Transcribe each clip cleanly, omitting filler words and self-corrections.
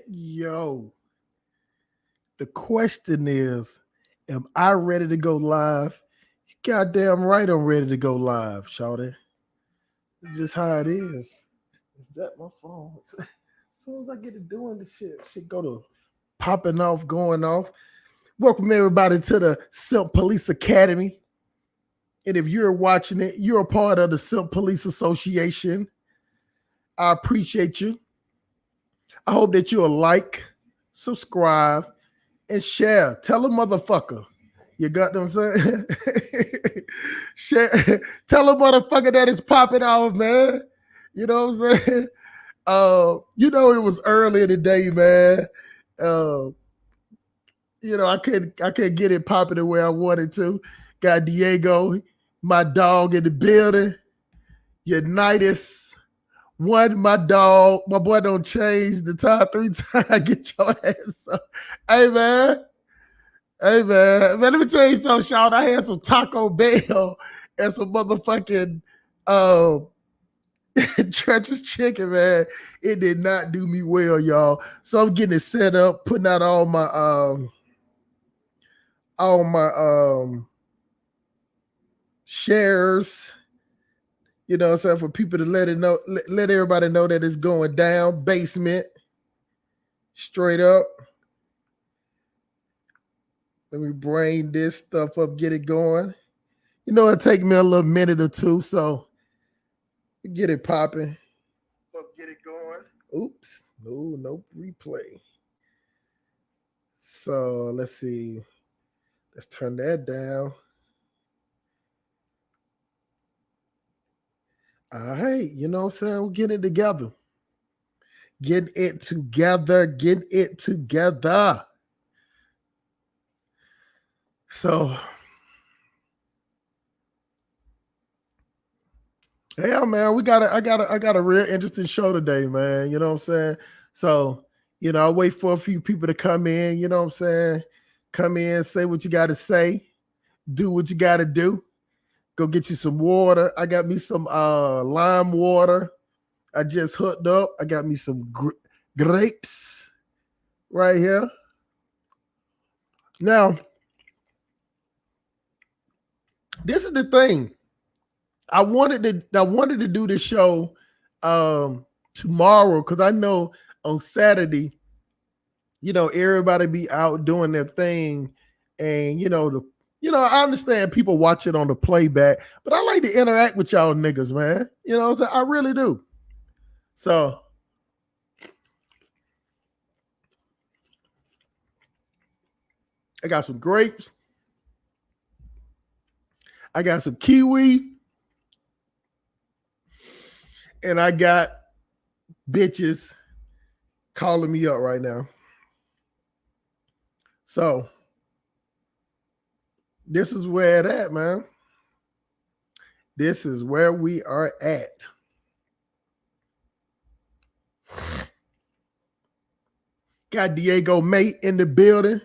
Yo, the question is, am I ready to go live? You goddamn right I'm ready to go live, shawty. It's just how it is. Is that my phone? As soon as I get to doing the shit go to popping off, going off. Welcome everybody to the Simp Police Academy. And if you're watching it, you're a part of the Simp Police Association. I appreciate you. I hope that you'll like, subscribe, and share. Tell a motherfucker. You got what I'm saying? Share. Tell a motherfucker that it's popping off, man. You know what I'm saying? It was early today, man. Uh, I can't get it popping the way I wanted to. Got Diego, my dog in the building. Unitas. One, my dog, my boy don't change the time 3 times. Get your ass up. Hey, man. Hey, man. Man, let me tell you something, Sean. I had some Taco Bell and some motherfucking treacherous chicken, man. It did not do me well, y'all. So I'm getting it set up, putting out all my shares. You know what I'm saying? For people to let everybody know that it's going down. Basement. Straight up. Let me bring this stuff up, get it going. It take me a little minute or two, so get it popping. Get it going. Oops. No replay. So let's see. Let's turn that down. All right, you know what I'm saying? We're getting it together. Getting it together. So, yeah, man, I got a real interesting show today, man. You know what I'm saying? So, I'll wait for a few people to come in, you know what I'm saying? Come in, say what you gotta say, do what you gotta do. Go get you some water. I got me some lime water. I just hooked up. I got me some grapes right here. Now, this is the thing. I wanted to do the show tomorrow because I know on Saturday, everybody be out doing their thing, and I understand people watch it on the playback, but I like to interact with y'all niggas, man. You know what I'm saying? I really do. So I got some grapes. I got some kiwi. And I got bitches calling me up right now. So this is where it at, man. This is where we are at. Got Diego Mate in the building.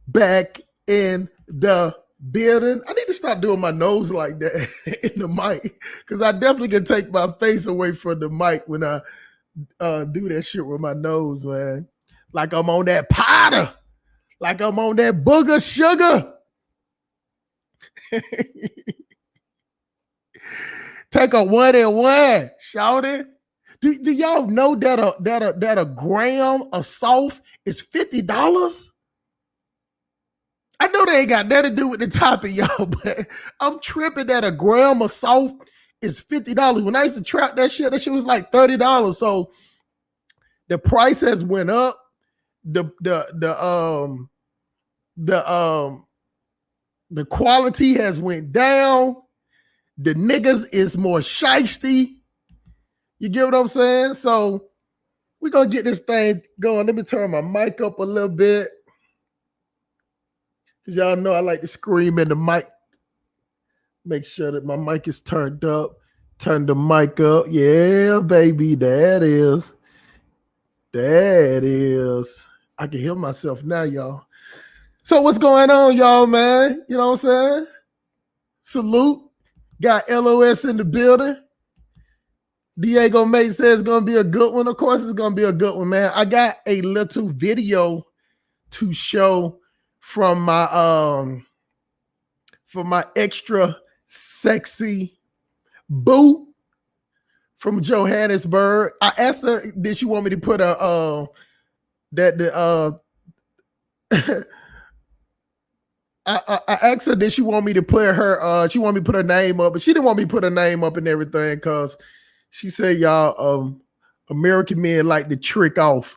Back in the building. I need to stop doing my nose like that in the mic, because I definitely can take my face away from the mic when I do that shit with my nose, man. Like I'm on that powder. Like I'm on that booger sugar. Take a 1-and-1, shout it. Do y'all know that a gram of soft is $50? I know they ain't got nothing to do with the topic, y'all, but I'm tripping that a gram of soft is $50. When I used to trap that shit was like $30. So the price has went up. The quality has went down. The niggas is more shiesty. You get what I'm saying? So we're gonna get this thing going. Let me turn my mic up a little bit, because y'all know I like to scream in the mic. Make sure that my mic is turned up. Turn the mic up. Yeah, baby. That is. I can hear myself now, y'all. So what's going on, y'all, man? You know what I'm saying? Salute. Got LOS in the building. Diego Mate says it's gonna be a good one. Of course, it's gonna be a good one, man. I got a little video to show from my extra sexy boo from Johannesburg. I asked her, did she want me to put a I asked her, did she want me to put her she wanted me to put her name up, but she didn't want me to put her name up and everything because she said y'all American men like to trick off.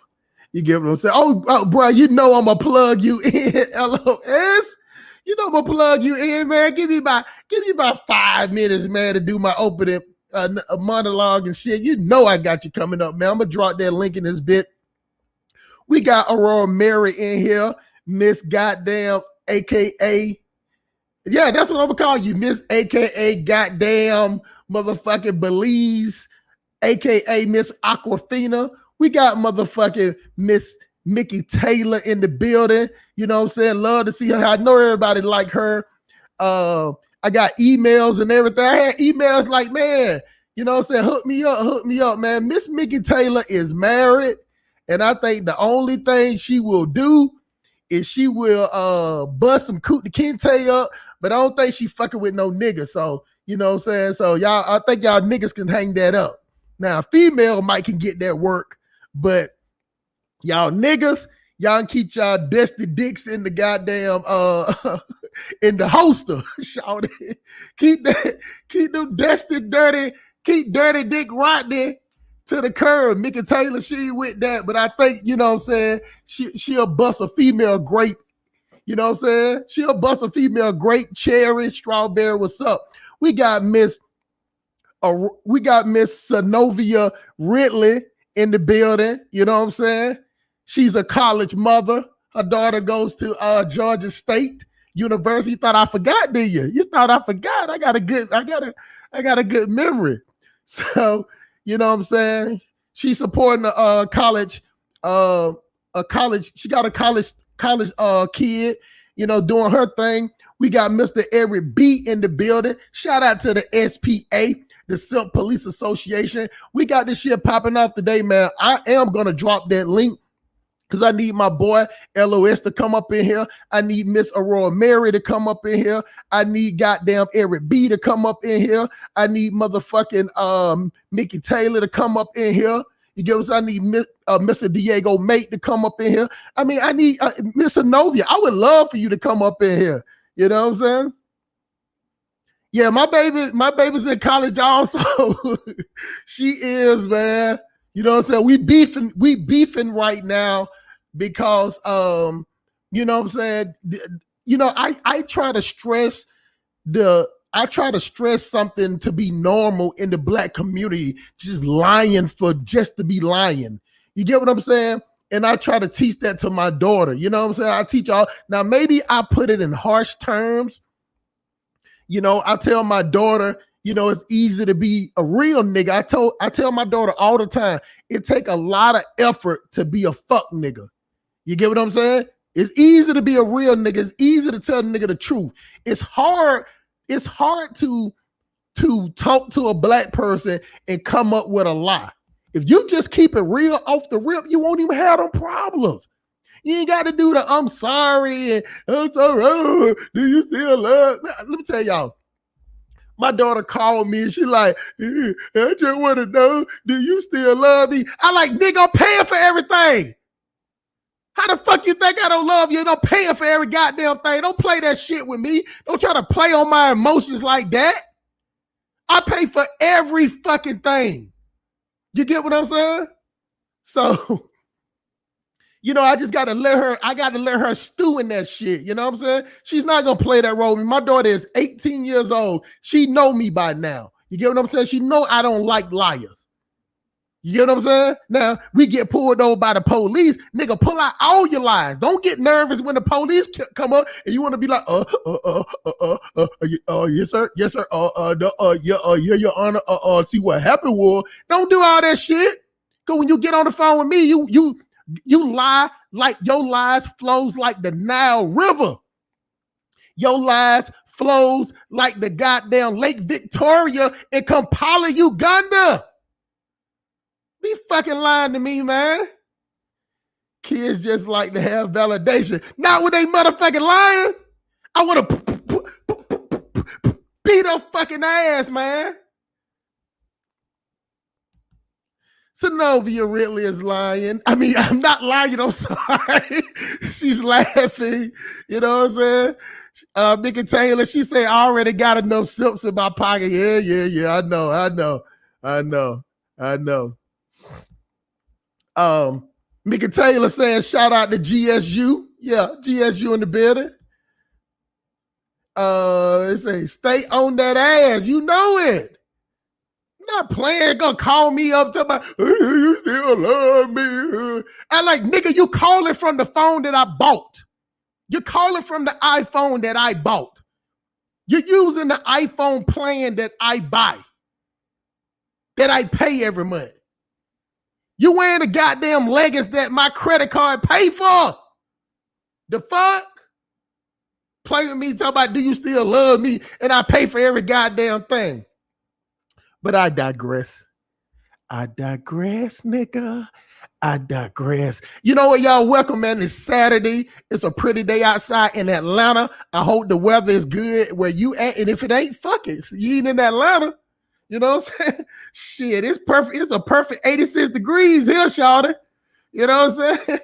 You get what I'm saying? Oh, bro, you know I'm gonna plug you in. LOS. You know I'm gonna plug you in, man. Give me about 5 minutes, man, to do my opening monologue and shit. You know I got you coming up, man. I'm gonna drop that link in this bit. We got Aurora Mary in here, Miss Goddamn, aka, yeah, that's what I'm gonna call you, Miss aka Goddamn motherfucking Belize, aka Miss Aquafina. We got motherfucking Miss Mickey Taylor in the building. You know what I'm saying? Love to see her. I know everybody like her. I got emails and everything. I had emails like, man, you know what I'm saying? Hook me up, man. Miss Mickey Taylor is married. And I think the only thing she will do is she will bust some Cootie Kente up, but I don't think she fucking with no nigga. So, you know what I'm saying? So y'all, I think y'all niggas can hang that up. Now, female might can get that work, but y'all niggas, y'all keep y'all dusty dicks in the goddamn in the holster. Shout it. Keep them dusty, dirty dick right there to the curb. Mickey Taylor, she with that, but I think, you know what I'm saying, she'll bust a female grape. You know what I'm saying? She'll bust a female grape, cherry, strawberry. What's up? We got Miss Synovia Ridley in the building. You know what I'm saying? She's a college mother. Her daughter goes to Georgia State University. Thought I forgot, did you? You thought I forgot? I got a good memory. So, you know what I'm saying? She's supporting a college. She got a college kid, you know, doing her thing. We got Mr. Eric B in the building. Shout out to the SPA, the Silk Police Association. We got this shit popping off today, man. I am gonna drop that link because I need my boy LOS to come up in here. I need Miss Aurora Mary to come up in here. I need goddamn Eric B to come up in here. I need motherfucking Mickey Taylor to come up in here. You get what I'm saying? I need Mr. Diego Mate to come up in here. I mean, I need Miss Novia. I would love for you to come up in here. You know what I'm saying? Yeah, my baby's in college also. She is, man. You know what I'm saying? We beefing right now because you know what I'm saying? You know, I try to stress something to be normal in the Black community, just lying just to be lying. You get what I'm saying? And I try to teach that to my daughter. You know what I'm saying? I teach all. Now, maybe I put it in harsh terms. You know, I tell my daughter, you know, it's easy to be a real nigga. I tell my daughter all the time, it take a lot of effort to be a fuck nigga. You get what I'm saying? It's easy to be a real nigga. It's easy to tell the nigga the truth. It's hard to talk to a Black person and come up with a lie. If you just keep it real off the rip, you won't even have no problems. You ain't got to do the I'm sorry and I'm sorry. Do you still love? Let me tell y'all. My daughter called me and she like, I just want to know, do you still love me? I like, nigga, I'm paying for everything. How the fuck you think I don't love you? I'm paying for every goddamn thing. Don't play that shit with me. Don't try to play on my emotions like that. I pay for every fucking thing. You get what I'm saying? So, you know, I gotta let her stew in that shit. You know what I'm saying? She's not gonna play that role. My daughter is 18 years old. She know me by now. You get what I'm saying? She know I don't like liars. You get what I'm saying? Now, we get pulled over by the police. Nigga, pull out all your lies. Don't get nervous when the police come up and you want to be like, yes, sir. Yes, sir. Your honor. See what happened was, don't do all that shit. Because when you get on the phone with me, you lie like your lies flows like the Nile River. Your lies flows like the goddamn Lake Victoria in Kampala, Uganda. Be fucking lying to me, man. Kids just like to have validation. Not when they motherfucking lying. I want to beat her fucking ass, man. Zenobia really is lying. I mean, I'm not lying, I'm sorry. She's laughing. You know what I'm saying? Mickey Taylor, she said, I already got enough sips in my pocket. Yeah. I know. Mickey Taylor saying, shout out to GSU. Yeah, GSU in the building. They say, stay on that ass. You know it. Not playing, gonna call me up to my, you still love me. I like, nigga, you calling from the phone that I bought. You're calling from the iPhone that I bought. You're using the iPhone plan that I buy, that I pay every month. You wearing the goddamn leggings that my credit card pay for. The fuck? Play with me, talk about, do you still love me? And I pay for every goddamn thing. But I digress. Nigga. I digress. You know what, y'all? Welcome, man. It's Saturday. It's a pretty day outside in Atlanta. I hope the weather is good where you at. And if it ain't, fuck it. You ain't in Atlanta. You know what I'm saying? Shit, it's perfect. It's a perfect 86 degrees here, shawty. You know what I'm saying?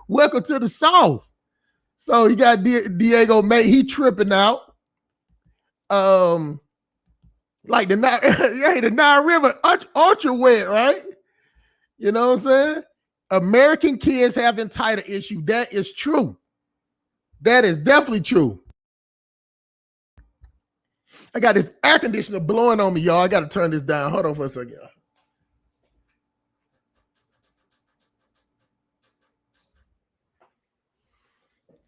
Welcome to the South. So you got Diego May. He tripping out. Like the Nile River, ultra wet, right? You know what I'm saying? American kids have entitled issue. That is true. That is definitely true. I got this air conditioner blowing on me, y'all. I got to turn this down. Hold on for a second, y'all.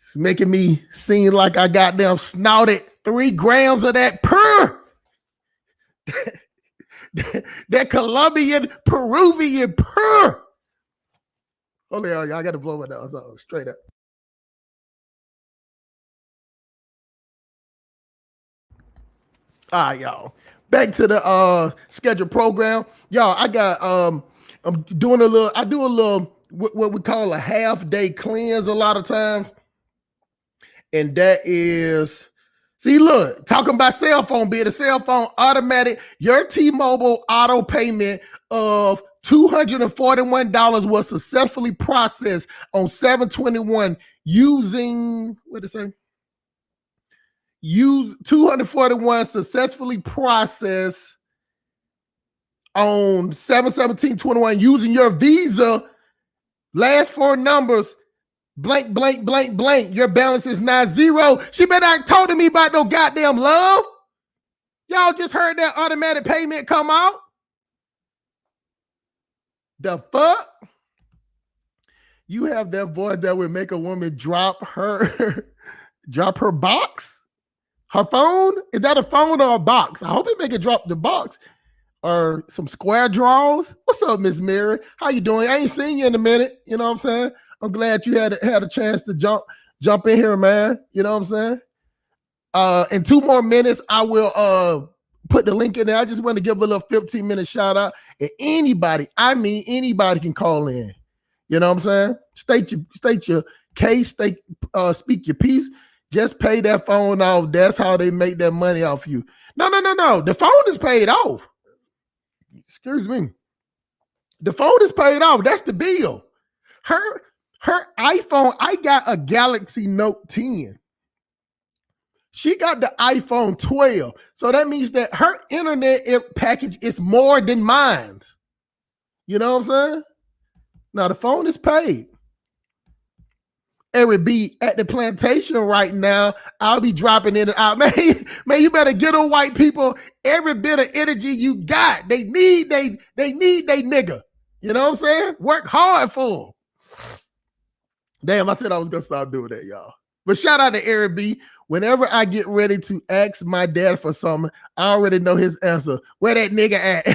It's making me seem like I got them snouted 3 grams of that purr. That Colombian, Peruvian purr. Hold on, y'all. I got to blow it down. So straight up. All right, y'all. Back to the scheduled program. Y'all, I got I'm doing I do a little what we call a half-day cleanse a lot of times. And that is, see, look, talking about cell phone bill, the cell phone automatic, your T-Mobile auto payment of $241 was successfully processed on 7/21 using, what did it say? Use 241 successfully processed on 7/17/21 using your Visa. Last 4 numbers, blank. Your balance is not 0. She better not talk to me about no goddamn love. Y'all just heard that automatic payment come out. The fuck? You have that voice that would make a woman drop her box? Her phone? Is that a phone or a box? I hope it make it drop the box. Or some square draws. What's up, Miss Mary? How you doing? I ain't seen you in a minute. You know what I'm saying? I'm glad you had a chance to jump in here, man. You know what I'm saying? In 2 more minutes, I will put the link in there. I just want to give a little 15-minute shout out. And anybody can call in. You know what I'm saying? State your case, speak your piece. Just pay that phone off. That's how they make that money off you. No. The phone is paid off. Excuse me. The phone is paid off. That's the bill. Her iPhone, I got a Galaxy Note 10. She got the iPhone 12. So that means that her internet package is more than mine. You know what I'm saying? Now the phone is paid. It would be at the plantation right now. I'll be dropping in and out. Man, you better get on white people every bit of energy you got. They need they nigga. You know what I'm saying? Work hard for them. Damn, I said I was gonna stop doing that, y'all. But shout out to Eric B. Whenever I get ready to ask my dad for something, I already know his answer. Where that nigga at?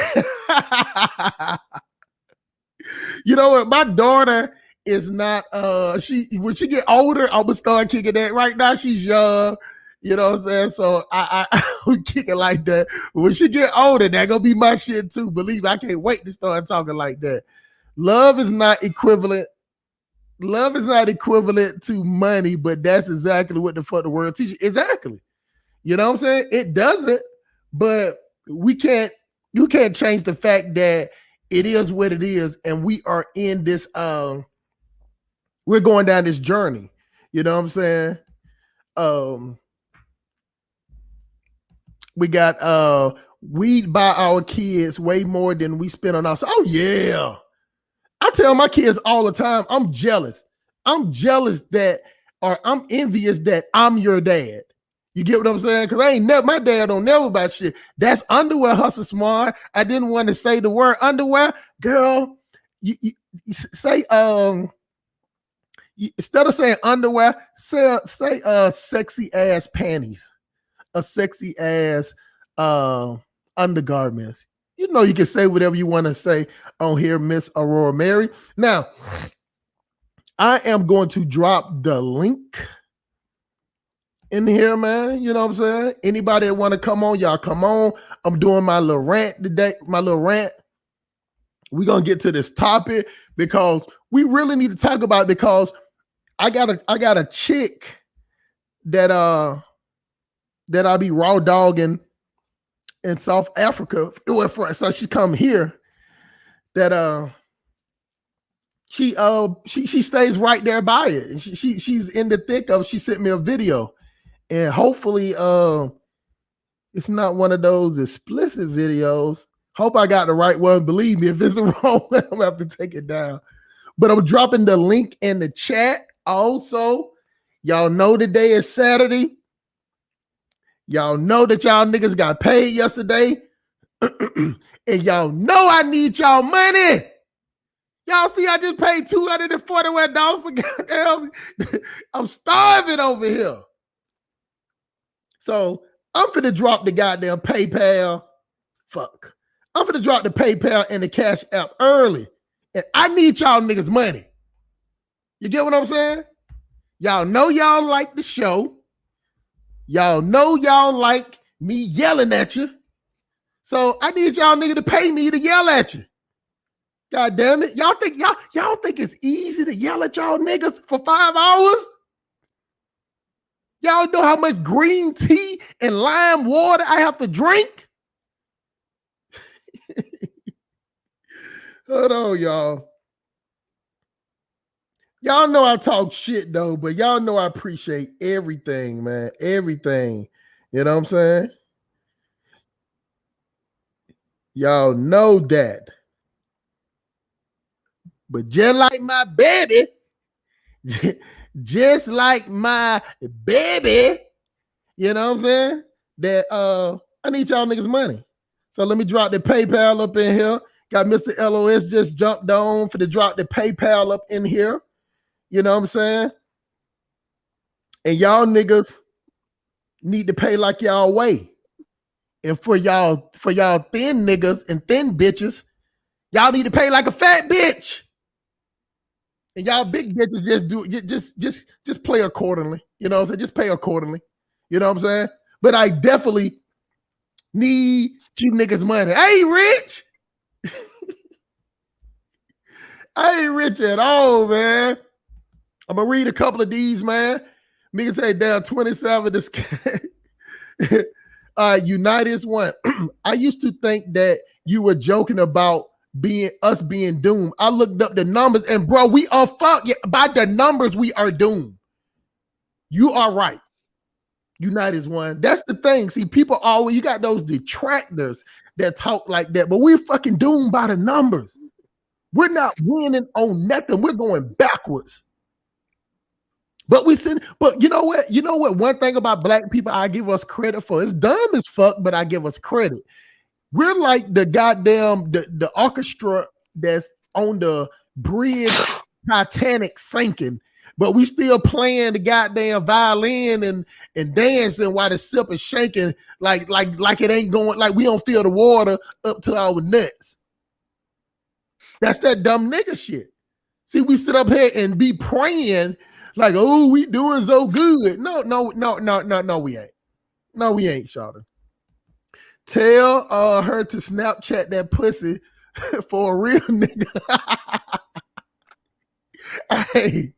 You know what? My daughter is not when she get older, I'm gonna start kicking that. Right now, she's young. You know what I'm saying? So I would kick it like that. When she get older, that gonna be my shit too. Believe me, I can't wait to start talking like that. Love is not equivalent. Love is not equivalent to money, but that's exactly what the fuck the world teaches. Exactly. You know what I'm saying? It doesn't, but we can't. You can't change the fact that it is what it is, and we are in this. We're going down this journey. You know what I'm saying? We got we buy our kids way more than we spend on us. Oh yeah. I tell my kids all the time, I'm jealous. I'm jealous that, or I'm envious that I'm your dad. You get what I'm saying? Because I ain't never, my dad don't never about shit. That's underwear hustle smart. I didn't want to say the word underwear. Girl, you say, instead of saying underwear, say sexy ass panties, a sexy ass undergarments. You know, you can say whatever you want to say on here, Miss Aurora Mary. Now, I am going to drop the link in here, man. You know what I'm saying? Anybody that want to come on, y'all come on. I'm doing my little rant today, my little rant. We're going to get to this topic because we really need to talk about it, because I got a chick that I'll be raw dogging in South Africa. So she come here that she stays right there by it. And she's in the thick of it. She sent me a video. And hopefully it's not one of those explicit videos. Hope I got the right one. Believe me, if it's the wrong one, I'm gonna have to take it down. But I'm dropping the link in the chat. Also, y'all know today is Saturday. Y'all know that y'all niggas got paid yesterday. And y'all know I need y'all money. Y'all see I just paid $241 for goddamn. I'm starving over here. So I'm finna drop the goddamn PayPal. Fuck. I'm finna drop the PayPal and the Cash App early. And I need y'all niggas money. You get what I'm saying? Y'all know y'all like the show. Y'all know y'all like me yelling at you. So I need y'all niggas to pay me to yell at you. God damn it. Y'all think it's easy to yell at y'all niggas for 5 hours? Y'all know how much green tea and lime water I have to drink? Hold on, y'all. Y'all know I talk shit though, but y'all know I appreciate everything, man. Everything. You know what I'm saying? Y'all know that. But just like my baby, just like my baby, you know what I'm saying? That I need y'all niggas money. So let me drop the PayPal up in here. Got Mr. LOS just jumped on for to drop the PayPal up in here. You know what I'm saying? And y'all niggas need to pay like y'all weigh. And for y'all thin niggas and thin bitches, y'all need to pay like a fat bitch. And y'all big bitches just play accordingly. You know what I'm saying? Just pay accordingly. You know what I'm saying? But I definitely need you niggas money. I ain't rich. I ain't rich at all, man. I'm gonna read a couple of these, man. Me can say down 27. This United's one. I used to think that you were joking about being doomed. I looked up the numbers, and bro, we are fucked. By the numbers, we are doomed. You are right. United's one. That's the thing. See, people always, you got those detractors that talk like that, but we're fucking doomed by the numbers. We're not winning on nothing. We're going backwards. But you know what? You know what? One thing about black people I give us credit for. It's dumb as fuck, but I give us credit. We're like the goddamn the orchestra that's on the bridge Titanic sinking, but we still playing the goddamn violin and dancing while the ship is shaking like it ain't going, like we don't feel the water up to our nuts. That's that dumb nigga shit. See, we sit up here and be praying like, oh, we doing so good. No, we ain't. No, we ain't, Shawty. Tell her to Snapchat that pussy for a real nigga. Hey,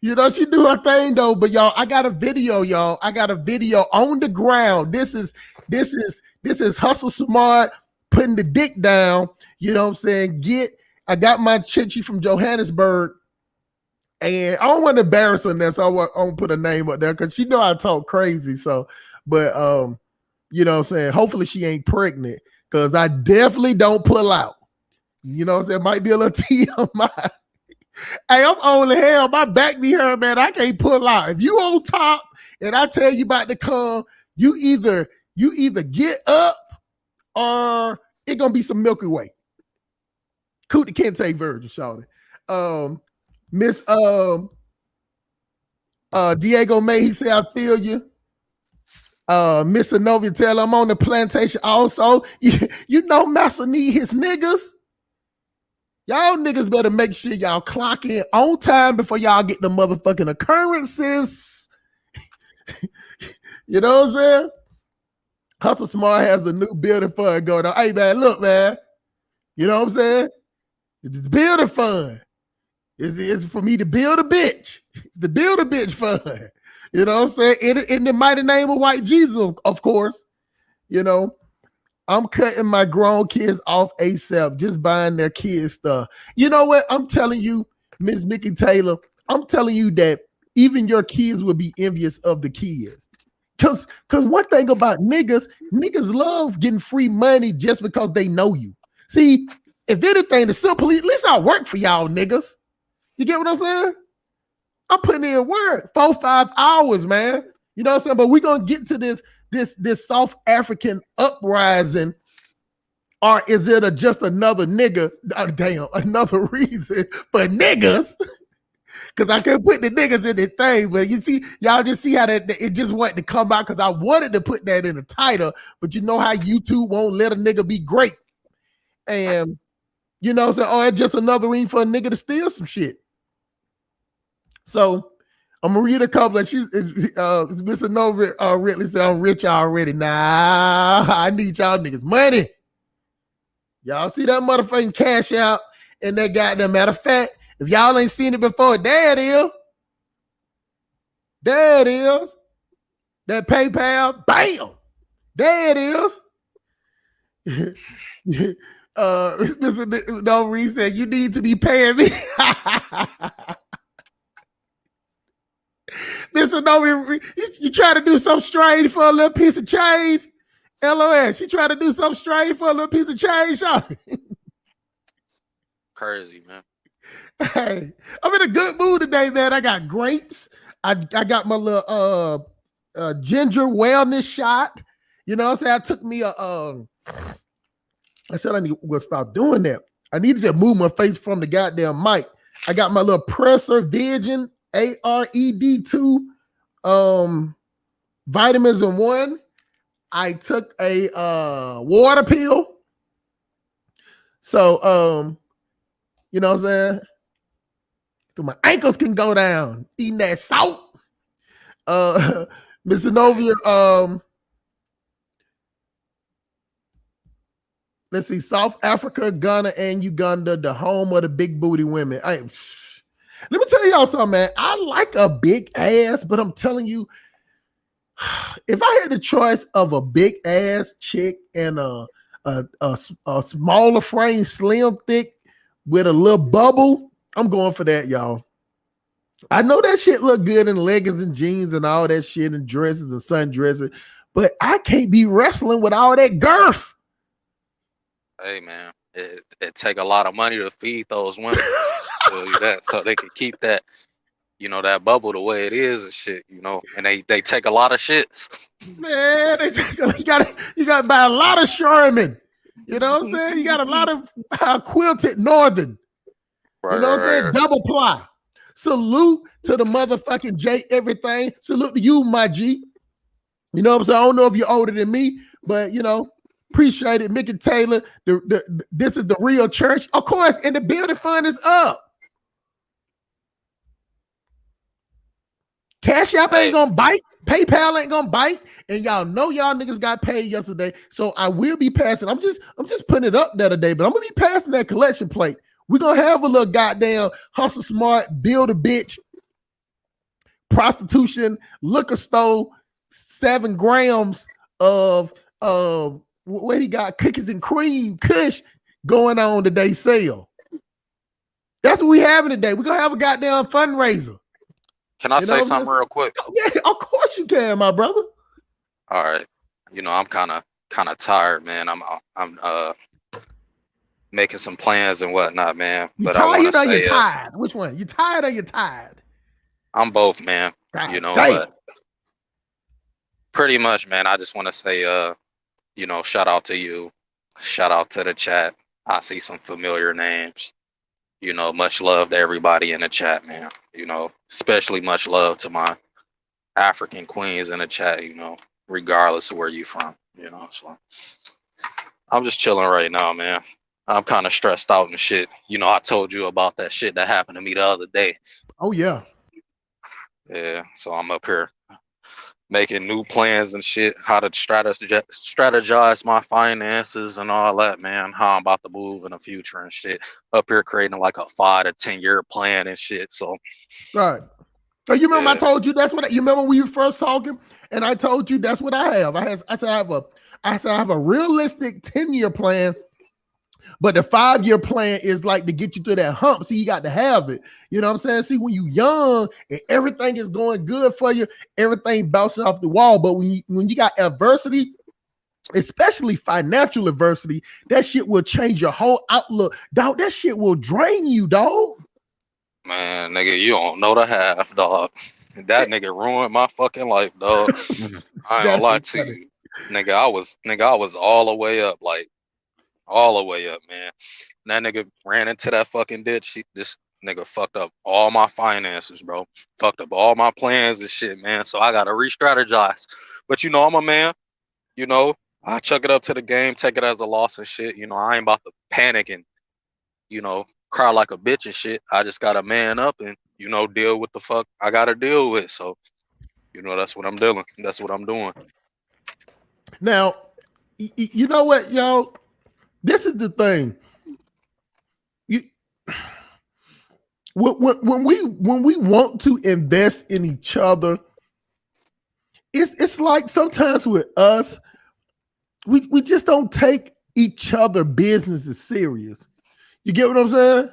you know, she do her thing though, but y'all, I got a video, y'all. I got a video on the ground. This is Hustle Smart putting the dick down. You know what I'm saying? I got my chichi from Johannesburg, and I don't want to embarrass her there, so I won't put a name up there because she know I talk crazy. So, but you know what I'm saying? Hopefully she ain't pregnant because I definitely don't pull out. You know what I'm saying? Might be a little TMI. Hey, I'm old as hell. My back be hurt, man. I can't pull out. If you on top and I tell you about to come, you either get up or it gonna be some Milky Way. Cootie Kente virgin, shawty. Miss Diego May, he said, I feel you. Miss Anovia tell I'm on the plantation also. You know Massa need his niggas. Y'all niggas better make sure y'all clock in on time before y'all get the motherfucking occurrences. You know what I'm saying? Hustle Smart has a new building fund going on. Hey, man, look, man. You know what I'm saying? It's building fund. It's for me to build a bitch. It's the build a bitch fund. You know what I'm saying? In the mighty name of white Jesus, of course. You know, I'm cutting my grown kids off ASAP, just buying their kids stuff. You know what? I'm telling you, Miss Mickey Taylor, I'm telling you that even your kids will be envious of the kids. Cause one thing about niggas love getting free money just because they know you. See, if anything, the simple, at least I work for y'all niggas. You get what I'm saying? I'm putting in work 4-5 hours, man. You know what I'm saying? But we're gonna get to this South African uprising, or is it just another nigga? Another reason for niggas? Because I can't put the niggas in the thing, but you see, y'all just see how that it just wanted to come out because I wanted to put that in the title, but you know how YouTube won't let a nigga be great. And you know, so it's just another reason for a nigga to steal some shit. So I'm gonna read a couple. And she's Mr. Nova Ridley said, I'm rich already. Nah, I need y'all niggas money. Y'all see that motherfucking cash out and that goddamn matter of fact, if y'all ain't seen it before, there it is. There it is. That PayPal, bam. There it is. Mr. Nova said, you need to be paying me. Mr. Nova, you try to do something strange for a little piece of change? LOS, she try to do something strange for a little piece of change? Crazy, man. Hey, I'm in a good mood today, man. I got grapes. I got my little ginger wellness shot. You know what I'm saying? I took me I said I need to stop doing that. I needed to move my face from the goddamn mic. I got my little Presser Vision ARED2 vitamins in one. I took a water pill. So you know what I'm saying? So my ankles can go down eating that salt. Miss Novia, let's see, South Africa, Ghana, and Uganda, the home of the big booty women. Let me tell y'all something, man. I like a big ass, but I'm telling you, if I had the choice of a big ass chick and a smaller frame, slim, thick, with a little bubble, I'm going for that, y'all. I know that shit look good in leggings and jeans and all that shit and dresses and sundresses, but I can't be wrestling with all that girth. Hey, man, it take a lot of money to feed those women. Tell you that, so they can keep that, you know, that bubble the way it is and shit, you know, and they take a lot of shits. Man, you gotta buy a lot of Sherman. You know what I'm saying? You got a lot of quilted Northern. Right, you know what I'm saying? Right. Double ply. Salute to the motherfucking J everything. Salute to you, my G. You know what I'm saying? I don't know if you're older than me, but you know, appreciate it. Mickey Taylor, this is the real church. Of course, and the building fund is up. Cash App ain't Hey, gonna bite. PayPal ain't gonna bite. And y'all know y'all niggas got paid yesterday. So I will be passing. I'm just putting it up there today, but I'm gonna be passing that collection plate. We're gonna have a little goddamn hustle smart, build a bitch, prostitution, liquor store, 7 grams of what he got, cookies and cream, kush going on today sale. That's what we having today. We're gonna have a goddamn fundraiser. can I You know say what I'm something saying? real quick? Yeah, of course you can, my brother. All right. I'm kind of tired, man. I'm making some plans and whatnot, man. You But I want to tired or you say, tired? Which one? You tired or you tired? I'm both, man. God But damn. pretty much, man. I just want to say, shout out to you, shout out to the chat. I see some familiar names. Much love to everybody in the chat, man. Especially much love to my African queens in the chat. Regardless of where you from. So I'm just chilling right now, man. I'm kind of stressed out and shit. I told you about that shit that happened to me the other day. Oh yeah. Yeah, so I'm up here making new plans and shit, how to strategize my finances and all that, man. How I'm about to move in the future and shit. Up here creating like a 5 to 10 year plan and shit. So Right. So you remember I yeah, told you that's what you remember when we were first talking, and I told you that's what I have. I said I have a realistic 10-year plan, but the 5-year plan is like to get you to that hump. So you got to have it. You know what I'm saying? See, when you young and everything is going good for you, everything bouncing off the wall. But when you got adversity, especially financial adversity, that shit will change your whole outlook. Dog, that shit will drain you, dog. man, nigga, you don't know the half, dog. That nigga ruined my fucking life, dog. I ain't gonna That lie ain't to funny. you. I was all the way up, like all the way up, man. And that nigga ran into that fucking ditch. This nigga fucked up all my finances, bro. Fucked up all my plans and shit, man. So I gotta re-strategize. But I'm a man. You know, I chuck it up to the game, take it as a loss and shit. I ain't about to panic and cry like a bitch and shit. I just gotta man up and deal with the fuck I gotta deal with. So that's what I'm doing. That's what I'm doing. Now, you know what, y'all? This is the thing. You when we want to invest in each other, it's like sometimes with us, we just don't take each other business as serious. You get what I'm saying?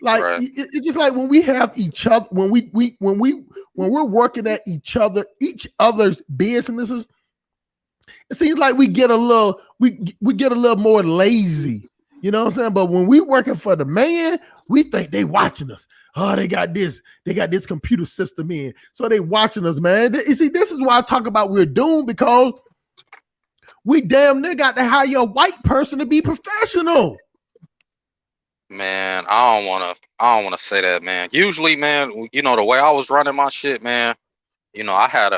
Like Right. it's just like when we have each other, when we're working at each other's businesses, it seems like we get a little more lazy. You know what I'm saying? But when we working for the man, we think they watching us. Oh, they got this computer system in. So they watching us, man. You see, this is why I talk about we're doomed, because we damn near got to hire a white person to be professional. Man, I don't wanna say that, man. Usually, man, the way I was running my shit, man, I had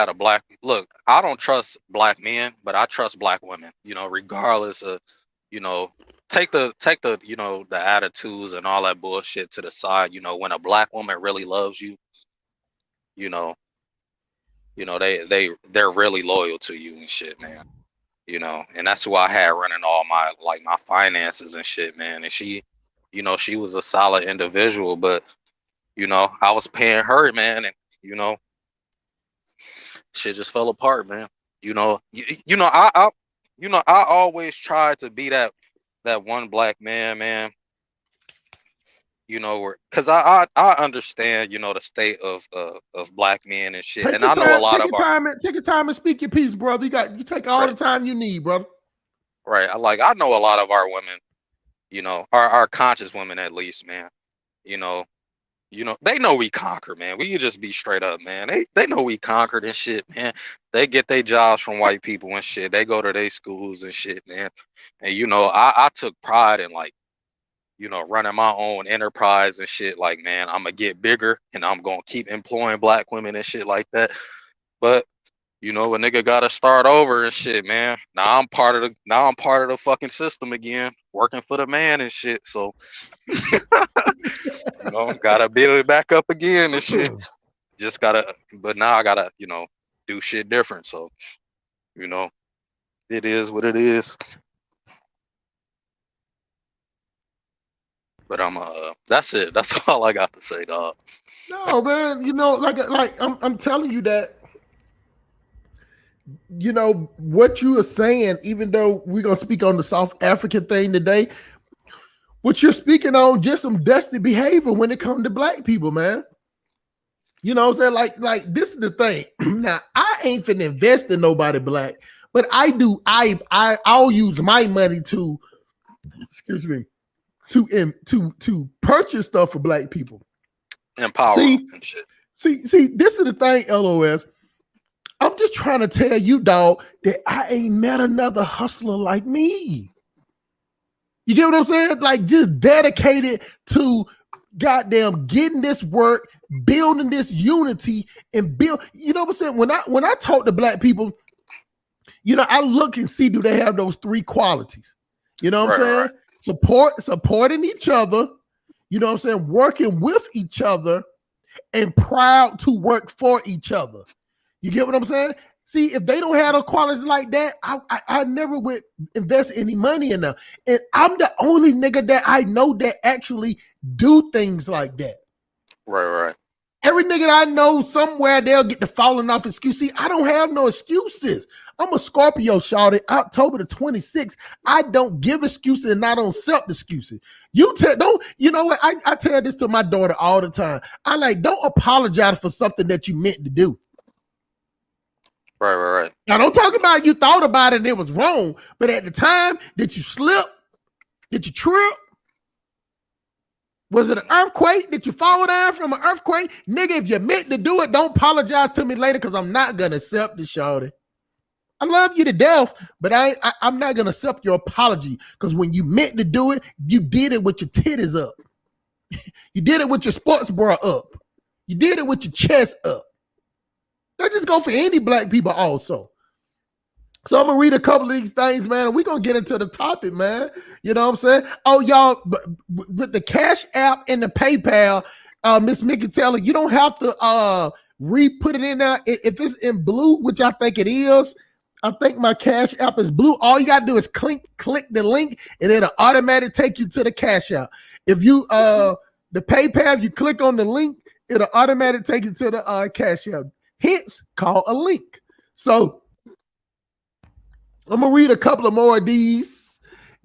a black look. I don't trust black men, but I trust black women. Regardless of, you know, take the the attitudes and all that bullshit to the side. When a black woman really loves you, you know, they're really loyal to you and shit, man. And that's who I had running all my finances and shit, man. And she was a solid individual, but I was paying her, man, and you know, shit just fell apart, man. I always tried to be that one black man, man. Because I understand, the state of black men and shit, Take and your I know a time, lot of our take your time and speak your piece, brother. You take all right, the time you need, brother. right. I know a lot of our women, our conscious women at least, man. You know, they know we conquer, man. We could just be straight up, man. They know we conquered and shit, man. They get their jobs from white people and shit. They go to their schools and shit, man. And I took pride in like, running my own enterprise and shit. Like, man, I'm gonna get bigger and I'm gonna keep employing black women and shit like that. But a nigga gotta start over and shit, man. Now I'm part of the fucking system again, working for the man and shit. So gotta build it back up again and shit. just gotta. But now I gotta, do shit different. So, it is what it is. But that's it. That's all I got to say, dog. No, man, like I'm telling you that, what you are saying, even though we're gonna speak on the South African thing today, what you're speaking on just some dusty behavior when it comes to black people, man. You know what I'm saying? Like this is the thing. Now, I ain't finna invest in nobody black, but I'll use my money to, excuse me, to purchase stuff for black people. Empower them and shit. See, this is the thing, LOS. I'm just trying to tell you, dog, that I ain't met another hustler like me. You get what I'm saying? Like, just dedicated to goddamn getting this work, building this unity, and build. You know what I'm saying? When I talk to black people, I look and see, do they have those three qualities? You know what I'm saying? Right. Supporting each other. You know what I'm saying? Working with each other, and proud to work for each other. You get what I'm saying? See, if they don't have no qualities like that, I never would invest any money in them. And I'm the only nigga that I know that actually do things like that. Right. Every nigga that I know somewhere, they'll get the falling off excuse. See, I don't have no excuses. I'm a Scorpio, shawty. October the 26th. I don't give excuses and I don't accept excuses. You know what? I tell this to my daughter all the time. Don't apologize for something that you meant to do. Right. Now, don't talk about you thought about it and it was wrong, but at the time, did you slip? Did you trip? Was it an earthquake? Did you fall down from an earthquake? Nigga, if you meant to do it, don't apologize to me later because I'm not going to accept it, shawty. I love you to death, but I'm not going to accept your apology because when you meant to do it, you did it with your titties up. You did it with your sports bra up. You did it with your chest up. That just go for any black people also. So I'm going to read a couple of these things, man, and we're going to get into the topic, man. You know what I'm saying? Oh, y'all, with the Cash App and the PayPal, Miss Mickey Taylor, you don't have to re-put it in there. If it's in blue, which I think it is, I think my Cash App is blue. All you got to do is click the link, and it'll automatically take you to the Cash App. If you, the PayPal, you click on the link, it'll automatically take you to the Cash App. Hence, call a link. So I'm gonna read a couple of more of these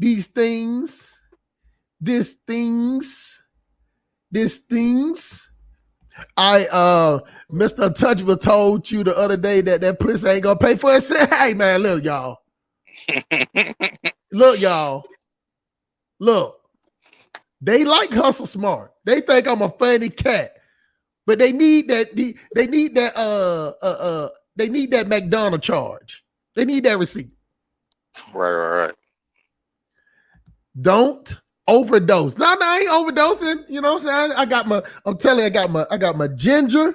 things. Mr. Untouchable told you the other day that pussy ain't gonna pay for itself. Hey man, look, y'all. Look. They like Hustle Smart. They think I'm a funny cat. But they need that. They need that McDonald's charge. They need that receipt. Right. Don't overdose. No, I ain't overdosing. You know what I'm saying? I got my ginger,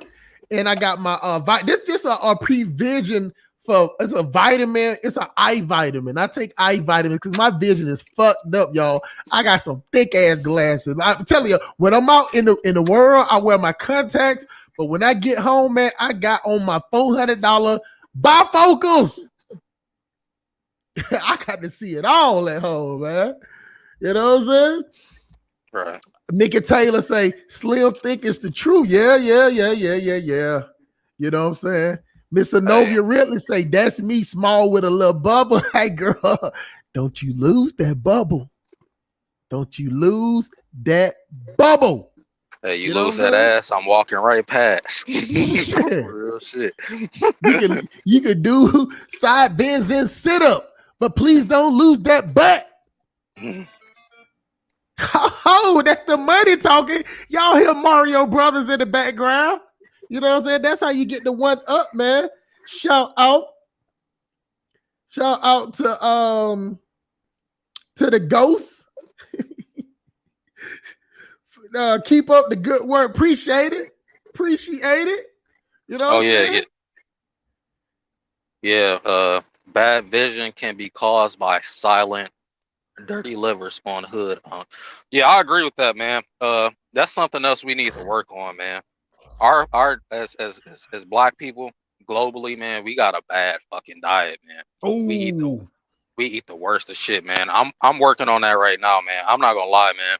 and I got my this just a prevision for. It's a vitamin. It's an eye vitamin. I take eye vitamins because my vision is fucked up, y'all. I got some thick ass glasses. I'm telling you, when I'm out in the world, I wear my contacts. But when I get home, man, I got on my $400 bifocals. I got to see it all at home, man. You know what I'm saying? Right. Mickey Taylor say, Slim think it's the truth. Yeah. You know what I'm saying? Miss Anovia Ridley say, that's me, small with a little bubble. Hey, girl, don't you lose that bubble. Don't you lose that bubble. Hey, you lose that ass, I'm walking right past. Real shit. You can do side bends and sit up, but please don't lose that butt. Oh, that's the money talking. Y'all hear Mario Brothers in the background. You know what I'm saying? That's how you get the one up, man. Shout out to the ghosts. Keep up the good work. Appreciate it. You know what I'm saying? Yeah. Bad vision can be caused by silent, dirty liver spawn hood. Yeah, I agree with that, man. That's something else we need to work on, man. our as black people globally, man, we got a bad fucking diet, man. We eat the Oh, we eat the worst of shit, man. I'm working on that right now, man. I'm not gonna lie, man.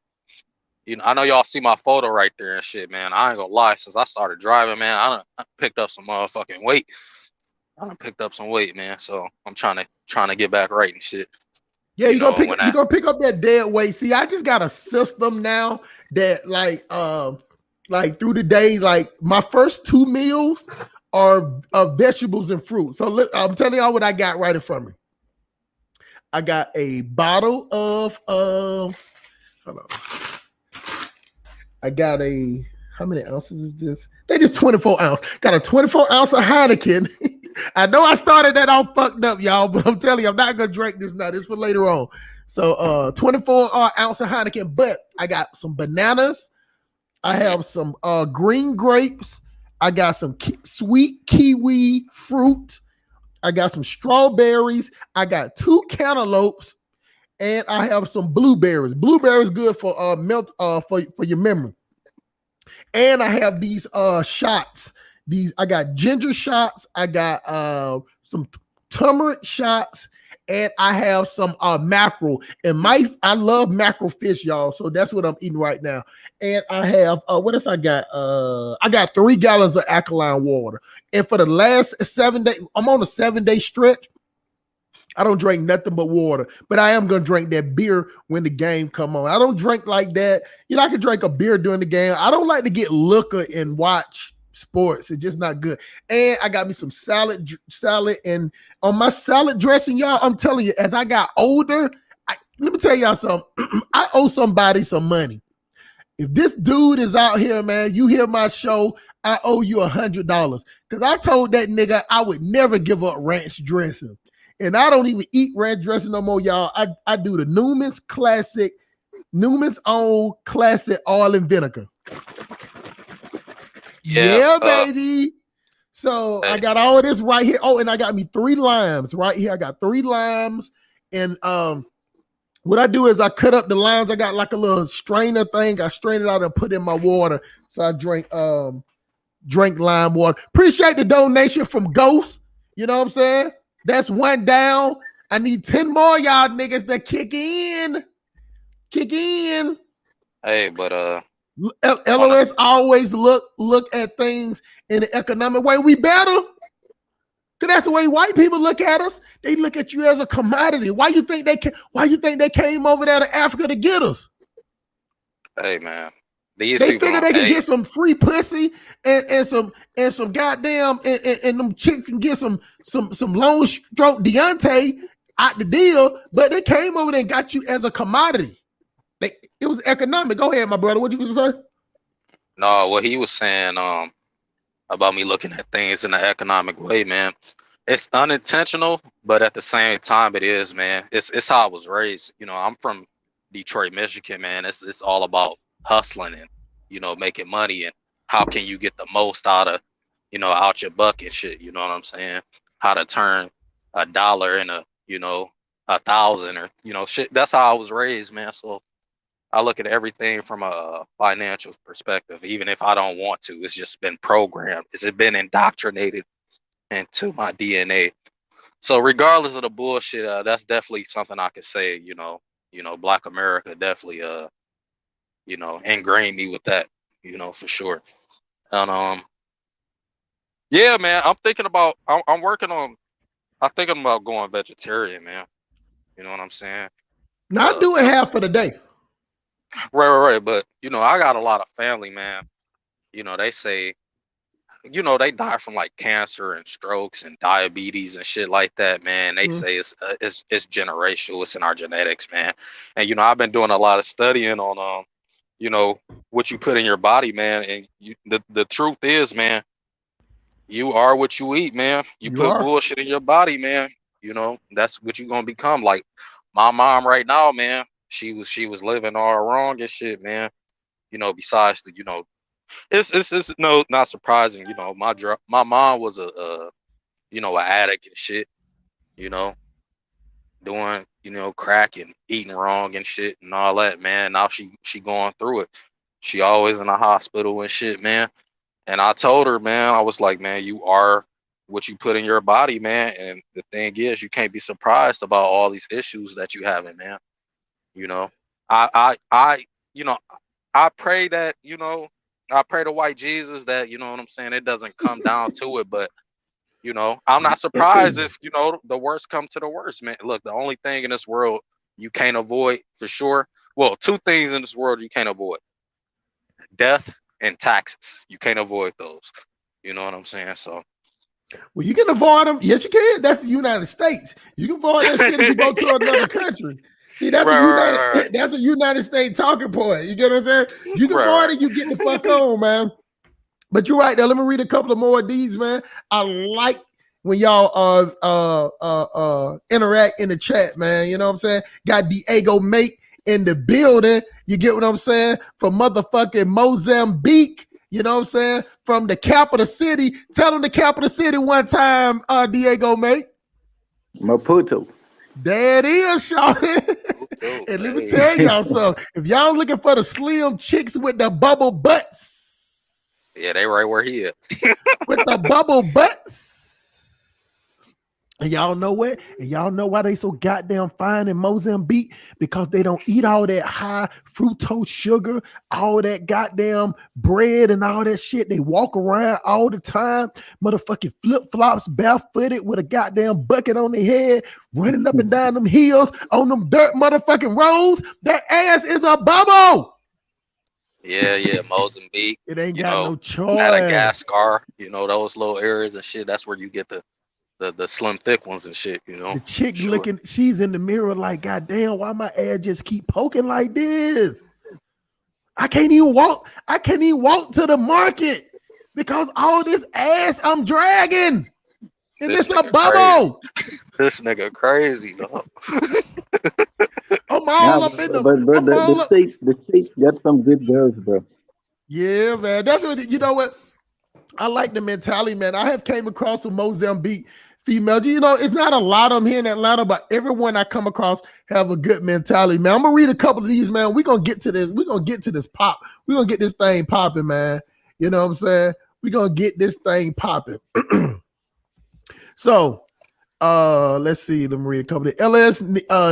I know y'all see my photo right there and shit, man. I ain't gonna lie. Since I started driving, man, I picked up some motherfucking weight. I done picked up some weight, man. So I'm trying to get back right and shit. yeah, You know, when you I gonna pick up that dead weight. See, I just got a system now that like through the day, like my first 2 meals are vegetables and fruit. So look, I'm telling y'all what I got right in front of me. I got a bottle of hold on. I got a how many ounces is this? They just 24 ounce. Got a 24 ounce of Heineken. I know I started that all fucked up, y'all, but I'm telling you, I'm not gonna drink this now. This for later on. So 24 ounce of Heineken, but I got some bananas. I mhm. have some green grapes. I got some sweet kiwi fruit. I got some strawberries. I got 2 cantaloupes, and I have some blueberries. Blueberries good for milk for your memory. And I have these shots. These I got ginger shots. I got some turmeric shots, and I have some mackerel. And I love mackerel fish, y'all. So that's what I'm eating right now. And I have what else I got? I got 3 gallons of alkaline water. And for the last 7 days, I'm on a 7 day stretch. I don't drink nothing but water, but I am gonna drink that beer when the game come on. I don't drink like that. I can drink a beer during the game. I don't like to get liquor and watch sports. It's just not good. And I got me some salad, and on my salad dressing, y'all. I'm telling you, as I got older, let me tell y'all something. I owe somebody some money. If this dude is out here, man, you hear my show, I owe you $100. Because I told that nigga I would never give up ranch dressing. And I don't even eat ranch dressing no more, y'all. I do the Newman's own classic oil and vinegar. Yeah, Yeah, baby. So I hey, got all of this right here. Oh, and I got me 3 limes right here. I got 3 limes. And what I do is I cut up the limes. I got like a little strainer thing. I strain it out and put it in my water. So I drink lime water. Appreciate the donation from Ghost. You know what I'm saying? That's one down. I need 10 more y'all niggas to kick in. Kick in. hey, but on a LOS always look at things in an economic way. We better. Cause that's the way white people look at us. They look at you as a commodity. Why you think they came over there to Africa to get us? hey man, these They people figure don't. they can Hey, get some free pussy and some goddamn and them chicks can get some long stroke Deontay out the deal, but they came over there and got you as a commodity. It was economic. Go ahead, my brother. What you was say? no, what he was saying about me looking at things in an economic way, man. It's unintentional, but at the same time, it is, man. It's how I was raised. I'm from Detroit, Michigan, man. It's all about hustling and making money and how can you get the most out of out your bucket shit. You know what I'm saying? How to turn $1 in a thousand or shit. That's how I was raised, man. So I look at everything from a financial perspective, even if I don't want to. It's just been programmed. It's been indoctrinated into my DNA. So regardless of the bullshit, that's definitely something I could say. Black America definitely ingrained me with that. For sure. And yeah, man, I'm thinking about. I'm working on. I'm thinking about going vegetarian, man. You know what I'm saying? Now I do it You know, half for the day. right. But I got a lot of family, man. They say they die from like cancer and strokes and diabetes and shit like that, man. They Mm. say it's generational, it's in our genetics, man. And I've been doing a lot of studying on you know what you put in your body, man. And the truth is, man, you are what you eat, man. You You put are. bullshit in your body, man. That's what you're gonna become. Like my mom right now, man. She was living all wrong and shit, man. Besides the it's no not surprising. My mom was a addict and shit. You know, doing crack and eating wrong and shit and all that, man. Now she going through it. She always in the hospital and shit, man. And I told her, man, I was like, man, you are what you put in your body, man. And the thing is, you can't be surprised about all these issues that you having, man. You know, I, you know, I pray that, I pray to white Jesus that, you know what I'm saying, it doesn't come down to it. But, I'm not surprised if, the worst come to the worst, man. Look, the only thing in this world you can't avoid for sure. Well, two things in this world you can't avoid: death and taxes. You can't avoid those. You know what I'm saying? So Well, you can avoid them. Yes, you can. That's the United States. You can avoid that shit if you go to another country. See, that's right, a United. right, That's a United States talking point. You get what I'm saying? You can right, avoid right. it. You get the fuck on, man. But you're right. Now let me read a couple of more of these, man. I like when y'all interact in the chat, man. You know what I'm saying? Got Diego Mate in the building. You get what I'm saying? From motherfucking Mozambique. You know what I'm saying? From the capital city. Tell them the capital city one time, Diego Mate. Maputo. There it is, Shawty. So, And let me hey, tell y'all something. If y'all looking for the slim chicks with the bubble butts, yeah, they right where he is. with the bubble butts. And y'all know what? And y'all know why they so goddamn fine in Mozambique? Because they don't eat all that high fructose sugar, all that goddamn bread and all that shit. They walk around all the time, motherfucking flip-flops, barefooted with a goddamn bucket on their head, running up and down them hills on them dirt motherfucking roads. That ass is a bubble. Yeah, Mozambique, It ain't got no choice. Madagascar, those little areas and shit. That's where you get the slim thick ones and shit, The chick sure. looking, she's in the mirror like, God damn, why my ass just keep poking like this? I can't even walk. I can't even walk to the market because all this ass I'm dragging. And This it's a nigga crazy. bubble. This nigga crazy, dog. I'm Nah, all up in them. but bro, I'm all up. the states got some good girls, bro. Yeah, man. That's what, you know what? I like the mentality, man. I have came across some Mozambique females. It's not a lot of them here in Atlanta, but everyone I come across have a good mentality, man. I'm gonna read a couple of these, man. We're gonna get to this. We're gonna get to this pop. We're gonna get this thing popping, man. You know what I'm saying? We're gonna get this thing popping. So let's see. Let me read a couple of LS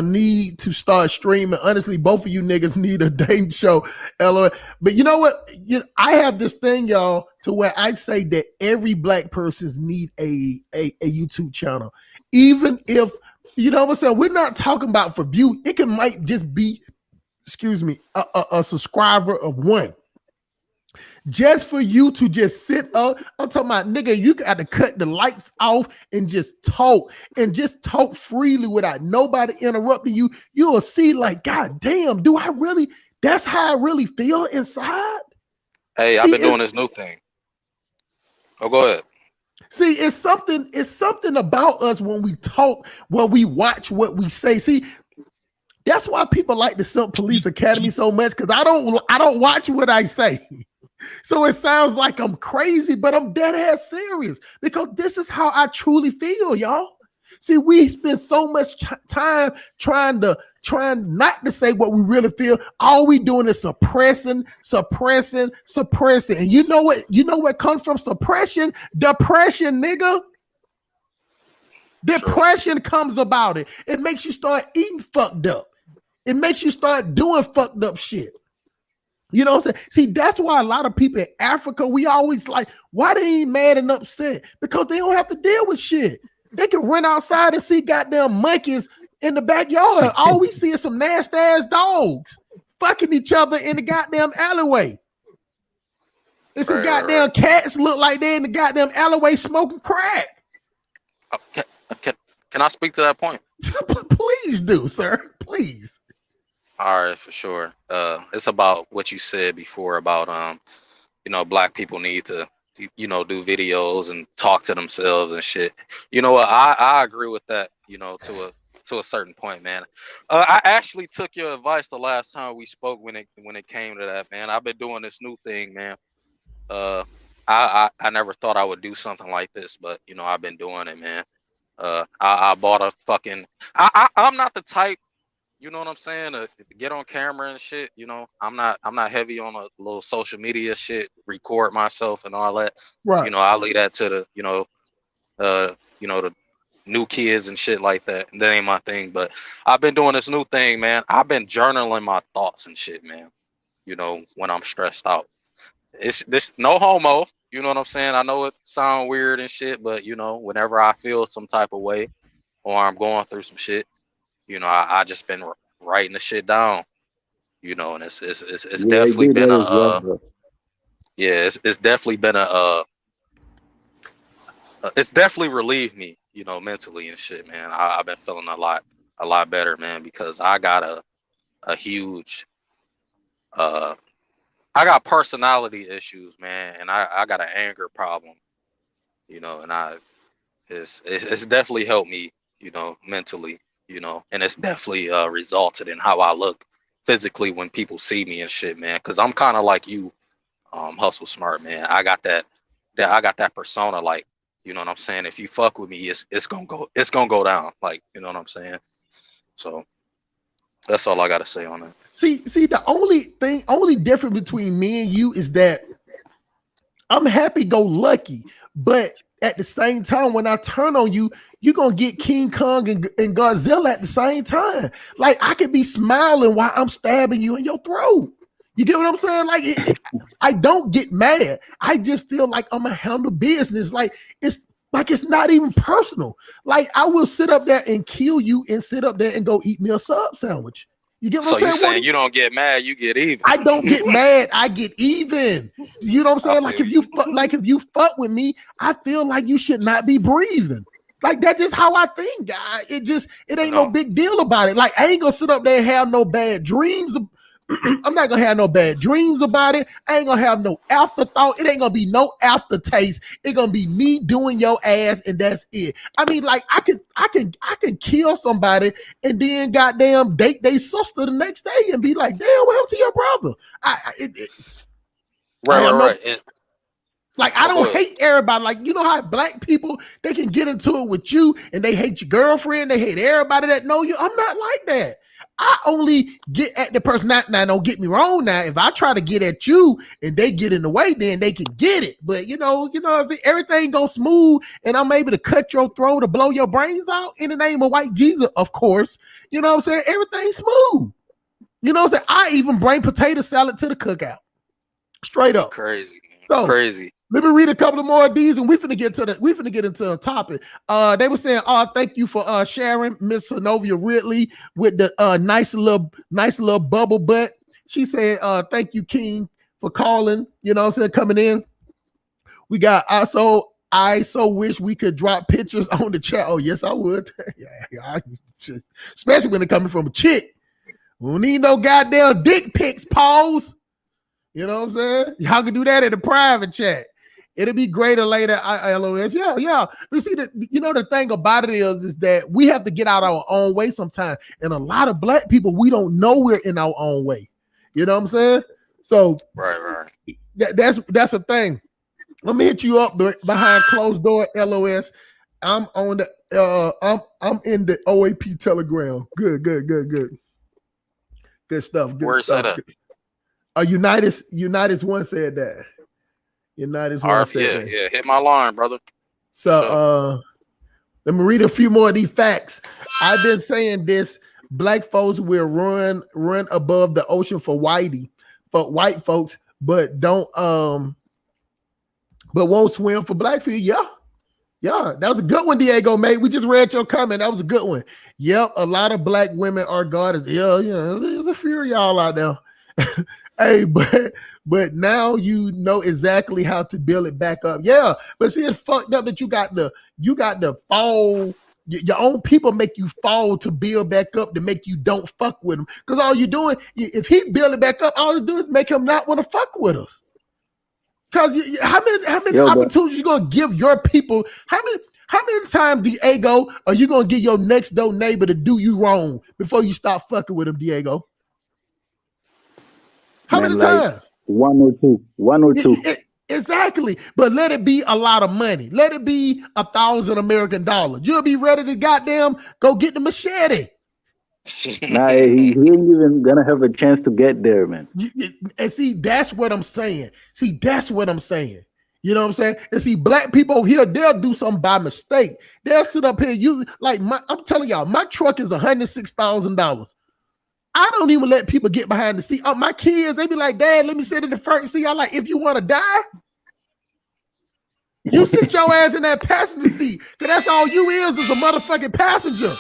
need to start streaming. Honestly, both of you niggas need a dang show. LOL. But you know what? I have this thing, y'all, to where I say that every black person need a YouTube channel. Even if, you know what I'm saying, we're not talking about for view. It might just be, excuse me, a subscriber of one. Just for you to just sit up. I'm talking about, nigga, you got to cut the lights off and just talk freely without nobody interrupting you. You'll see, like, God damn, do I really, that's how I really feel inside? Hey, I've See, been doing this new thing. Oh, go ahead. see, it's something about us when we talk, when we watch what we say. See, that's why people like the Simp Police Academy so much, because I don't watch what I say. So it sounds like I'm crazy, but I'm dead ass serious because this is how I truly feel, y'all. See, we spend so much time trying not to say what we really feel. All we doing is suppressing. And you know what? You know what comes from suppression? Depression, nigga. Depression comes about it. It makes you start eating fucked up. It makes you start doing fucked up shit. You know what I'm saying? See, that's why a lot of people in Africa, we always like, why they ain't mad and upset? Because they don't have to deal with shit. They can run outside and see goddamn monkeys in the backyard. All we see is some nasty ass dogs fucking each other in the goddamn alleyway. And some goddamn cats look like they're in the goddamn alleyway smoking crack. Can I speak to that point? Please do, sir. Please. All right, for sure. It's about what you said before about black people need to do videos and talk to themselves and shit. You know what? I agree with that. To a certain point, man. I actually took your advice the last time we spoke when it came to that, man. I've been doing this new thing, man. I never thought I would do something like this, but I've been doing it, man. I bought a fucking. I'm not the type. you know what I'm saying, to get on camera and shit. You know, I'm not heavy on a little social media shit, record myself and all that. You Right. know, I leave that to the the new kids and shit like that. That ain't my thing. But I've been doing this new thing, man. I've been journaling my thoughts and shit, man. You know, when I'm stressed out. It's this no homo. You know what I'm saying? I know it sound weird and shit, but you know, whenever I feel some type of way or I'm going through some shit, you know, I just been writing the shit down. You know, and it's Yeah, I definitely do been that as well, bro. it's definitely been it's definitely relieved me, you know, mentally and shit, man. I've been feeling a lot better, man, because I got a huge uh I got personality issues, man, and I got an anger problem, you know, and it's definitely helped me, you know, mentally, you know, and it's definitely resulted in how I look physically when people see me and shit, man. Cause I'm kind of like you, hustle smart, man. I got that persona, like, you know what I'm saying. If you fuck with me, it's gonna go down, like, you know what I'm saying. So that's all I gotta say on that. See, the only difference between me and you is that I'm happy go lucky, but at the same time, when I turn on you, you're gonna get King Kong and Godzilla at the same time. Like I could be smiling while I'm stabbing you in your throat. You get what I'm saying? Like I don't get mad. I just feel like I'm gonna handle business. It's not even personal. Like I will sit up there and kill you and sit up there and go eat me a sub sandwich. You get what So I'm you saying, saying Woody? you don't get mad, you get even. I don't get mad. I get even. You know what I'm I saying? Like feel if you. you fuck with me, I feel like you should not be breathing. Like that's just how I think. It You ain't no know, big deal about it. Like I ain't gonna sit up there and have no bad dreams. I'm not gonna have no bad dreams about it. I ain't gonna have no afterthought. It ain't gonna be no aftertaste. It's gonna be me doing your ass, and that's it. I mean, like I can kill somebody and then goddamn date their sister the next day and be like, damn, what happened to your brother? I right, don't know. right. And, Like, I oh, go don't ahead. hate everybody. Like, you know how black people, they can get into it with you and they hate your girlfriend. They hate everybody that know you. I'm not like that. I only get at the person. Now, don't get me wrong. Now, if I try to get at you and they get in the way, then they can get it. But if everything goes smooth and I'm able to cut your throat or blow your brains out in the name of white Jesus, of course, you know what I'm saying? Everything's smooth. You know what I'm saying? I even bring potato salad to the cookout. Straight You up. crazy, man. So Crazy. let me read a couple of more of these, and we finna get into a topic. They were saying, thank you for sharing, Miss Sonovia Ridley, with the nice little bubble butt. She said, thank you, King, for calling. You know what I'm saying, coming in. We got I so wish we could drop pictures on the chat. Oh, yes, I would. Especially when they're coming from a chick. We don't need no goddamn dick pics, pause. You know what I'm saying? Y'all can do that in the private chat. It'll be greater later. LOS. Yeah. But see, the thing about it is that we have to get out our own way sometimes. And a lot of black people, we don't know we're in our own way. You know what I'm saying? So Right. that's a thing. Let me hit you up behind closed door, LOS. I'm on the I'm in the OAP Telegram. Good. Good stuff. Where's that at? Unitas one said that. Unitas one said that. Yeah. Hit my line, brother. For sure. So let me read a few more of these facts. I've been saying this. Black folks will run above the ocean for white folks, but won't swim for black people. Yeah, that was a good one, Diego, mate. We just read your comment. That was a good one. Yep, a lot of black women are goddess. Yeah, there's a few of y'all out there. Hey, but now you know exactly how to build it back up. Yeah, but see, it's fucked up that you got the fall. Your own people make you fall to build back up to make you don't fuck with them. Because all you're doing, if he build it back up, all you do is make him not want to fuck with us. Because how many opportunities you gonna give your people? How many times, Diego, are you gonna give your next door neighbor to do you wrong before you stop fucking with him, Diego? How many times? One or two. Exactly. But let it be a lot of money. Let it be $1,000 American. You'll be ready to goddamn go get the machete. Nah, he ain't even gonna have a chance to get there, man. And see, that's what I'm saying. See, that's what I'm saying. You know what I'm saying? And see, black people over here, they'll do something by mistake. They'll sit up here, I'm telling y'all, my truck is $106,000. I don't even let people get behind the seat. My kids, they be like, Dad, let me sit in the front seat. I'm like, if you want to die, you sit your ass in that passenger seat. Because that's all you is a motherfucking passenger.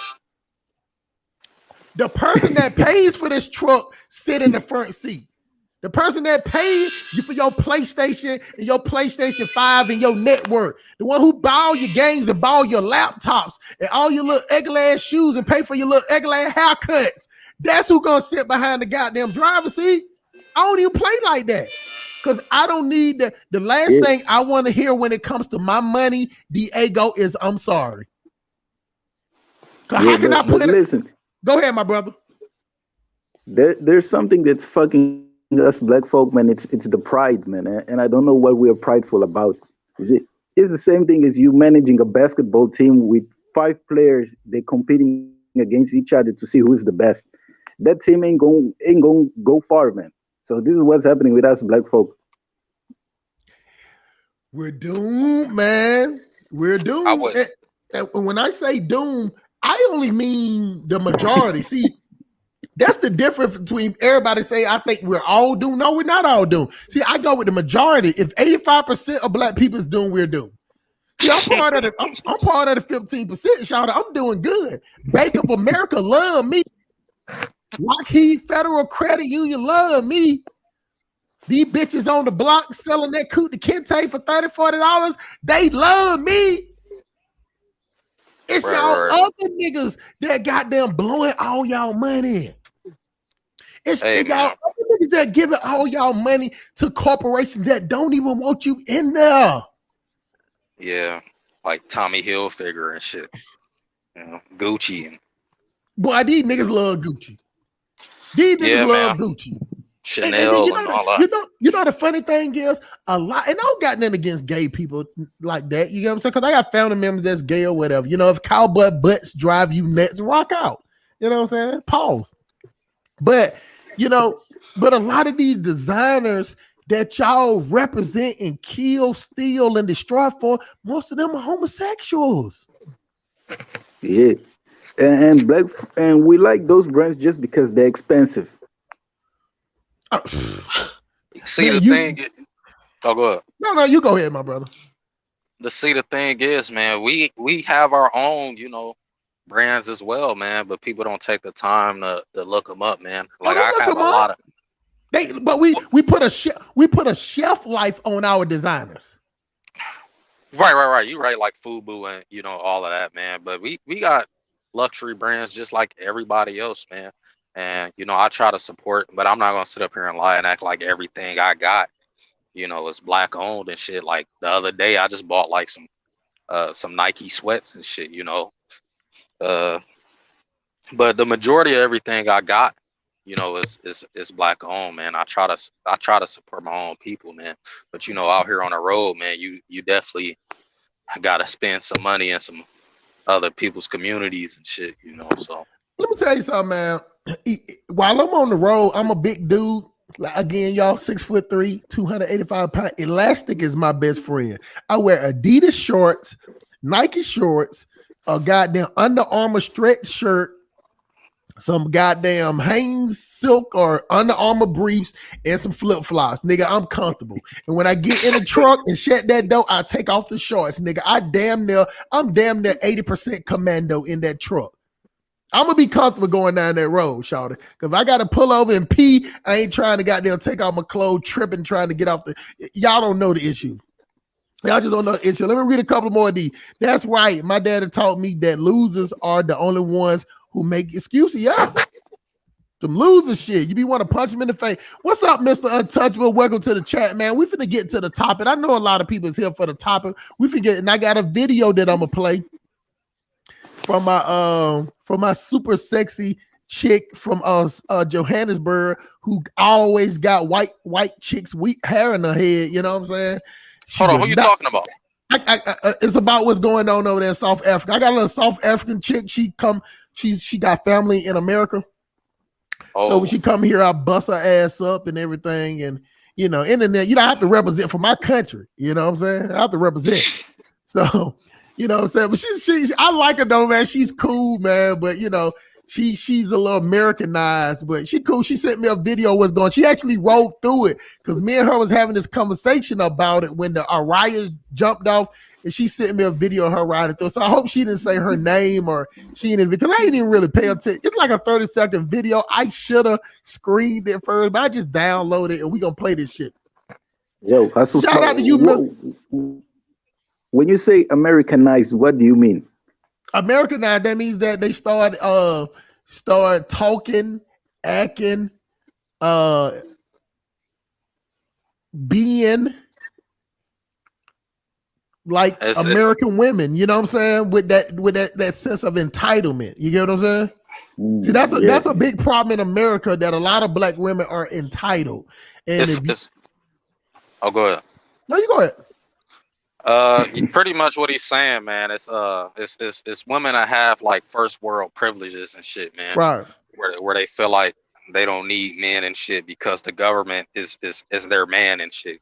The person that pays for this truck sit in the front seat. The person that paid you for your PlayStation and your PlayStation 5 and your network, the one who buy all your games and buy all your laptops and all your little ugly ass shoes and pay for your little ugly ass haircuts, that's who gonna sit behind the goddamn driver's seat. I don't even play like that. Because I don't need the last thing I want to hear when it comes to my money, Diego, is I'm sorry. How can I put it? Listen, go ahead, my brother. There's something that's fucking us black folk, man. It's the pride, man, and I don't know what we are prideful about. It's the same thing as you managing a basketball team with 5 players. They're competing against each other to see who's the best. That team ain't going go far, man. So this is what's happening with us black folk. We're doomed, man. We're doomed. And when I say doomed, I only mean the majority. See, that's the difference between everybody saying I think we're all doomed. No, we're not all doomed. See, I go with the majority. If 85% of black people is doomed, we're doomed. See, I'm part of the 15%, shout out. I'm doing good. Bank of America love me. Lockheed Federal Credit Union love me. These bitches on the block selling that Kuta Kente for $30, $40, they love me. It's y'all other niggas that goddamn blowing all y'all money. It's y'all other niggas that giving all y'all money to corporations that don't even want you in there. Yeah, like Tommy Hilfiger and shit. You know, Gucci and boy, these niggas love Gucci. These niggas love Gucci. Chanel and all that. You know the funny thing is a lot, and I don't got nothing against gay people like that. You know what I'm saying? Because I got family members that's gay or whatever. You know, if cowboy butts drive you nuts, rock out. You know what I'm saying? Pause. But you know, but a lot of these designers that y'all represent and kill, steal, and destroy for, most of them are homosexuals. Yeah, and we like those brands just because they're expensive. See, man, the thing. Oh, go ahead. No, you go ahead, my brother. The thing is, man, we have our own, you know, brands as well, man. But people don't take the time to look them up, man. Like I have a lot of. But we put a shelf life on our designers. Right. You right, like FUBU and you know all of that, man. But we got luxury brands just like everybody else, man. And, you know, I try to support, but I'm not going to sit up here and lie and act like everything I got, you know, is black owned and shit. Like the other day, I just bought like some Nike sweats and shit, you know. But the majority of everything I got, you know, is black owned, man. I try to support my own people, man. But, you know, out here on the road, man, you definitely got to spend some money in some other people's communities and shit, you know. So let me tell you something, man. While I'm on the road, I'm a big dude. Like, again, y'all 6'3", 285 pounds. Elastic is my best friend. I wear Adidas shorts, Nike shorts, a goddamn Under Armour stretch shirt, some goddamn Hanes silk or Under Armour briefs, and some flip-flops. Nigga, I'm comfortable. And when I get in the truck and shut that door, I take off the shorts. Nigga, I'm damn near 80% commando in that truck. I'm gonna be comfortable going down that road, shawty. Cause if I gotta pull over and pee, I ain't trying to goddamn take off my clothes, tripping, trying to get off the. Y'all don't know the issue. Y'all just don't know the issue. Let me read a couple more of these. That's right. My dad had taught me that losers are the only ones who make excuses. Yeah. Some loser shit. You be want to punch him in the face. What's up, Mr. Untouchable? Welcome to the chat, man. We finna get to the topic. I know a lot of people is here for the topic. We forget, and I got a video that I'm gonna play from my super sexy chick from Johannesburg who always got white chicks hair in her head. You know what I'm saying? Hold on, who you talking about? It's about what's going on over there in South Africa. I got a little South African chick. She come she got family in America. Oh, So when she come here, I bust her ass up and everything. And, internet, I have to represent for my country. You know what I'm saying? I have to represent. So, you know what I'm saying? But I like her though, man. She's cool, man. But, she's a little Americanized, but she cool. She sent me a video of what's going on. She actually rode through it because me and her was having this conversation about it when the Araya jumped off. And she sent me a video of her riding through. So I hope she didn't say her name or she didn't, because I didn't even really pay attention. It's like a 30-second video. I should have screened it first, but I just downloaded it and we're going to play this shit. Yo, shout out to you, Mr. When you say Americanized, what do you mean? Americanized, that means that they start talking, acting, being like American women, you know what I'm saying? With that sense of entitlement. You get what I'm saying? See, that's a big problem in America, that a lot of black women are entitled. And go ahead. No, you go ahead. Pretty much what he's saying, man. It's women that have like first world privileges and shit, man. Right. Where they feel like they don't need men and shit because the government is their man and shit.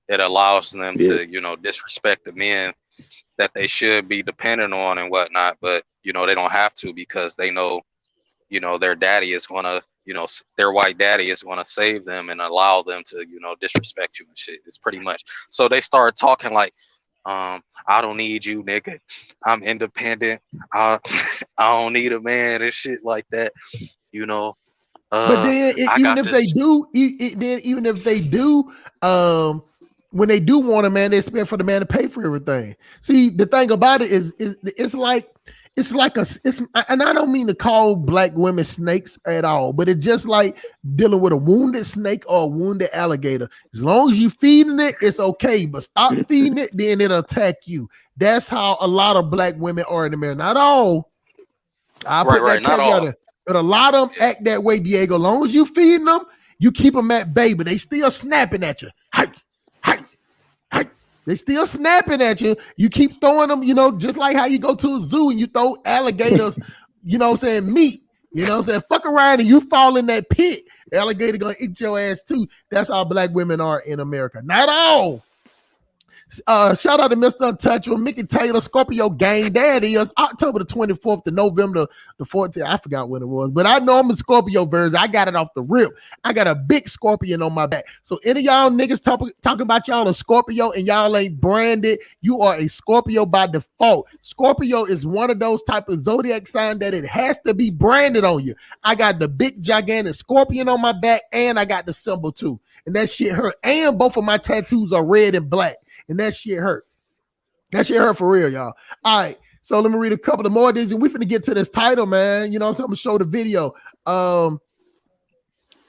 It allows them to disrespect the men that they should be dependent on and whatnot, but they don't have to because they know their daddy is gonna their white daddy is gonna save them and allow them to disrespect you and shit. It's pretty much so they start talking like I don't need you, nigga. I'm independent. I don't need a man and shit like that. But then even if they do, when they do want a man, they expect for the man to pay for everything. See, the thing about it is and I don't mean to call black women snakes at all, but it's just like dealing with a wounded snake or a wounded alligator. As long as you feeding it, it's okay, but stop feeding it, then it'll attack you. That's how a lot of black women are in America. Not all. I put that caveat in. But a lot of them act that way, Diego. As long as you feeding them, you keep them at bay, but they still snapping at you. Hey. They still snapping at you. You keep throwing them, just like how you go to a zoo and you throw alligators, meat. Fuck around and you fall in that pit. The alligator gonna eat your ass too. That's how black women are in America. Not all. Shout out to Mr. Untouchable, Mickey Taylor, Scorpio Gang. There it is, October the 24th to November the 14th. I forgot when it was, but I know I'm a Scorpio version. I got it off the rip. I got a big scorpion on my back. So any of y'all niggas talking about y'all a Scorpio and y'all ain't branded, you are a Scorpio by default. Scorpio is one of those type of zodiac sign that it has to be branded on you. I got the big gigantic scorpion on my back and I got the symbol too. And that shit hurt. And both of my tattoos are red and black. And that shit hurt. That shit hurt for real, y'all. All right. So let me read a couple of more of these. And we finna get to this title, man. I'm gonna show the video.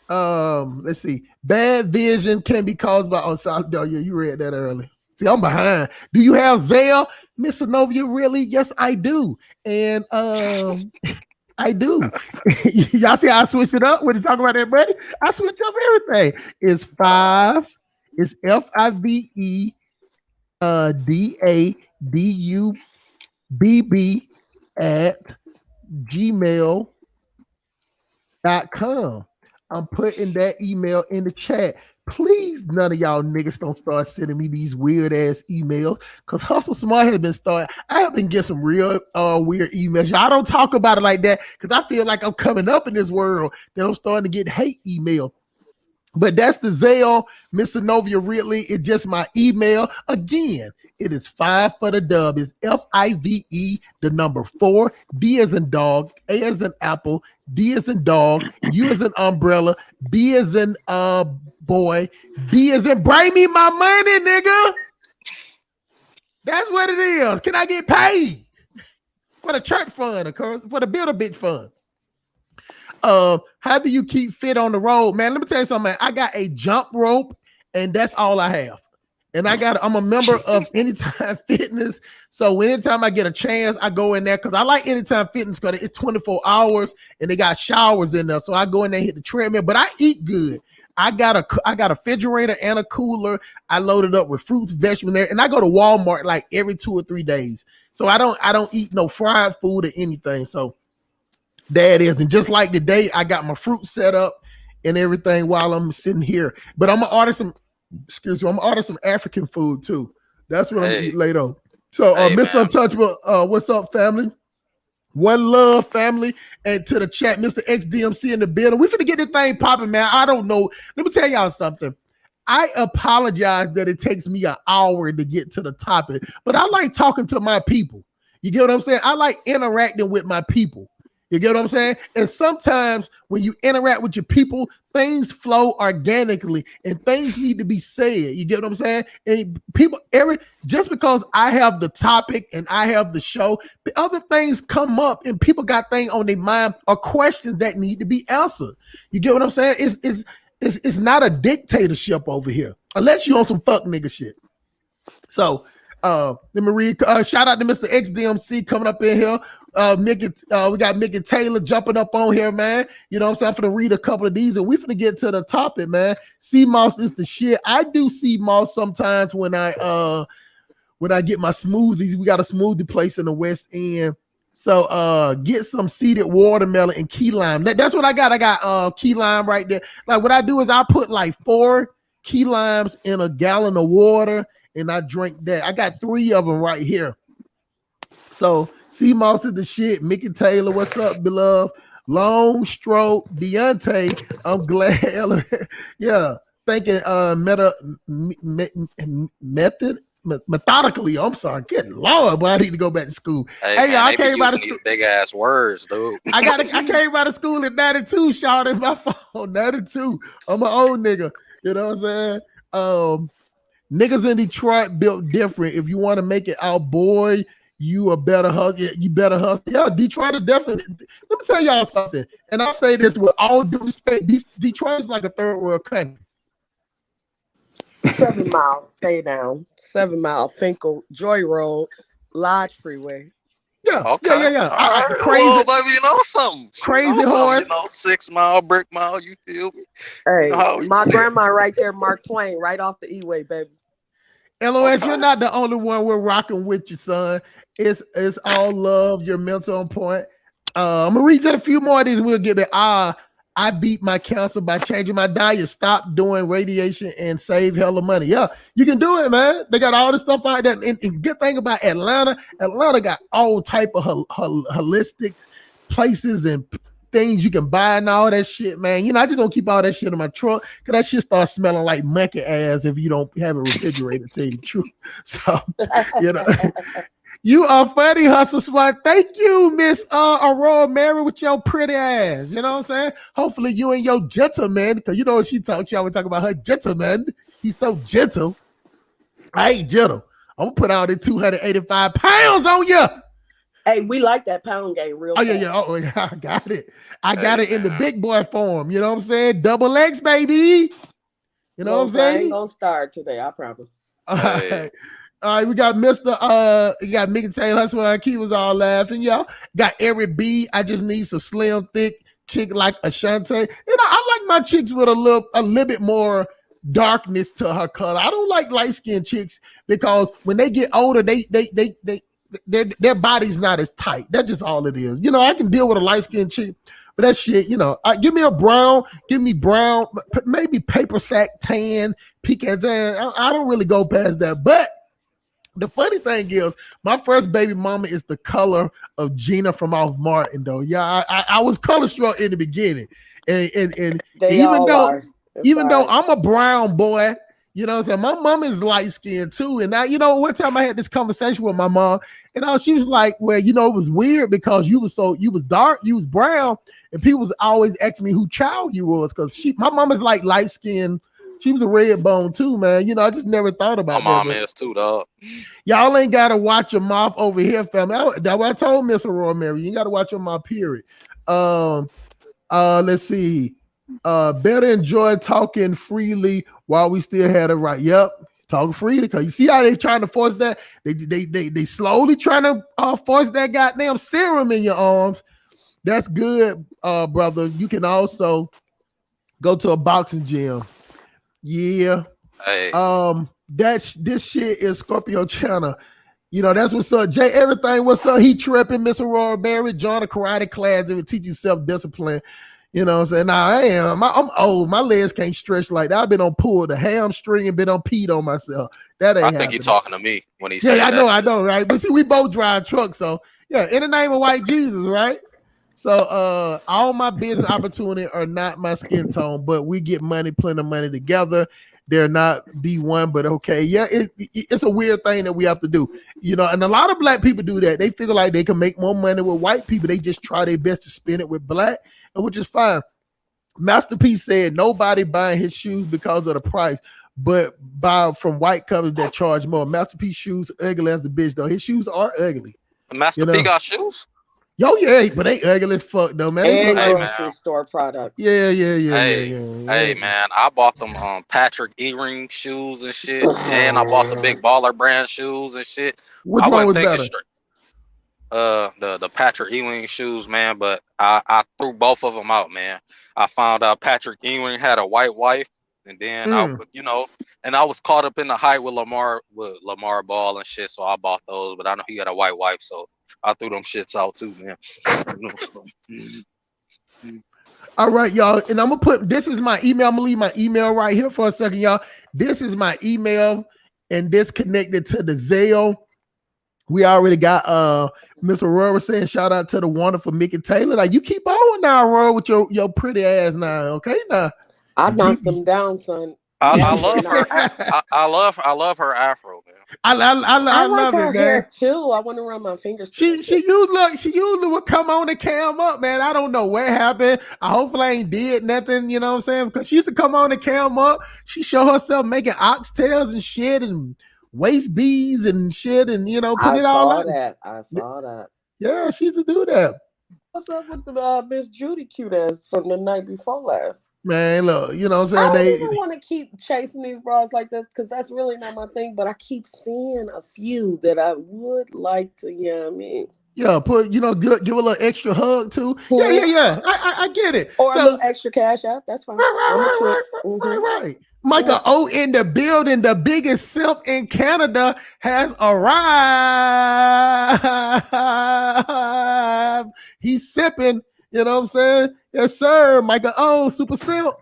Let's see. Bad vision can be caused by you read that early. See, I'm behind. Do you have Zelle? Miss Novia, really? Yes, I do. And I do. Y'all see how I switched it up when you talk about that, buddy? I switched up everything. It's 5. It's FIVE DADUBB at gmail.com. I'm putting that email in the chat. Please, none of y'all niggas don't start sending me these weird ass emails, because Hustle Smart has been starting. I have been getting some real weird emails. Y'all don't talk about it like that because I feel like I'm coming up in this world that I'm starting to get hate email. But that's the Zelle, Mr. Novia Ridley. It's just my email. Again, it is 5 for the dub. It's FIVE, the number 4, D as in dog, A as in apple, D as in dog, U as in umbrella, B as in boy, B as in bring me my money, nigga. That's what it is. Can I get paid? For the church fund, of course, for the Build-A-Bitch fund. How do you keep fit on the road, man? Let me tell you something, man. I got a jump rope, and that's all I have. And I'm a member of Anytime Fitness. So anytime I get a chance, I go in there because I like Anytime Fitness because it's 24 hours and they got showers in there. So I go in there and hit the treadmill, but I eat good. I got a refrigerator and a cooler. I loaded up with fruits, vegetables there, and I go to Walmart like every 2 or 3 days. So I don't eat no fried food or anything. So There it is. And just like today, I got my fruit set up and everything while I'm sitting here. But I'm gonna order some. Excuse me. I'm gonna order some African food too. That's what I'm gonna eat Hey, later. So, hey, Mr. man. Untouchable, what's up, family? One love, family, and to the chat, Mr. XDMC in the building. We finna get this thing popping, man. I don't know. Let me tell y'all something. I apologize that it takes me an hour to get to the topic, but I like talking to my people. You get what I'm saying? I like interacting with my people. You get what I'm saying? And sometimes when you interact with your people, things flow organically and things need to be said. You get what I'm saying? And people, just because I have the topic and I have the show, other things come up and people got things on their mind or questions that need to be answered. You get what I'm saying? It's not a dictatorship over here, unless you on some fuck nigga shit. So let me read. Shout out to Mr. XDMC coming up in here. We got Mickey Taylor jumping up on here, man. You know what I'm saying? I'm finna read a couple of these and we finna get to the topic, man. Sea moss is the shit. I do sea moss sometimes when I get my smoothies. We got a smoothie place in the West End. So get some seeded watermelon and key lime. That's what I got. I got key lime right there. Like what I do is I put like 4 key limes in a gallon of water and I drink that. I got 3 of them right here. So sea moss is the shit. Mickey Taylor, what's up, beloved? Long stroke, Deontay. I'm glad. Yeah, thinking methodically. I'm sorry. Good Lord, boy, I need to go back to school. Hey, Hey, man, y'all they be came out of using school. these big ass words, dude. I came out of school in 92, shot in my phone. 92. I'm an old nigga. You know what I'm saying? Niggas in Detroit built different. If you want to make it out, boy, you a better hustle. You better hustle. Yeah, Detroit is definitely. Let me tell y'all something. And I say this with all due respect. Detroit is like a third world country. 7 miles, stay down. 7 Mile, Finkel, Joy Road, Lodge Freeway. Yeah, Okay. yeah. All right. Crazy, Well, baby, you know something. crazy You know something. horse. You know, 6 Mile, Brick Mile. You feel me? Hey, You know how my grandma right there, Mark Twain, right off the E-way, baby. LOS, Okay. you're not the only one we're rocking with you, son. It's all love. You're mental on point. I'm gonna read just a few more of these. We'll get it. I beat my cancer by changing my diet, stop doing radiation, and save hella money. Yeah, you can do it, man. They got all this stuff out there. And good thing about Atlanta got all type of holistic places and things you can buy and all that shit, man. You know, I just don't keep all that shit in my truck because that shit starts smelling like monkey ass if you don't have a refrigerator, to tell you the truth. So, you know. You are funny, Hustle Smart. Thank you, Miss Aurora Mary, with your pretty ass. You know what I'm saying? Hopefully you and your gentleman, because you know what she talks. She always talk about her gentleman. He's so gentle. I ain't gentle. I'm gonna put all the 285 pounds on you. Hey, we like that pound game real Oh fast. yeah. Oh yeah, I got it. I got it in the big boy form. You know what I'm saying? Double X, baby. You know what I'm I saying? ain't gonna start today, I promise. All right, we got Mr. You got Mickey Taylor. That's why he was all laughing, y'all. Got Eric B. I just need some slim, thick chick like Ashante. You know, I like my chicks with a little bit more darkness to her color. I don't like light skinned chicks because when they get older, their body's not as tight. That's just all it is. You know, I can deal with a light skinned chick, but that shit, you know, give me brown, maybe paper sack tan, pecan tan. I don't really go past that, but the funny thing is, my first baby mama is the color of Gina from Off Martin, though. Yeah, I was color struck in the beginning, and even though I'm a brown boy, you know what I'm saying, my mom is light skinned too. And you know, one time I had this conversation with my mom, and she was like, "Well, you know, it was weird because you was dark, you was brown, and people was always asking me who child you was because my mom is like light skinned." She was a red bone too, man. You know, I just never thought about my that. mom is too, dog. Y'all ain't gotta watch your mouth over here, family. That's what I told Miss Aurora Mary. You gotta watch your mouth, period. Let's see. Better enjoy talking freely while we still had it right. Yep, talk freely because you see how they trying to force that. They slowly trying to force that goddamn serum in your arms. That's good, brother. You can also go to a boxing gym. Yeah. Hey. This shit is Scorpio Channel. You know, that's what's up. Jay, everything, what's up? He tripping, Miss Aurora Berry, join a karate class. It would teach you self-discipline. You know what I'm saying? Now, I'm old. My legs can't stretch like that. I've been on pull the hamstring and been on peed on myself. That ain't I think happening. you're talking to me when he Yeah, said I that. know, right? But see, we both drive trucks, so yeah, in the name of white Jesus, right? So all my business opportunity are not my skin tone, but we get money, plenty of money together. They're not B1, but okay. Yeah, it's a weird thing that we have to do. You know, and a lot of black people do that. They feel like they can make more money with white people. They just try their best to spin it with black, and which is fine. Masterpiece said nobody buying his shoes because of the price, but buy from white companies that charge more. Masterpiece shoes ugly as a bitch though. His shoes are ugly. Master P got shoes? Yo, yeah, but they ugly as fuck though, man. They And look like grocery store products. yeah. Hey man, I bought them Patrick earring shoes and shit, and I bought the Big Baller brand shoes and shit. Which I one wasn't was thinking better? straight. The Patrick Ewing shoes, man, but I threw both of them out, man. I found out Patrick Ewing had a white wife, and then I was caught up in the hype with Lamar Ball and shit, so I bought those. But I know he had a white wife, so I threw them shits out too, man. All right, y'all, and I'm gonna put this is my email. I'm gonna leave my email right here for a second, y'all. This is my email, and this connected to the Zelle. We already got Miss Aurora saying shout out to the wonderful Mickey Taylor. Like you keep on now, Aurora, with your pretty ass now. Okay, now I knocked them down, son. I love her. I love her afro, man. I I like love her it, man. hair too. I want to run my fingers. She usually would come on the cam up, man. I don't know what happened. I hopefully ain't did nothing, you know what I'm saying? Because she used to come on the cam up. She show herself making oxtails and shit and waist beads and shit and put it all out. I saw that. Yeah, she used to do that. What's up with the Miss Judy cute ass from the night before last? Man, look, you know what I'm saying? I don't even want to keep chasing these bras like that because that's really not my thing. But I keep seeing a few that I would like to, Yeah, give a little extra hug too. Yeah. I get it. Or a little extra cash out. That's fine. Right. Michael O in the building. The biggest simp in Canada has arrived. He's sipping. You know what I'm saying? Yes, sir. Michael O, super simp.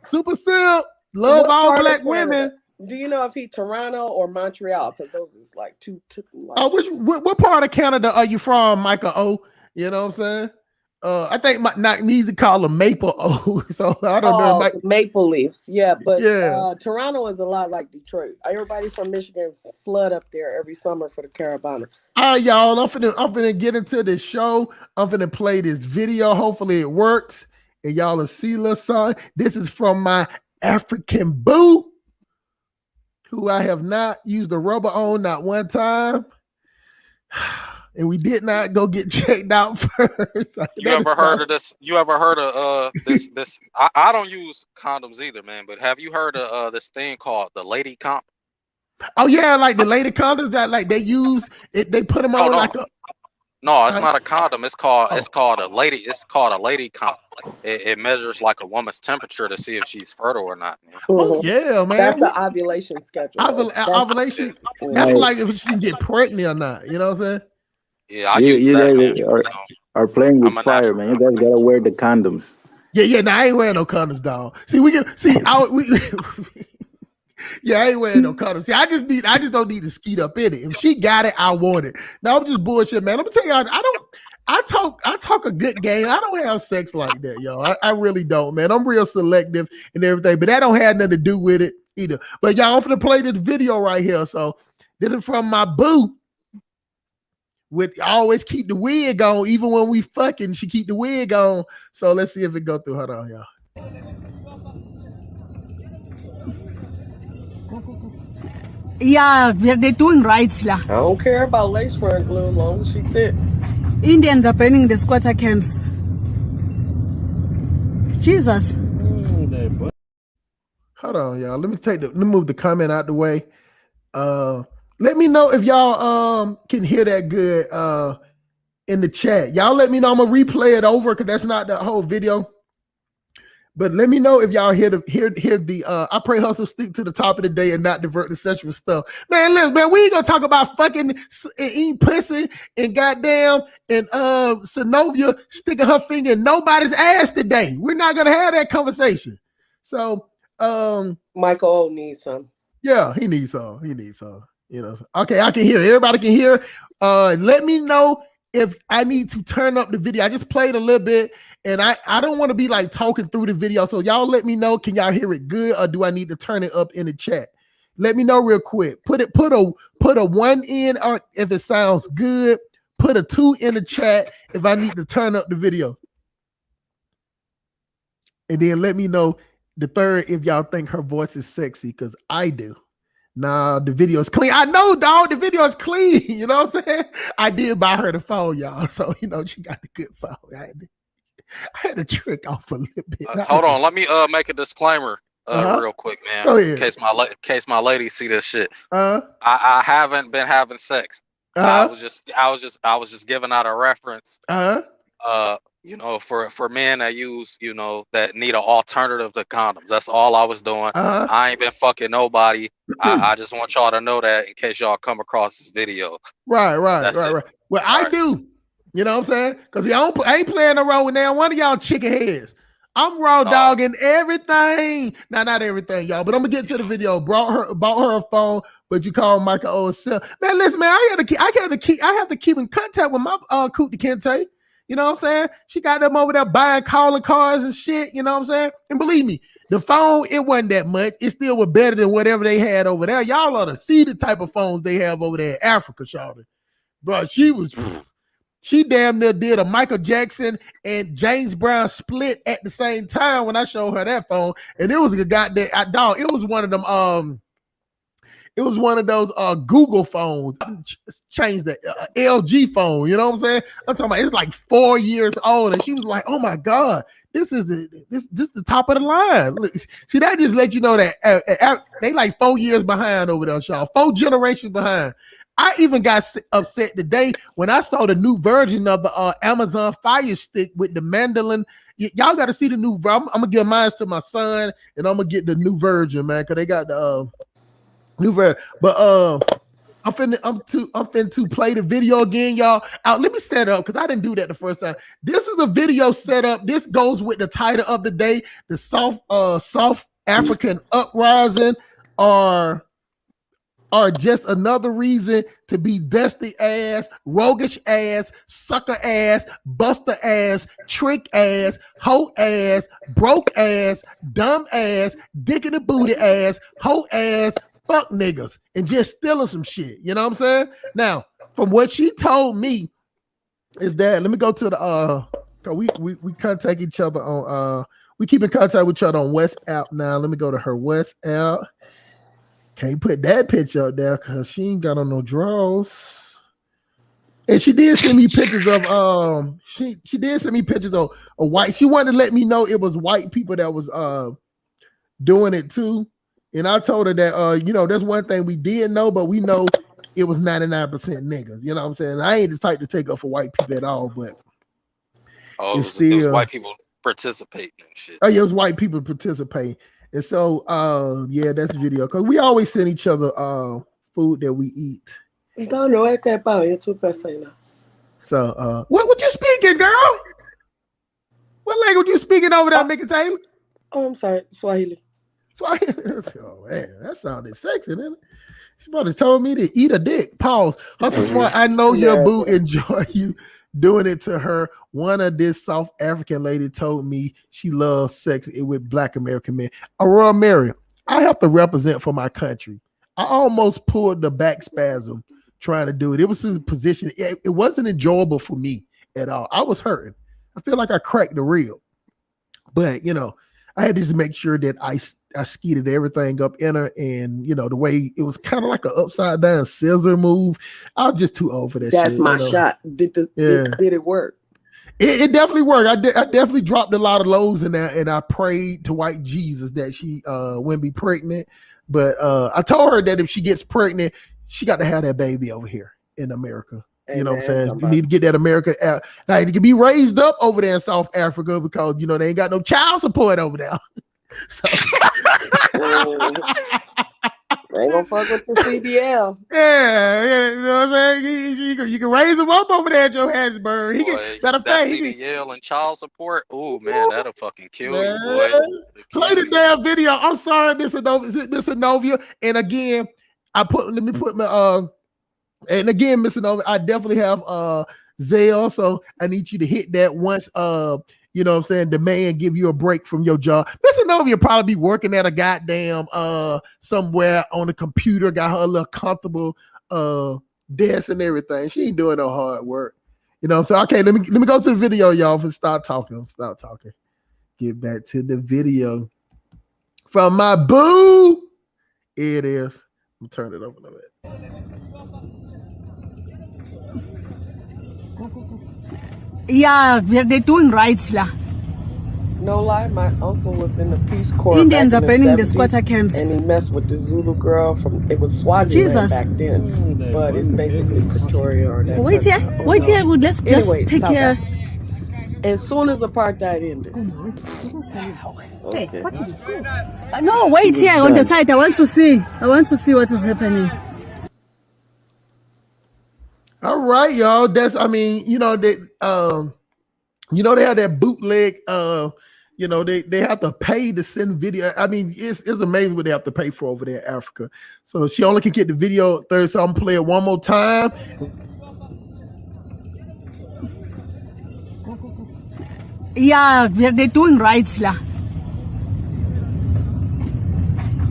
Love all black women. Do you know if he Toronto or Montreal? Because those is like two. What part of Canada are you from, Michael O? You know what I'm saying? I think not needs to call him Maple O. So I don't know. Maple Leafs, yeah, but Toronto is a lot like Detroit. Everybody from Michigan flood up there every summer for the Carabana. All right, y'all. I'm finna get into this show. I'm finna play this video. Hopefully it works, and y'all will see little son. This is from my African boo, who I have not used the rubber on not one time. And we did not go get checked out first. You ever heard of this? You ever heard of this? I don't use condoms either, man. But have you heard of this thing called the lady comp? Oh yeah, like the lady condoms that like they use it. They put them on like a. No, it's not a condom. It's called a lady. It's called a lady comp. It measures like a woman's temperature to see if she's fertile or not. Man. Oh yeah, man. That's the ovulation schedule. Ovulation. That's like if she can get pregnant or not. You know what I'm saying? Yeah, you guys are playing with fire, man. You guys gotta wear the condoms. Yeah. Now I ain't wearing no condoms, dog. See, yeah, I ain't wearing no condoms. See, I just don't need to skeet up in it. If she got it, I want it. Now I'm just bullshit, man. I'm gonna tell you, I talk a good game. I don't have sex like that, yo. I really don't, man. I'm real selective and everything, but that don't have nothing to do with it either. But y'all, I'm gonna play this video right here. So this is from my boo. With always keep the wig on, even when we fucking, she keep the wig on. So let's see if it go through. Hold on, y'all. Yeah, they're doing right, lah. I don't care about lace front glue as long as she thick. Indians are burning the squatter camps. Jesus. Hold on, y'all. Let me move the comment out the way. Let me know if y'all can hear that good in the chat. Y'all let me know. I'm gonna replay it over because that's not the whole video. But let me know if y'all hear the I pray hustle stick to the top of the day and not divert the sexual stuff. Man, listen, man, we ain't gonna talk about fucking and eating pussy and goddamn and Synovia sticking her finger in nobody's ass today. We're not gonna have that conversation. So Michael O needs some. Yeah, he needs some. You know. Okay, I can hear. Everybody can hear. Let me know if I need to turn up the video. I just played a little bit. And I don't want to be like talking through the video. So y'all let me know. Can y'all hear it good, or do I need to turn it up in the chat? Let me know real quick. Put a 1 in, or if it sounds good. Put a 2 in the chat if I need to turn up the video. And then let me know the 3rd if y'all think her voice is sexy, because I do. Nah, the video is clean. I know, dog. The video is clean. You know what I'm saying? I did buy her the phone, y'all. So, you know, she got the good phone. I had to trick off a little bit. Hold on, let me make a disclaimer real quick, man. Go ahead. In case my lady see this shit. I haven't been having sex. I was just giving out a reference. You know, for men that use, you know, that need an alternative to condoms. That's all I was doing. I ain't been fucking nobody. I just want y'all to know that in case y'all come across this video. Right. Well, I do. You know what I'm saying? Because I ain't playing around with now one of y'all chicken heads. I'm raw dogging everything. Nah, not everything, y'all. But I'm gonna get to the video. Bought her a phone, but you call Michael O. Man, listen, man. I have to keep in contact with my Cootie Kente. You know what I'm saying? She got them over there buying calling cards and shit. You know what I'm saying? And believe me, the phone, it wasn't that much. It still was better than whatever they had over there. Y'all ought to see the type of phones they have over there in Africa, Charlie. But she damn near did a Michael Jackson and James Brown split at the same time when I showed her that phone. And it was a goddamn dog. It was one of them. It was one of those Google phones. Changed the LG phone. You know what I'm saying? I'm talking about it's like 4 years old, and she was like, "Oh my god, this is the top of the line." Look, see, that just let you know that they like 4 years behind over there, y'all. 4 generations behind. I even got upset today when I saw the new version of the Amazon Fire Stick with the mandolin. Y'all got to see the new. I'm gonna give mine to my son, and I'm gonna get the new version, man, because they got the new version. But I'm finna play the video again, y'all. Let me set up because I didn't do that the first time. This is a video setup. This goes with the title of the day: the South African uprising, are just another reason to be dusty ass, roguish ass, sucker ass, buster ass, trick ass, hoe ass, broke ass, dumb ass, dick in the booty ass, hoe ass, fuck niggas, and just stealing some shit. You know what I'm saying? Now, from what she told me, is that let me go to the we contact each other on we keep in contact with each other on WhatsApp now. Let me go to her WhatsApp. Can't put that picture up there because she ain't got on no drawers. And she did send me pictures of she did send me pictures of white. She wanted to let me know it was white people that was doing it too. And I told her that you know, that's one thing we did know, but we know it was 99% niggas. You know what I'm saying? I ain't the type to take up for white people at all, but it was white people participating and shit. Oh yeah, it was white people participating. And so, yeah, that's the video. Because we always send each other food that we eat. Então não é que é pau, eu tô pensando. So, what you speaking, girl? What language you speaking over there, Mickey Taylor? Oh, I'm sorry, Swahili. Swahili? Oh, man, that sounded sexy, didn't it? She probably told me to eat a dick. Pause. Hustle Smart, I know your boo enjoy you doing it to her. One of this South African lady told me she loves sex with Black American men. Aurora Mary, I have to represent for my country. I almost pulled the back spasm trying to do it. It was a position. It wasn't enjoyable for me at all. I was hurting. I feel like I cracked the rib. But, you know, I had to just make sure that I skeeted everything up in her, and you know the way it was kind of like an upside down scissor move. I was just too old for that. That's shit, my you know? shot. Did it work? It definitely worked. I definitely dropped a lot of lows in there, and I prayed to white Jesus that she wouldn't be pregnant. But I told her that if she gets pregnant, she got to have that baby over here in America. You know what I'm saying? You need to get that America. Now, it can be raised up over there in South Africa because, you know, they ain't got no child support over there. They ain't gonna fuck with the CDL. Yeah, you know what I'm saying? You can raise them up over there in Johannesburg. That CDL and child support. Oh man, that'll fucking kill you, boy. Play the damn video. I'm sorry, Miss Anovia. And again, let me put my and again, Miss Anovia, I definitely have Zelle, so I need you to hit that once you know what I'm saying, the man give you a break from your job. Miss Anovia probably be working at a goddamn somewhere on the computer, got her a little comfortable desk and everything. She ain't doing no hard work. You know, so okay, let me go to the video, y'all, and start talking. Get back to the video from my boo. It is. I'm turn it over a little bit. Yeah, they're doing rights lah. No lie, my uncle was in the Peace Corps. Indians are burning the squatter camps. And he messed with the Zulu girl it was Swaziland back then. But it's basically Pretoria or that. Wait here, let's just take care. As soon as apartheid ended. Hey, what is it? No, wait here on the side. I want to see what is happening. All right, y'all. That's, I mean, you know, they have that bootleg, you know, they have to pay to send video. I mean, it's amazing what they have to pay for over there in Africa. So she only can get the video Thursday. So I'm gonna play it one more time. Yeah, they're doing rights lah.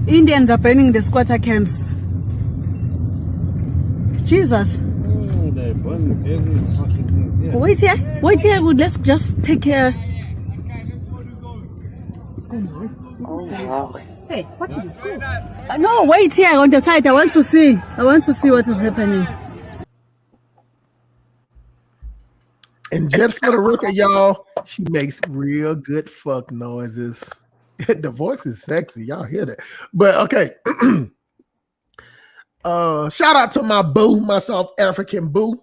Indians are burning the squatter camps. Jesus. Wait here, let's just take care. Oh, wow. Hey, what is it? No, wait here on the side. I want to see what is happening. And just for the record, y'all, she makes real good fuck noises. The voice is sexy. Y'all hear that? But okay. Shout out to my boo, my South African boo.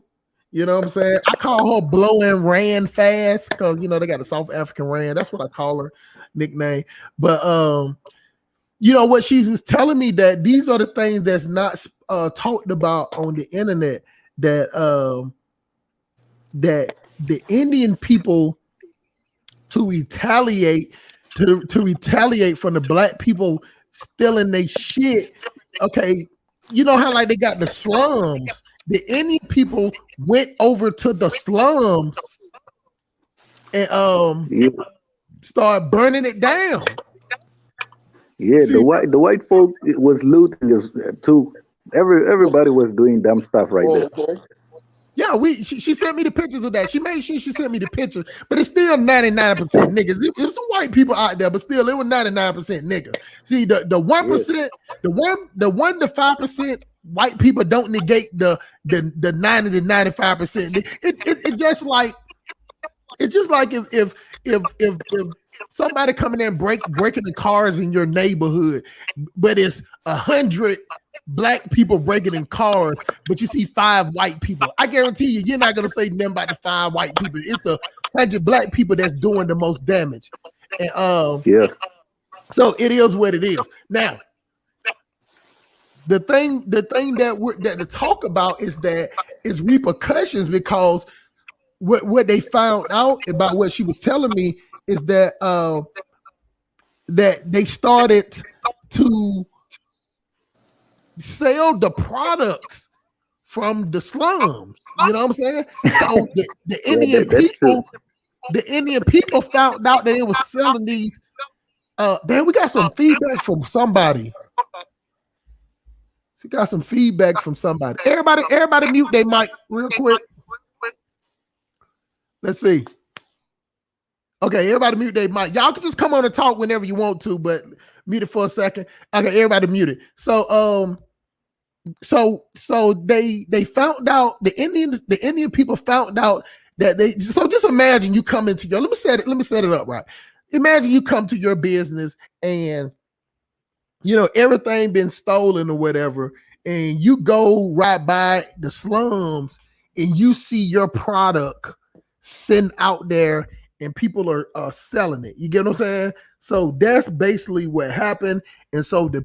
You know what I'm saying? I call her Blowing Rand Fast because, you know, they got a South African Rand. That's what I call her nickname. But you know what? She was telling me that these are the things that's not talked about on the internet, that that the Indian people to retaliate from the black people stealing their shit. Okay, you know how like they got the slums. The Indian people went over to the slums and started burning it down. Yeah, see, the white folk was looting us too. Everybody was doing dumb stuff right there. Yeah, she sent me the pictures of that. She made sure she sent me the pictures, but it's still 99% niggas. It was some white people out there, but still it was 99% niggas. See, the 1%, the 1 to 5% white people don't negate the 90 to 95%. It's just like if somebody coming in breaking the cars in your neighborhood, but it's 100 black people breaking in cars, but you see 5 white people. I guarantee you're not gonna say nothing about the 5 white people. It's the 100 black people that's doing the most damage. And so it is what it is. Now, the thing that to talk about is that it's repercussions, because what they found out about what she was telling me is that that they started to sell the products from the slums. You know what I'm saying? So the Indian people found out that they were selling these. Then we got some feedback from somebody. She got some feedback from somebody. Everybody mute their mic real quick. Let's see. Okay, everybody mute their mic. Y'all can just come on and talk whenever you want to, but mute it for a second. Okay, everybody mute it. So they found out, the Indian people found out that just imagine you come into your, let me set it up right. Imagine you come to your business and you know everything been stolen or whatever, and you go right by the slums and you see your product sent out there and people are selling it. You get what I'm saying? So that's basically what happened. And so the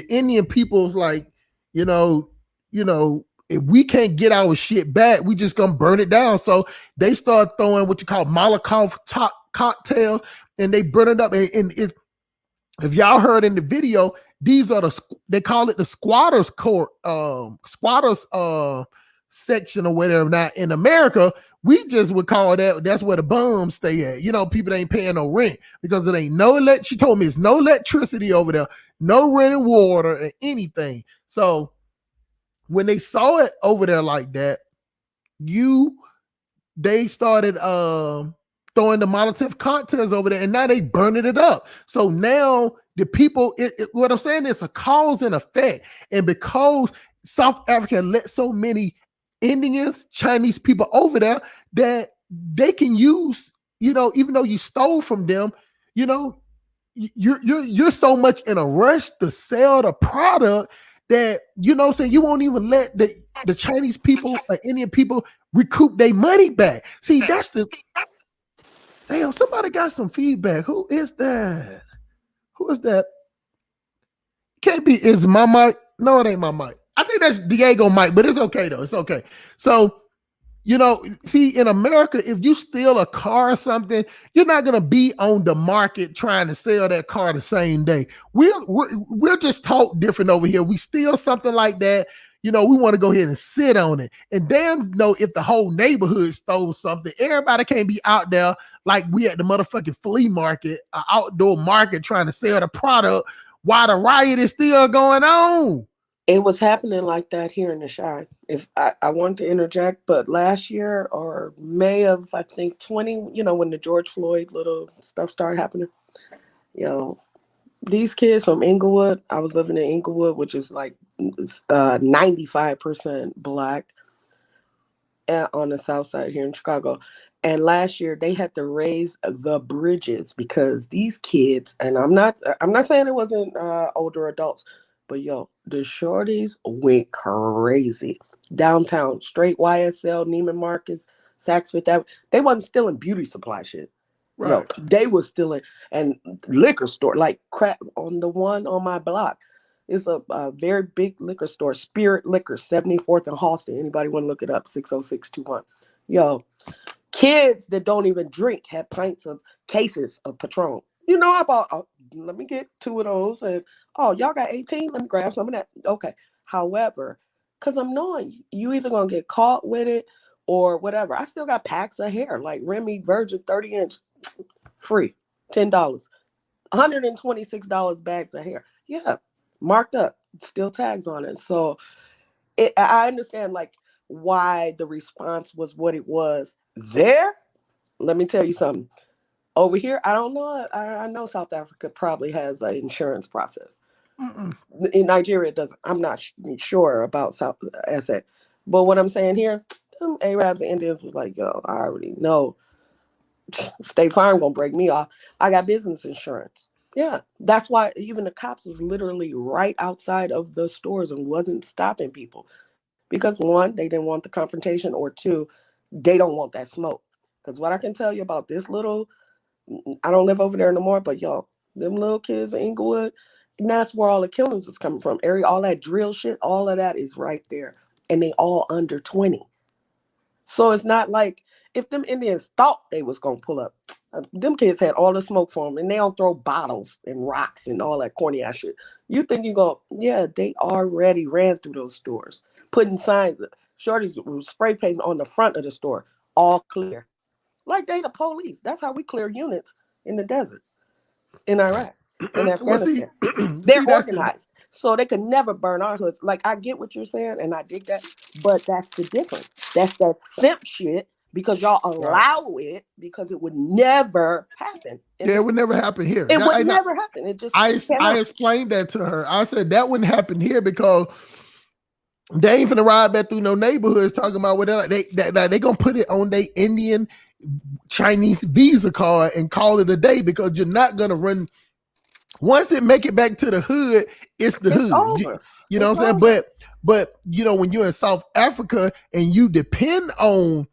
Indian people's like, you know, if we can't get our shit back, we just gonna burn it down. So they start throwing what you call Molotov cocktail, and they burn it up. And if y'all heard in the video, these are they call it the squatters court, squatters section or whatever. Now in America, we just would call that's where the bums stay at. You know, people that ain't paying no rent because it ain't she told me it's no electricity over there, no running water or anything. So when they saw it over there like that, they started throwing the Molotov cocktails over there, and now they burning it up. So now the people, what I'm saying is a cause and effect. And because South Africa let so many Indians, Chinese people over there, that they can use, even though you stole from them, you're so much in a rush to sell the product that, what I'm saying, you won't even let the Chinese people or Indian people recoup their money back. See, that's damn, somebody got some feedback. Who is that? Can't be, is my mic? No, it ain't my mic. I think that's Diego mic, but it's okay though. It's okay. So, see, in America, if you steal a car or something, you're not gonna be on the market trying to sell that car the same day. We're just taught different over here. We steal something like that, we want to go ahead and sit on it. And damn, if the whole neighborhood stole something, everybody can't be out there like we at the motherfucking flea market, outdoor market, trying to sell the product while the riot is still going on. It was happening like that here in the Chi. If I wanted to interject, but last year or May of, I think, 20, when the George Floyd little stuff started happening, these kids from Inglewood, I was living in Inglewood, which is like 95% Black on the south side here in Chicago. And last year they had to raise the bridges because these kids, and I'm not saying it wasn't older adults, but the shorties went crazy. Downtown, straight YSL, Neiman Marcus, Saks Fifth Avenue. They wasn't stealing beauty supply shit. Right. They was stealing, and liquor store, like crap on the one on my block. It's a very big liquor store, Spirit Liquor, 74th and Halston. Anybody want to look it up? 60621. Kids that don't even drink had cases of Patron. I bought, let me get 2 of those. And, y'all got 18? Let me grab some of that. Okay. However, because I'm knowing you either going to get caught with it or whatever. I still got packs of hair, like Remy Virgin 30-inch, free, $10. $126 bags of hair. Yeah, marked up, still tags on it. So I understand, like, why the response was what it was there. Let me tell you something. Over here, I don't know. I know South Africa probably has an insurance process. Mm-mm. In Nigeria, it doesn't. I'm not sure about South SA. But what I'm saying here, Arabs and Indians was like, I already know. State Farm gonna break me off. I got business insurance. Yeah, that's why even the cops was literally right outside of the stores and wasn't stopping people. Because 1, they didn't want the confrontation, or 2, they don't want that smoke. Because what I can tell you about this little, I don't live over there no more, but them little kids in Inglewood, and that's where all the killings is coming from. All that drill shit, all of that is right there. And they all under 20. So it's not like if them Indians thought they was going to pull up, them kids had all the smoke for them, and they don't throw bottles and rocks and all that corny ass shit. You think you go, they already ran through those stores, putting signs, shorties spray painting on the front of the store, all clear. Like they the police. That's how we clear units in the desert, in Iraq, in Afghanistan. They're organized. So they could never burn our hoods. Like, I get what you're saying, and I dig that, but that's the difference. That's that simp shit, because y'all allow it, because it would never happen. It would never happen here. It would never happen. It just I explained that to her. I said that wouldn't happen here because they ain't finna ride back through no neighborhoods talking about what they gonna put it on their Indian Chinese Visa card and call it a day, because you're not gonna run. Once it make it back to the hood, it's the hood. Over. You know what I'm saying? But when you're in South Africa and you depend on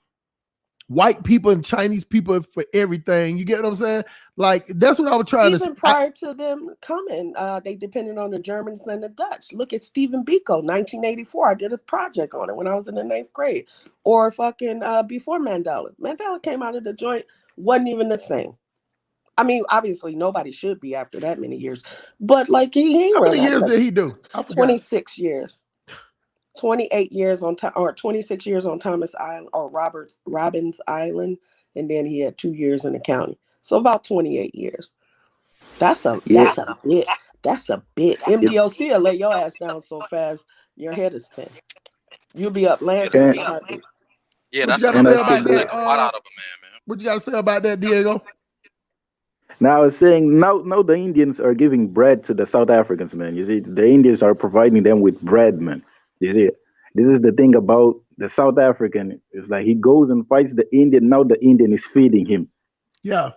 white people and Chinese people for everything, you get what I'm saying? Like, that's what I was trying Even to. prior to them coming, they depended on the Germans and the Dutch. Look at Stephen Biko, 1984. I did a project on it when I was in the 9th grade. Or fucking before Mandela. Mandela came out of the joint, wasn't even the same. I mean, obviously nobody should be after that many years, but like he ain't How run many years did he do? I forgot. 26 years. 28 years on or 26 years on Thomas Island or Robbins Island, and then he had 2 years in the county. So about 28 years. That's a bit. That's a bit. MDOC will lay your ass down so fast your head is spin. You'll be up Lansing in a heartbeat. Yeah, What that's you got to say about take that? a lot out of a man. What you got to say about that, Diego? Now I was saying now the Indians are giving bread to the South Africans, man. You see, the Indians are providing them with bread, man. You see, this is the thing about the South African. It's like he goes and fights the Indian. Now the Indian is feeding him. Yeah.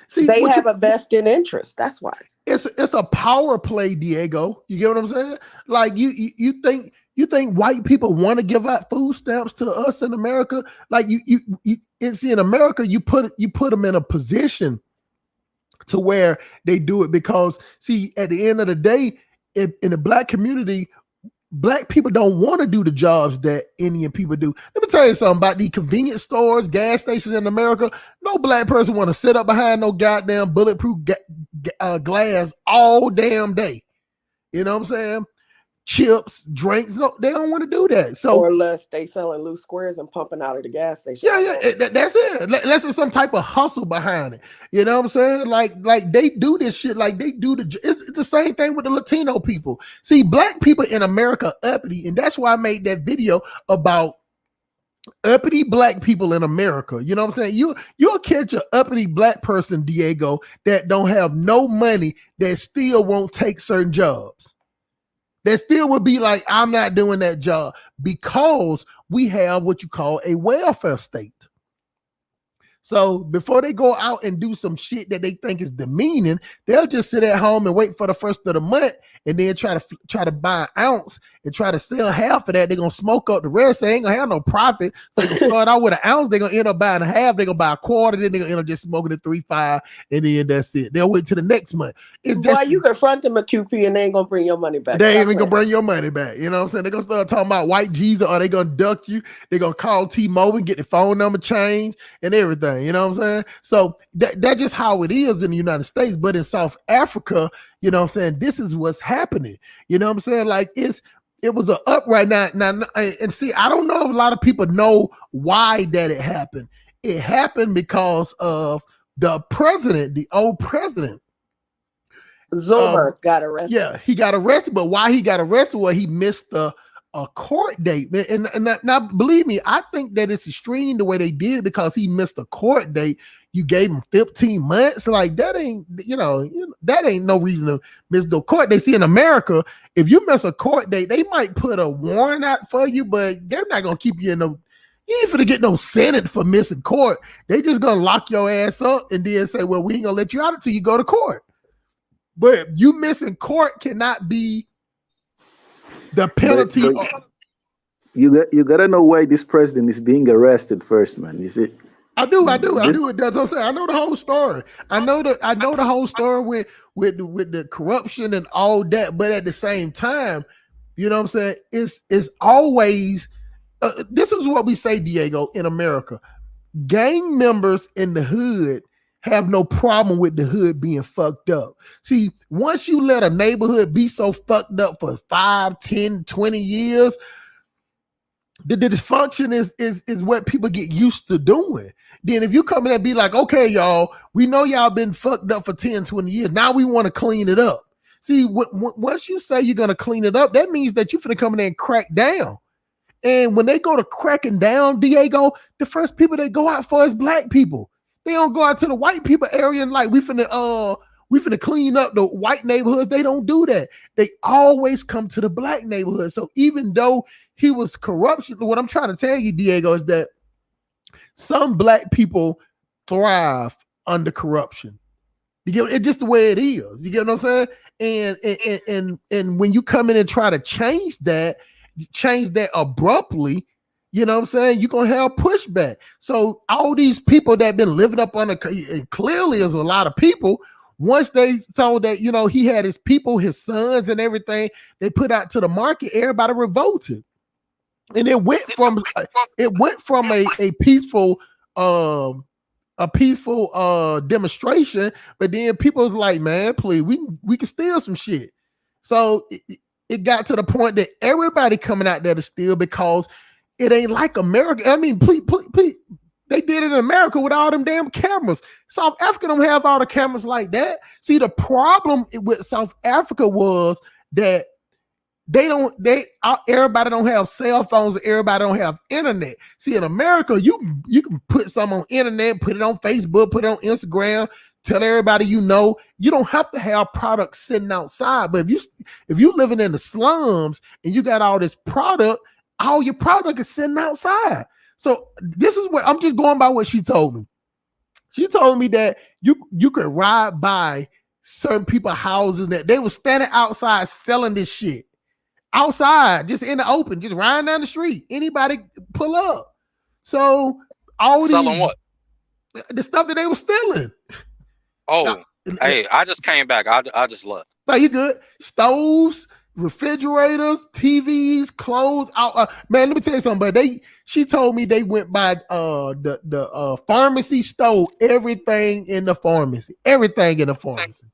See, they have a vested interest. That's why. It's a power play, Diego. You get what I'm saying? Like you think white people want to give out food stamps to us in America? Like it's in America. You put them in a position to where they do it because, see, at the end of the day, in the black community, black people don't want to do the jobs that Indian people do. Let me tell you something about these convenience stores, gas stations in America. No black person want to sit up behind no goddamn bulletproof glass all damn day. You know what I'm saying? Chips, drinks. No, they don't want to do that. So, or unless they selling loose squares and pumping out of the gas station. That's it. Unless there's some type of hustle behind it. You know what I'm saying? Like they do this shit. Like they do it's the same thing with the Latino people. See, black people in America uppity, and that's why I made that video about uppity black people in America. You know what I'm saying? You'll catch an uppity black person, Diego, that don't have no money, that still won't take certain jobs. That still would be like, I'm not doing that job, because we have what you call a welfare state. So before they go out and do some shit that they think is demeaning, they'll just sit at home and wait for the first of the month, and then try to buy an ounce and try to sell half of that. They're gonna smoke up the rest. They ain't gonna have no profit. So they can start out with an ounce. They're gonna end up buying a half. They're gonna buy a quarter. Then they're gonna end up just smoking the 3.5, and then that's it. They'll wait till the next month. Boy, you confront them at QP and they ain't gonna bring your money back. They ain't even gonna bring your money back. You know what I'm saying? They're gonna start talking about white Jesus, or they gonna duck you. They're gonna call T-Mobile and get the phone number changed and everything. You know what I'm saying? So that's just how it is in the United States. But in South Africa, you know what I'm saying, this is what's happening. You know what I'm saying? Like it was an upright now. And see, I don't know if a lot of people know why that it happened. It happened because of the president, the old president. Zuma got arrested. Yeah, he got arrested. But why he got arrested? Well, he missed a court date. And now, believe me, I think that it's extreme the way they did it, because he missed a court date. You gave him 15 months. Like, that ain't, that ain't no reason to miss the court date. See, in America, if you miss a court date, they might put a warrant out for you, but they're not gonna keep you in no. You ain't finna get no Senate for missing court. They just gonna lock your ass up and then say, well, we ain't gonna let you out until you go to court. But you missing court cannot be the penalty. But you gotta know why this president is being arrested first, man. You see, I do. That's what I'm saying. I know the whole story. I know the whole story with the corruption and all that. But at the same time, you know what I'm saying, it's always this is what we say, Diego, in America. Gang members in the hood have no problem with the hood being fucked up. See, once you let a neighborhood be so fucked up for 5, 10, 20 years, the dysfunction is what people get used to doing. Then if you come in and be like, okay, y'all, we know y'all been fucked up for 10, 20 years. Now we want to clean it up. See, once you say you're going to clean it up, that means that you're finna come in there and crack down. And when they go to cracking down, Diego, the first people they go out for is black people. They don't go out to the white people area and like, we finna clean up the white neighborhoods. They don't do that. They always come to the black neighborhood. So even though he was corruption, what I'm trying to tell you, Diego, is that some black people thrive under corruption. You get it's just the way it is. You get what I'm saying? And when you come in and try to change that abruptly, you know what I'm saying, you're gonna have pushback. So all these people that been living up on and clearly is a lot of people. Once they saw that, you know, he had his people, his sons and everything, they put out to the market, everybody revolted. And it went from a peaceful demonstration, but then people was like, man, please, we can steal some shit. So it got to the point that everybody coming out there to steal because it ain't like America. I mean, please, they did it in America with all them damn cameras. South Africa don't have all the cameras like that. See, the problem with South Africa was that everybody don't have cell phones, everybody don't have internet. See, in America, you can put some on internet, put it on Facebook, put it on Instagram, tell everybody you know. You don't have to have products sitting outside. But if you living in the slums and you got all this product, all your product is sitting outside. So this is what I'm just going by what she told me. She told me that you could ride by certain people's houses that they were standing outside selling this shit. Outside, just in the open, just riding down the street. Anybody pull up. So all selling what? The stuff that they were stealing. Oh, hey, I just came back. I just left. No, you good? Stoves, refrigerators, TVs, clothes. Man, let me tell you something. But she told me they went by the pharmacy, stole everything in the pharmacy. Everything in the pharmacy.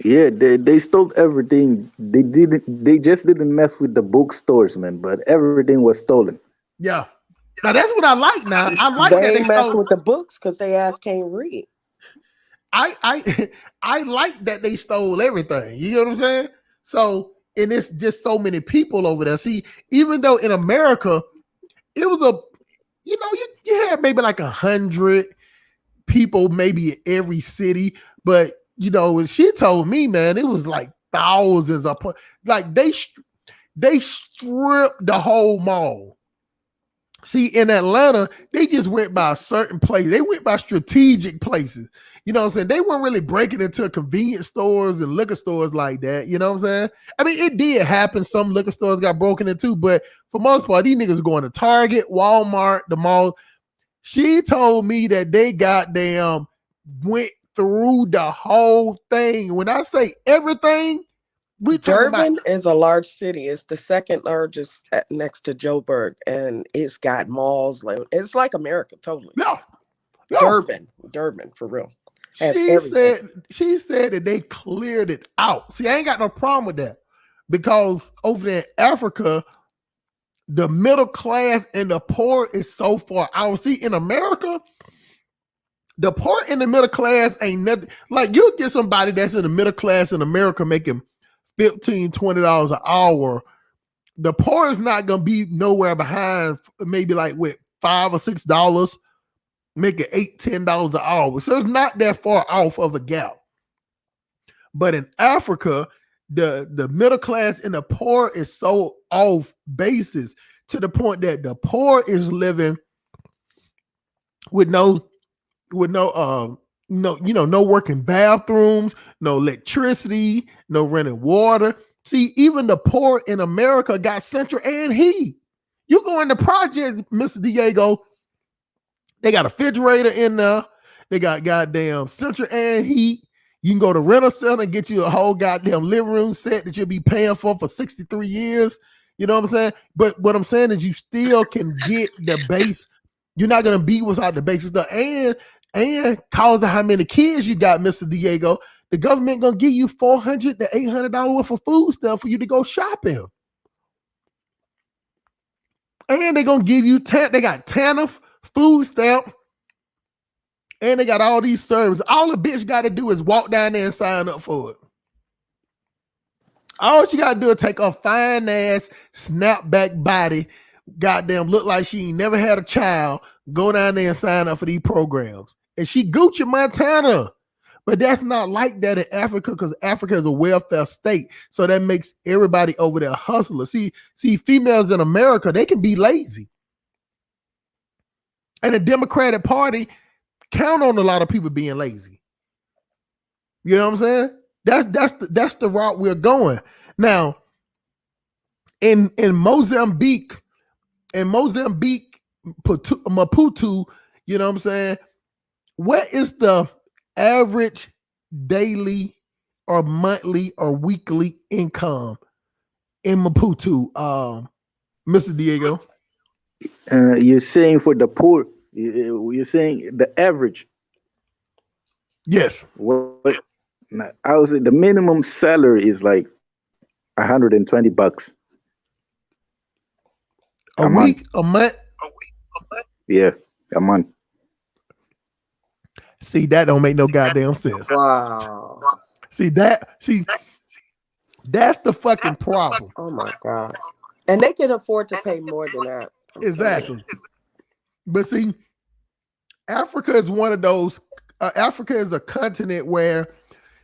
Yeah, they stole everything. They just didn't mess with the bookstores, man, but everything was stolen. Yeah. Now that's what I like now. I like they that ain't mess with the books because they ass can't read. I like that they stole everything. You know what I'm saying? So, and it's just so many people over there. See, even though in America, it was you had maybe like 100 people, maybe in every city, but you know, when she told me, man, it was like thousands of, like they stripped the whole mall. See, in Atlanta, they just went by a certain place. They went by strategic places. You know what I'm saying? They weren't really breaking into convenience stores and liquor stores like that. You know what I'm saying? I mean, it did happen. Some liquor stores got broken into, but for most part, these niggas going to Target, Walmart, the mall. She told me that they goddamn went through the whole thing. When I say everything, Durban is a large city. It's the second largest next to Joburg, and it's got malls. It's like America, totally. No. Durban, for real. She said that they cleared it out. See, I ain't got no problem with that because over there in Africa, the middle class and the poor is so far out. See, in America, the poor and the middle class ain't nothing. Like, you'll get somebody that's in the middle class in America making $15, $20 an hour. The poor is not going to be nowhere behind, maybe like with $5 or $6, making $8, $10 an hour. So it's not that far off of a gap. But in Africa, the middle class and the poor is so off basis to the point that the poor is living with no working bathrooms, no electricity, no running water. See, even the poor in America got central air and heat. You go in the project, Mr. Diego, they got a refrigerator in there. They got goddamn central air and heat. You can go to rental center and get you a whole goddamn living room set that you'll be paying for 63 years. You know what I'm saying? But what I'm saying is you still can get the base. You're not going to be without the basic stuff. And cause of how many kids you got, Mr. Diego, the government going to give you $400 to $800 worth of food stuff for you to go shopping. And they're going to give you, they got TANF, food stamp, and they got all these services. All the bitch got to do is walk down there and sign up for it. All she got to do is take a fine ass, snapback body, goddamn look like she ain't never had a child, go down there and sign up for these programs. And she Gucci Montana. But that's not like that in Africa because Africa is a welfare state. So that makes everybody over there hustlers. See, females in America, they can be lazy. And the Democratic Party count on a lot of people being lazy. You know what I'm saying? That's the route we're going. Now, in Mozambique, Maputo, you know what I'm saying? What is the average daily or monthly or weekly income in Maputo, Mr. Diego? You're saying for the poor, you're saying the average. Yes. What? I would say the minimum salary is like $120 A month. week, a month. Yeah, a month. See, that don't make no goddamn sense. Wow. See, that's the fucking problem. Oh my God. And they can afford to pay more than that. Exactly. But see, Africa is one of those. Africa is a continent where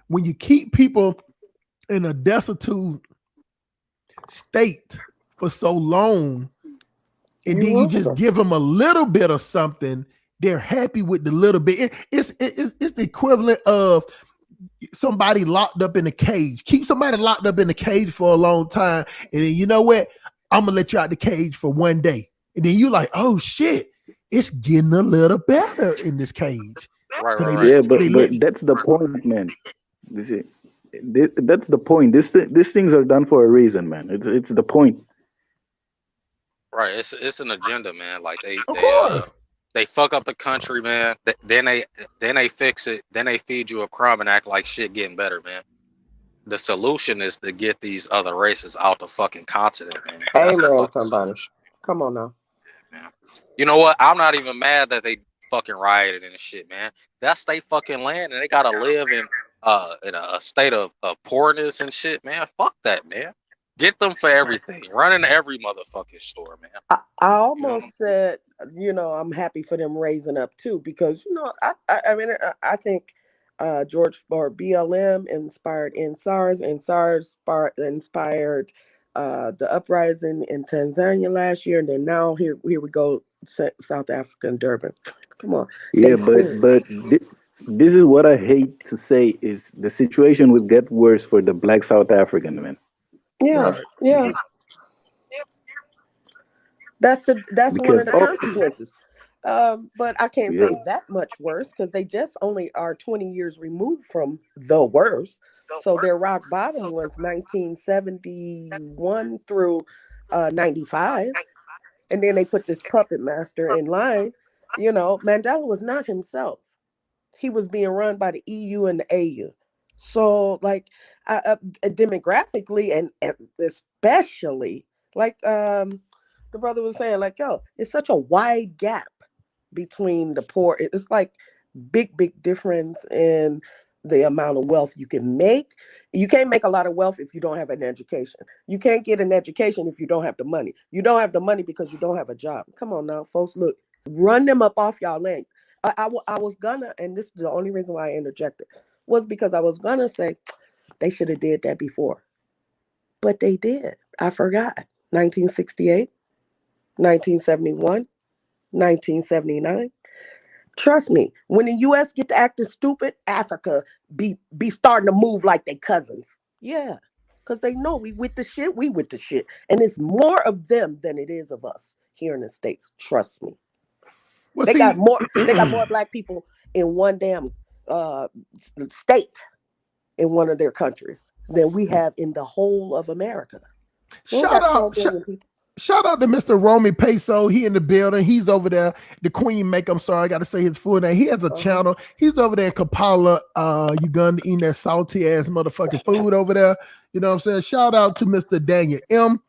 when you keep people in a destitute state for so long, and then you just give them a little bit of something, they're happy with the little bit. It's the equivalent of somebody locked up in a cage. Keep somebody locked up in a cage for a long time, and then you know what? I'm gonna let you out the cage for one day, and then you're like, oh shit, it's getting a little better in this cage. Right. Yeah, but that's the point, man. You see, that's the point. These things are done for a reason, man. It's the point. Right. It's an agenda, man. Like course. they fuck up the country, man. Then they fix it. Then they feed you a crumb and act like shit getting better, man. The solution is to get these other races out the fucking continent, man. That's the Amen, fucking somebody. solution. Come on now. Man. You know what? I'm not even mad that they fucking rioted and shit, man. That's they fucking land, and they gotta live in a state of poorness and shit, man. Fuck that, man. Get them for everything. Run into every motherfucking store, man. I almost said, I'm happy for them raising up too, because I think George or BLM inspired SARS, and SARS inspired the uprising in Tanzania last year, and then now here we go, South Africa and Durban. Come on. Yeah, but this is what I hate to say is the situation will get worse for the Black South African man. Yeah, yeah. That's one of the consequences. But I can't say that much worse, because they just only are 20 years removed from the worst. So their rock bottom was 1971 through 95. And then they put this puppet master in line. Mandela was not himself. He was being run by the EU and the AU. So, like, demographically and especially, like the brother was saying, like, yo, it's such a wide gap between the poor. It's like big difference in the amount of wealth you can make. You can't make a lot of wealth if you don't have an education. You can't get an education if you don't have the money. You don't have the money because you don't have a job. Come on now, folks, look, run them up off y'all land. I was gonna, and this is the only reason why I interjected, was because I was gonna say they should have did that before. But they did. I forgot. 1968, 1971, 1979. Trust me, when the U.S. get to acting stupid, Africa be starting to move like they cousins. Yeah, because they know we with the shit, and it's more of them than it is of us here in the States. Trust me. Well, they got more black people in one damn state in one of their countries than we have in the whole of America. Shout out to Mr. Romy Peso. He in the building. He's over there. The Queen Make. I'm sorry, I got to say his full name. He has a channel. He's over there in Kampala, Uganda, eating that salty ass motherfucking food over there. You know what I'm saying? Shout out to Mr. Daniel M.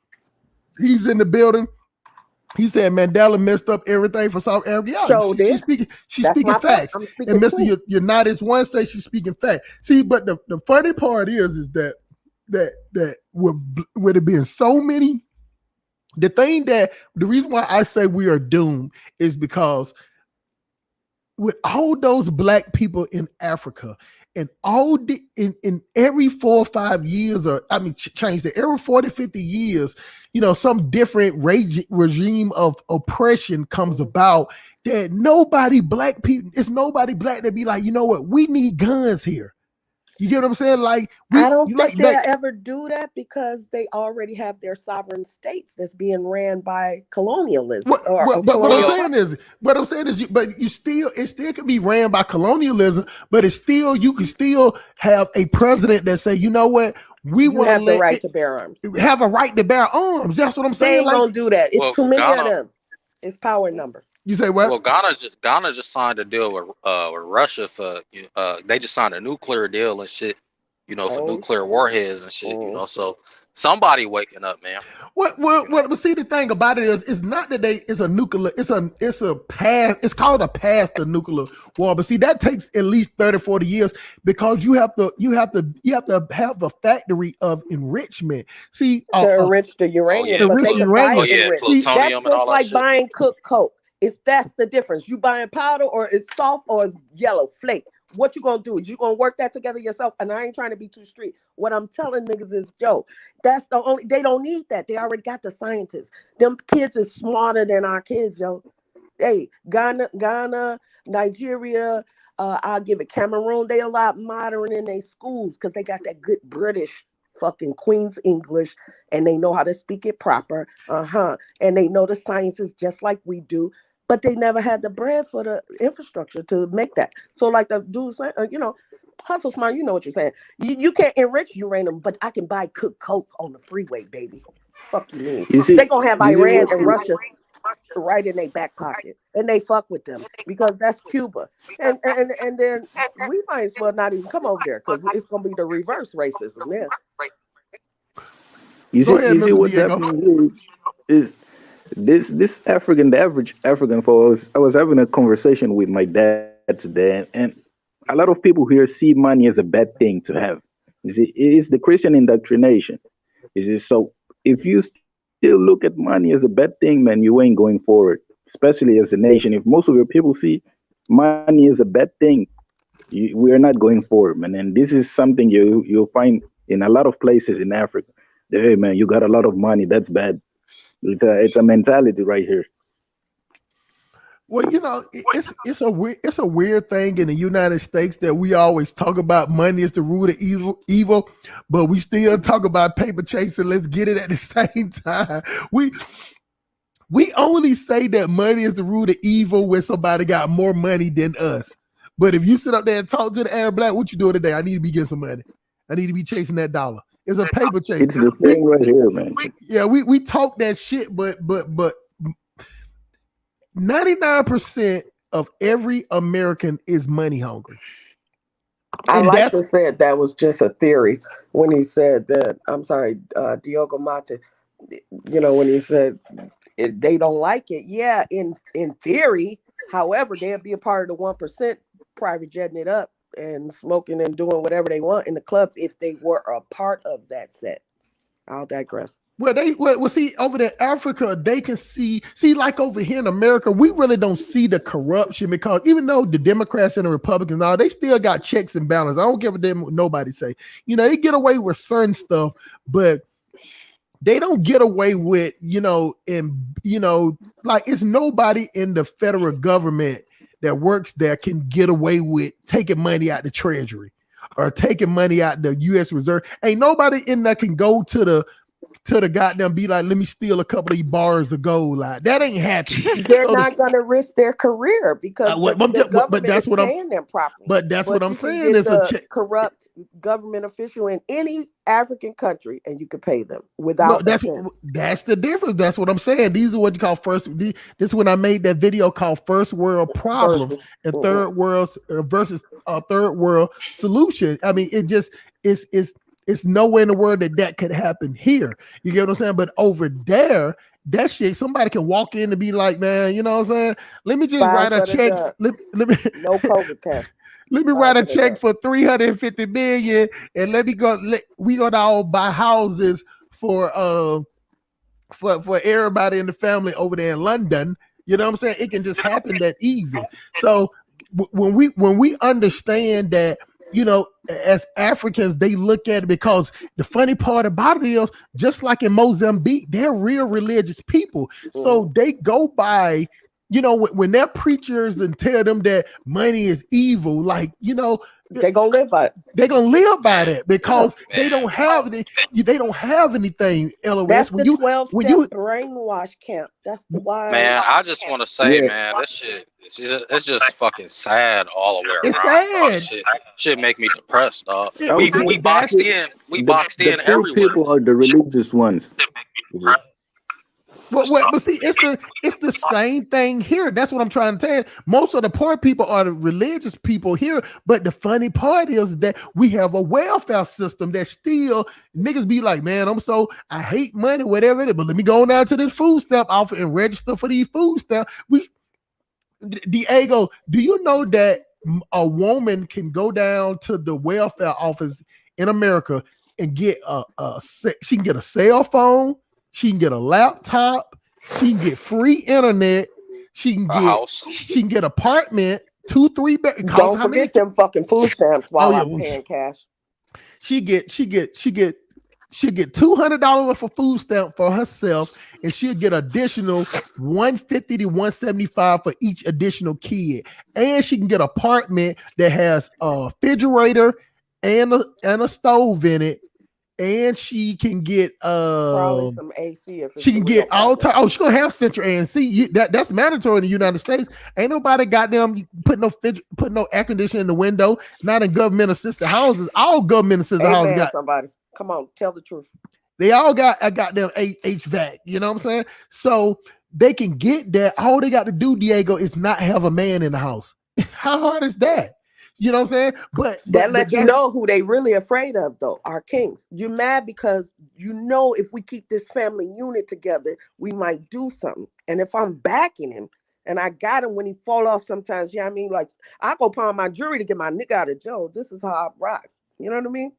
He's in the building. He said Mandela messed up everything for South Africa. Yeah, she's speaking facts. And Mr. Unitas one say she's speaking facts. See, but the funny part is that with it being so many, the reason why I say we are doomed is because with all those black people in Africa, and all in every 4 or 5 years, change that every 40, 50 years, some different regime of oppression comes about that nobody black that be like, you know what, we need guns here. You get what I'm saying? Like I don't think like they'll that. ever do that because they already have their sovereign states that's being ran by colonialism But what I'm colonial. saying is, it still can be ran by colonialism, but you can still have a president that say, you know what, we You want to have the let right it to bear arms. have a right to bear arms. That's what I'm They saying. ain't Like gonna do that. It's Well, too many of Ghana, them. It's power number. you say well, what? Ghana just signed a deal with Russia for they just signed a nuclear deal and shit, for Oh, nuclear warheads and shit, mm. So somebody waking up, man. But see, the thing about it is, it's not that it's a nuclear, it's a path, it's called a path to nuclear war. But see, that takes at least 30, 40 years because you have to have a factory of enrichment. See, To enrich the Oh uranium, yeah, but they enrich can buy oh it uranium. yeah, enriched. See, That's plutonium and just all that like shit. buying cooked Coke. That's the difference. You buying powder or it's soft or it's yellow flake. What you gonna do is you gonna work that together yourself. And I ain't trying to be too street. What I'm telling niggas is, Joe, that's the only. They don't need that. They already got the scientists. Them kids is smarter than our kids, yo. Hey, Ghana, Nigeria. I'll give it Cameroon. They a lot modern in their schools because they got that good British fucking Queen's English and they know how to speak it proper. And they know the sciences just like we do. But they never had the bread for the infrastructure to make that. So, like the dude said, hustle smart, you know what you're saying. You can't enrich uranium, but I can buy cooked Coke on the freeway, baby. Fuck you mean? They gonna have Iran and Russia right in their back pocket, and they fuck with them because that's Cuba, and then we might as well not even come over there because it's gonna be the reverse racism there. go ahead, You see Mr. what's Diego. happening here is this African, the average African. I was having a conversation with my dad today, and a lot of people here see money as a bad thing to have. You see, it is the Christian indoctrination. You see, so if you still look at money as a bad thing, man, you ain't going forward, especially as a nation. If most of your people see money as a bad thing, we are not going forward, man. And this is something you'll find in a lot of places in Africa. Hey, man, you got a lot of money. That's bad. It's a mentality right here. Well, it's a weird thing in the United States that we always talk about money is the root of evil, but we still talk about paper chasing. Let's get it at the same time. We only say that money is the root of evil when somebody got more money than us. But if you sit up there and talk to the Arab black, what you doing today? I need to be getting some money. I need to be chasing that dollar. It's a paper chase. It's the same right here, man. Yeah, we talk that shit, but 99% of every American is money hungry. I And like to say that was just a theory when he said that. I'm sorry, Diogo Mate. When he said they don't like it. Yeah, in theory. However, they'll be a part of the 1%, private jetting it up and smoking and doing whatever they want in the clubs if they were a part of that set. I'll digress. Well, see, over there, Africa, they can see, like over here in America, we really don't see the corruption because even though the Democrats and the Republicans, all they still got checks and balances. I don't give a damn what nobody say. They get away with certain stuff, but they don't get away with, like it's nobody in the federal government that works there can get away with taking money out the treasury or taking money out the U.S. Reserve. Ain't nobody in there can go to the goddamn be like, let me steal a couple of these bars of gold. Like that ain't happening. They're not going to risk their career because the government is paying them properly. But that's what I'm saying. It's a corrupt government official in any African country, and you can pay them without. That's the difference. That's what I'm saying. These are what you call first. This is when I made that video called "First World Problems" and Third World versus Third World Solution. I mean, it's nowhere in the world that could happen here. You get what I'm saying? But over there, that shit, somebody can walk in and be like, man, you know what I'm saying? Let me just write a check. Let me no COVID test. Let me write a check for $350 million and let me go. We gonna all buy houses for everybody in the family over there in London. You know what I'm saying? It can just happen that easy. So when we understand that, as Africans, they look at it because the funny part about it is, just like in Mozambique, they're real religious people. So they go by, you know, when they're preachers and tell them that money is evil, like, you know, They're gonna live by it. they're gonna live by that because Yeah. they don't have anything. LOS That's when the you 12-step brainwash camp. That's the why. Man, I just want to say, Yeah. man, that shit, it's just fucking sad all the way around. it's dog. sad. Shit make me depressed, dog. It- We it- we boxed in, The poor everywhere. people are the religious ones. But see, it's the same thing here. That's what I'm trying to tell you. Most of the poor people are the religious people here. But the funny part is that we have a welfare system that still niggas be like, man, I hate money, whatever it is. But let me go down to the food stamp office and register for these food stamps. Diego, do you know that a woman can go down to the welfare office in America and get she can get a cell phone, she can get a laptop, she can get free internet, she can A get house. she can get apartment, 2-3 bedrooms. Don't forget them fucking food stamps while I'm paying cash. She get $200 for food stamp for herself, and she'll get additional $150 to $175 for each additional kid. And she can get an apartment that has a refrigerator and a stove in it. And she can get probably some AC if it's she can get all time. Oh, she's gonna have central AC. That's mandatory in the United States. Ain't nobody goddamn put no air conditioning in the window. Not in government assisted houses. All government assisted houses got somebody. Come on, tell the truth. They all got a goddamn HVAC. You know what I'm saying? So they can get that. All they got to do, Diego, is not have a man in the house. How hard is that? You know what I'm saying? But that let you know who they really afraid of, though. Our kings. You're mad because you know if we keep this family unit together, we might do something. And if I'm backing him and I got him when he fall off sometimes, I mean? Like, I go pawn my jewelry to get my nigga out of jail. This is how I rock. You know what I mean?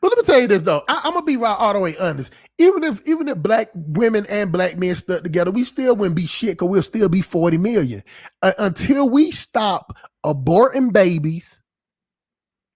But let me tell you this though, I'm gonna be right all the way honest. Even if black women and black men stuck together, we still wouldn't be shit because we'll still be 40 million until we stop aborting babies,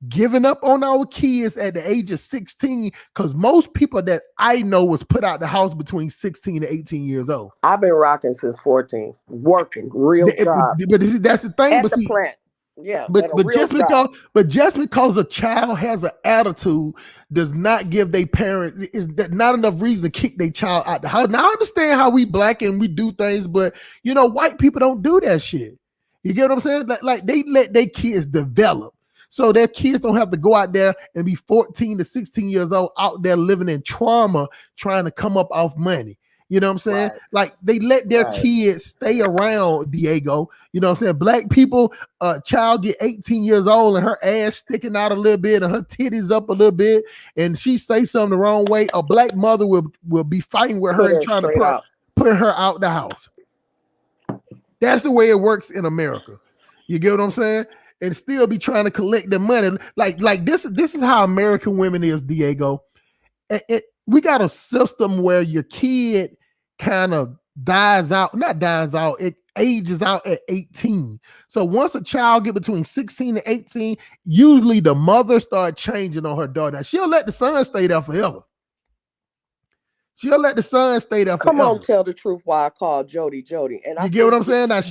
giving up on our kids at the age of 16. Because most people that I know was put out the house between 16 to 18 years old. I've been rocking since 14, working real job. But that's the thing. At the plant. Yeah, but just because a child has an attitude does not give their parent is that not enough reason to kick their child out the house. Now I understand how we black and we do things, but you know, white people don't do that shit. You get what I'm saying? Like they let their kids develop. So their kids don't have to go out there and be 14 to 16 years old out there living in trauma, trying to come up off money. You know what I'm saying? Right. Like they let their kids stay around, Diego. You know what I'm saying? Black people, child get 18 years old and her ass sticking out a little bit and her titties up a little bit, and she say something the wrong way. A black mother will be fighting with her and trying to put her out the house. That's the way it works in America. You get what I'm saying? And still be trying to collect the money. Like this is how American women is, Diego. We got a system where your kid kind of it ages out at 18. So once a child get between 16 and 18, usually the mother start changing on her daughter. Now, she'll let the son stay there forever. Come on, tell the truth why I call Jody. And you get what I'm saying? Now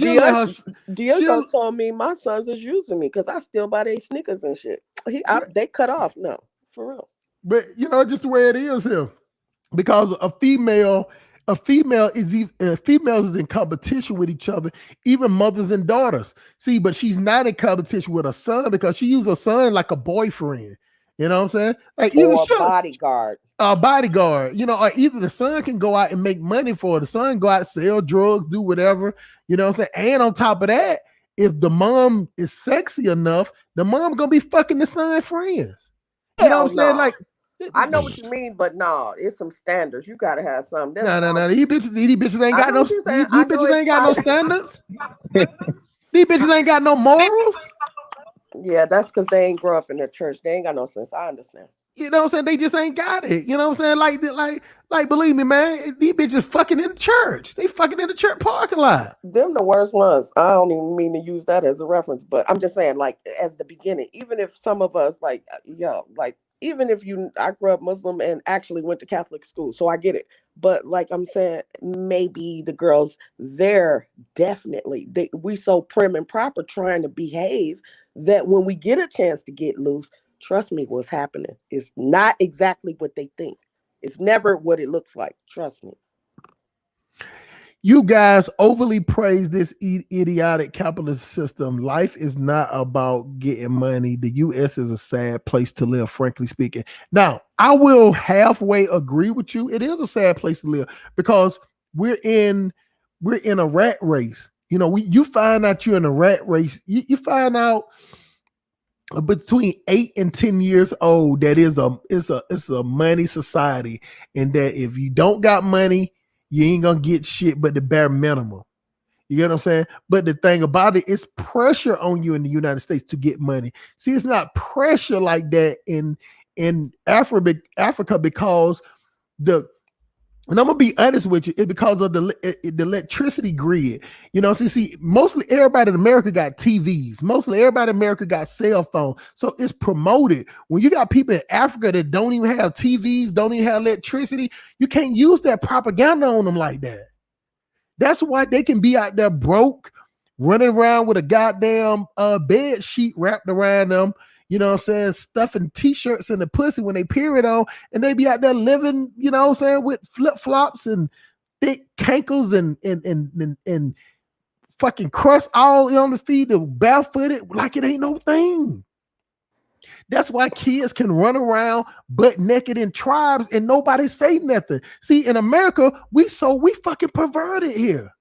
Diego told me my sons is using me because I still buy their sneakers and shit. They cut off. No, for real. But you know, just the way it is here. Because a female is in competition with each other, even mothers and daughters. See, but she's not in competition with her son because she uses her son like a boyfriend. You know what I'm saying? Like even a bodyguard. A bodyguard, you know, or either the son can go out and make money for her. The son go out and sell drugs, do whatever, you know what I'm saying? And on top of that, if the mom is sexy enough, the mom gonna be fucking the son friends. You know what I'm saying? Like, I know what you mean, but no, it's some standards. You gotta have some. No. These bitches ain't got no. These bitches ain't got no standards. These bitches ain't got no morals. Yeah, that's because they ain't grow up in the church. They ain't got no sense. I understand. You know what I'm saying? They just ain't got it. You know what I'm saying? Like, believe me, man, these bitches fucking in the church. They fucking in the church parking lot. Them the worst ones. I don't even mean to use that as a reference, but I'm just saying, like, as the beginning, even if some of us, even if I grew up Muslim and actually went to Catholic school, so I get it. But like I'm saying, maybe the girls there definitely we so prim and proper trying to behave that when we get a chance to get loose, trust me, what's happening is not exactly what they think. It's never what it looks like. Trust me. You guys overly praise this idiotic capitalist system. Life is not about getting money. The U.S. is a sad place to live, frankly speaking. Now, I will halfway agree with you. It is a sad place to live because we're in a rat race. You know, you find out you're in a rat race. You find out between 8 and 10 years old that it's a money society, and that if you don't got money, you ain't gonna get shit but the bare minimum. You get what I'm saying? But the thing about it is pressure on you in the United States to get money. See, it's not pressure like that in Africa because and I'm gonna be honest with you, it's because of the electricity grid. You know, see, mostly everybody in America got TVs. Mostly everybody in America got cell phones. So it's promoted. When you got people in Africa that don't even have TVs, don't even have electricity, you can't use that propaganda on them like that. That's why they can be out there broke, running around with a goddamn bed sheet wrapped around them. You know what I'm saying? Stuffing t-shirts in the pussy when they period on, and they be out there living, you know what I'm saying, with flip-flops and thick cankles and fucking crust all on the feet, barefooted like it ain't no thing. That's why kids can run around butt naked in tribes and nobody say nothing. See, in America, we fucking perverted here.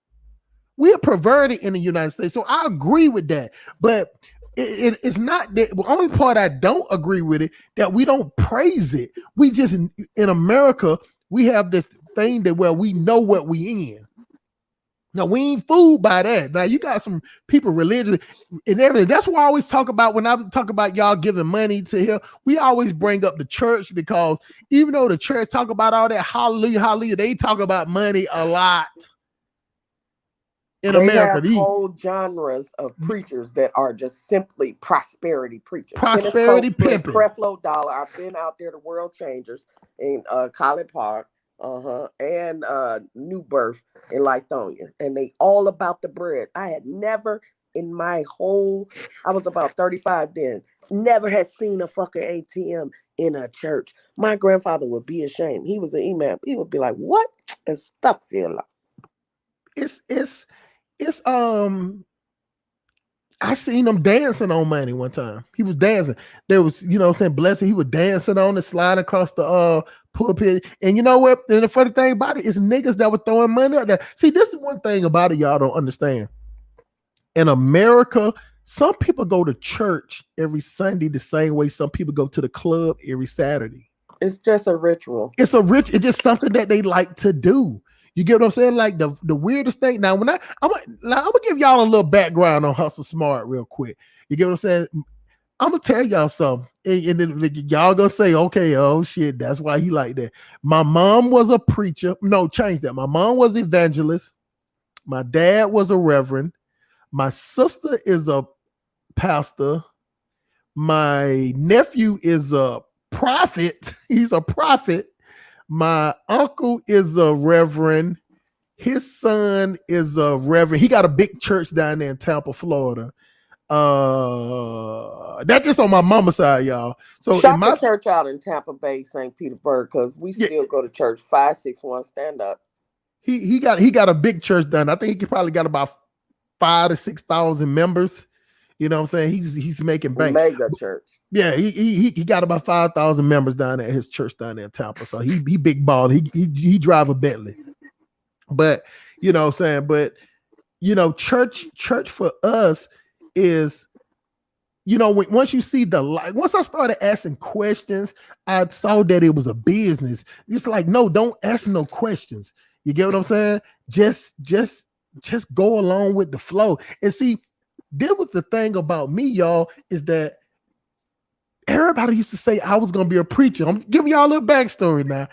We are perverted in the United States. So I agree with that. But it's not that. The only part I don't agree with it, that we don't praise it. We just in America, we have this thing that where we know what we in. Now we ain't fooled by that. Now you got some people religious and everything. That's why I always talk about when I talk about y'all giving money to him. We always bring up the church, because even though the church talk about all that hallelujah, hallelujah, they talk about money a lot. In America, have whole genres of preachers that are just simply prosperity preachers. Prosperity pimping. Creflo Dollar. I've been out there, the World Changers in College Park, and New Birth in Lithonia, and they all about the bread. I had never in my whole, I was about 35 then, never had seen a fucking ATM in a church. My grandfather would be ashamed. He was an imam. He would be like, "What?" and stuff feel like. It's I seen him dancing on money one time. He was dancing. There was, you know what I'm saying, blessed. He was dancing on it, sliding across the pulpit. And you know what? And the funny thing about it is niggas that were throwing money up there. See, this is one thing about it y'all don't understand. In America, some people go to church every Sunday the same way some people go to the club every Saturday. It's just a ritual. It's just something that they like to do. You get what I'm saying? Like the weirdest thing. Now, I'm gonna give y'all a little background on Hustle Smart real quick. You get what I'm saying? I'm gonna tell y'all something, and then y'all gonna say, "Okay, oh shit, that's why he like that." My mom was a preacher. No, change that. My mom was an evangelist. My dad was a reverend. My sister is a pastor. My nephew is a prophet. He's a prophet. My uncle is a reverend. His son is a reverend. He got a big church down there in Tampa, Florida. That's just on my mama's side, y'all. So shout my church out in Tampa Bay, St. Petersburg, because we still go to church. 561 stand up. He got a big church down. I think he probably got about 5,000 to 6,000 members. You know what I'm saying? He's making bank. Mega church. Yeah, he got about 5,000 members down there at his church down there in Tampa. So he big ball. He drive a Bentley. But you know what I'm saying? But you know, church for us is, you know, once you see once I started asking questions, I saw that it was a business. It's like, no, don't ask no questions. You get what I'm saying? Just go along with the flow. And see, there was the thing about me, y'all, is that everybody used to say I was going to be a preacher. I'm giving y'all a little backstory now.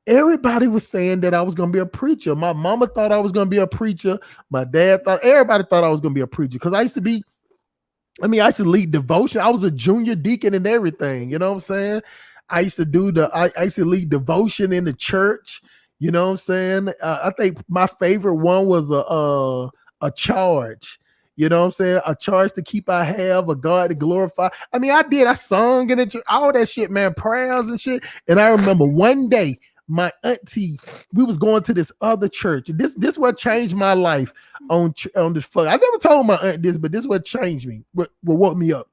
Everybody was saying that I was going to be a preacher. My mama thought I was going to be a preacher. My dad everybody thought I was going to be a preacher, because I used to lead devotion. I was a junior deacon and everything. You know what I'm saying? I used to lead devotion in the church. You know what I'm saying? I think my favorite one was a charge. You know what I'm saying? A charge to keep I have, a God to glorify. I mean, I sung in it, all that shit, man, prayers and shit. And I remember one day my auntie, we was going to this other church. This what changed my life on this fuck. I never told my aunt this, but this what changed me, what woke me up.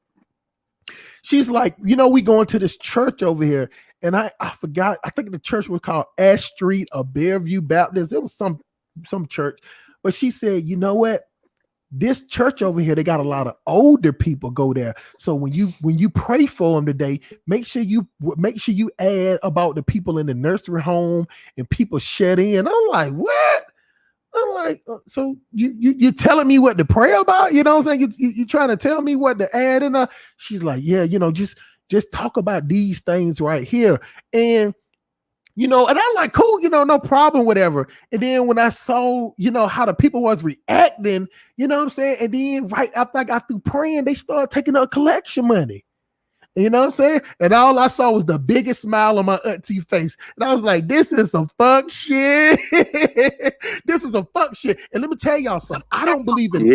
She's like, we going to this church over here. And I forgot, I think the church was called Ash Street or Purview Baptist. It was some church. But she said, you know what? This church over here, they got a lot of older people go there. So when you pray for them today, make sure you add about the people in the nursery home and people shut in. I'm like, what? I'm like, so you're telling me what to pray about? You know what I'm saying? You trying to tell me what to add in? She's like, yeah, just talk about these things right here. And and I'm like, cool, no problem, whatever. And then when I saw, how the people was reacting, you know what I'm saying? And then right after I got through praying, they started taking up collection money. You know what I'm saying? And all I saw was the biggest smile on my auntie face. And I was like, this is some fuck shit. This is some fuck shit. And let me tell y'all something. I don't believe in.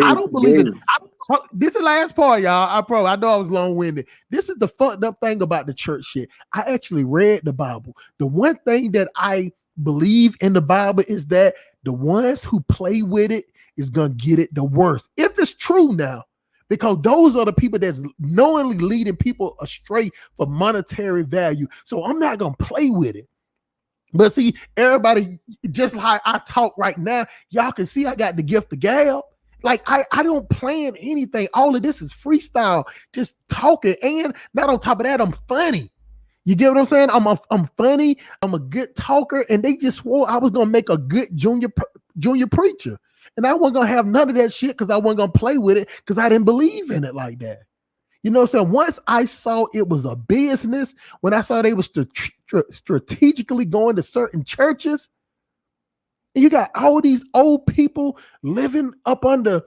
This is the last part, y'all. I know I was long-winded. This is the fucked up thing about the church shit. I actually read the Bible. The one thing that I believe in the Bible is that the ones who play with it is gonna get it the worst. If it's true now. Because those are the people that's knowingly leading people astray for monetary value. So I'm not going to play with it. But see, everybody, just like I talk right now, y'all can see I got the gift of gab. Like I don't plan anything. All of this is freestyle, just talking. And not on top of that, I'm funny. You get what I'm saying? I'm funny. I'm a good talker. And they just swore I was going to make a good junior preacher. And I wasn't going to have none of that shit because I wasn't going to play with it because I didn't believe in it like that. You know what I'm saying? Once I saw it was a business, when I saw they were strategically going to certain churches, and you got all these old people living up under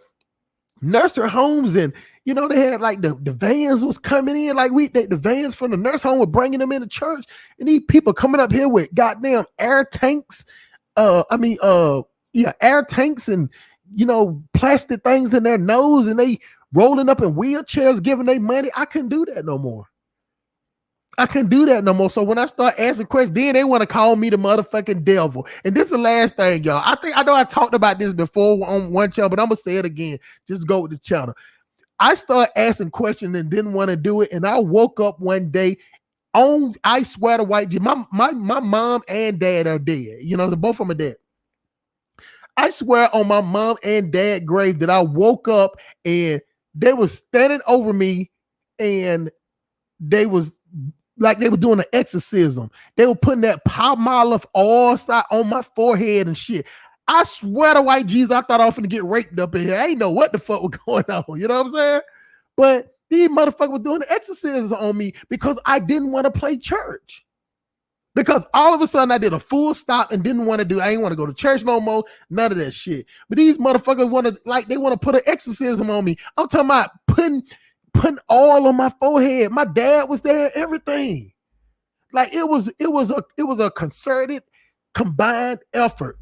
nursery homes, and they had like the vans was coming in, like the vans from the nurse home were bringing them into church, and these people coming up here with goddamn air tanks, air tanks and plastic things in their nose, and they rolling up in wheelchairs giving their money. I couldn't do that no more. So when I start asking questions, then they want to call me the motherfucking devil. And this is the last thing, y'all. I know I talked about this before on one channel, but I'm gonna say it again. Just go with the channel. I started asking questions and didn't want to do it. And I woke up one day I swear to white Jesus, my mom and dad are dead. Both of them are dead. I swear on my mom and dad grave that I woke up and they was standing over me and they was like they were doing an exorcism. They were putting that palmolive oil on my forehead and shit. I swear to white Jesus, I thought I was gonna get raped up in here. I ain't know what the fuck was going on. You know what I'm saying? But these motherfuckers were doing the exorcism on me because I didn't want to play church. Because all of a sudden I did a full stop and didn't want to I ain't want to go to church no more, none of that shit. But these motherfuckers want to put an exorcism on me. I'm talking about putting oil on my forehead. My dad was there, everything. Like it was a concerted, combined effort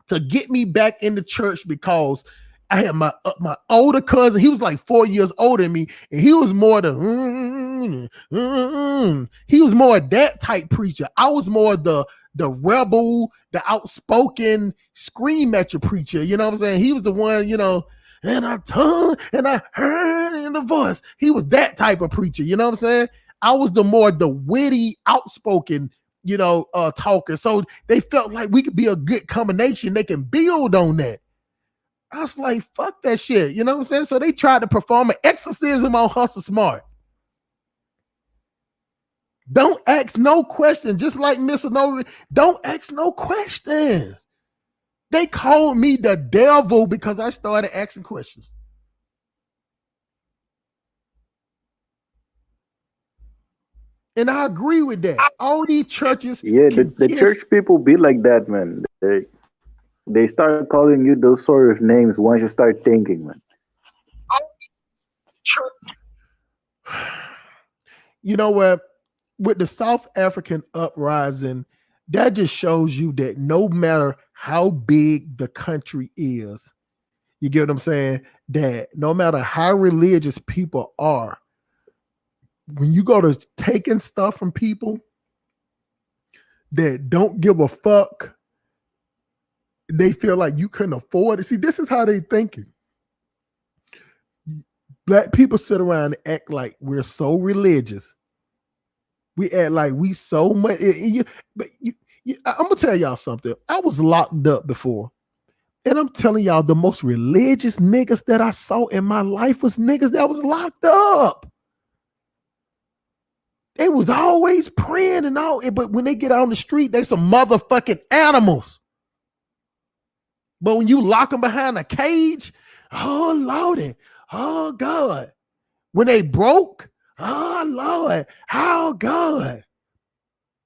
to get me back into church because I had my older cousin. He was like 4 years older than me, and he was more he was more that type preacher. I was more the rebel, the outspoken, scream at your preacher. You know what I'm saying? He was the one, and I turned and I heard in the voice. He was that type of preacher. You know what I'm saying? I was the witty, outspoken, talker. So they felt like we could be a good combination. They can build on that. I was like, fuck that shit. You know what I'm saying? So they tried to perform an exorcism on Hustle Smart. Don't ask no questions. Just like Mr. No, don't ask no questions. They called me the devil because I started asking questions. And I agree with that. All these churches. Yeah, the church people be like that, man. They start calling you those sort of names once you start thinking, man. You know what? With the South African uprising, that just shows you that no matter how big the country is, you get what I'm saying? That no matter how religious people are, when you go to taking stuff from people that don't give a fuck, they feel like you couldn't afford it. See, this is how they thinking. Black people sit around and act like we're so religious. We act like we so much. I'm gonna tell y'all something. I was locked up before, and I'm telling y'all the most religious niggas that I saw in my life was niggas that was locked up. They was always praying and all, but when they get out on the street, they some motherfucking animals. But when you lock them behind a cage, oh Lordy, oh God. When they broke, oh Lord, how God.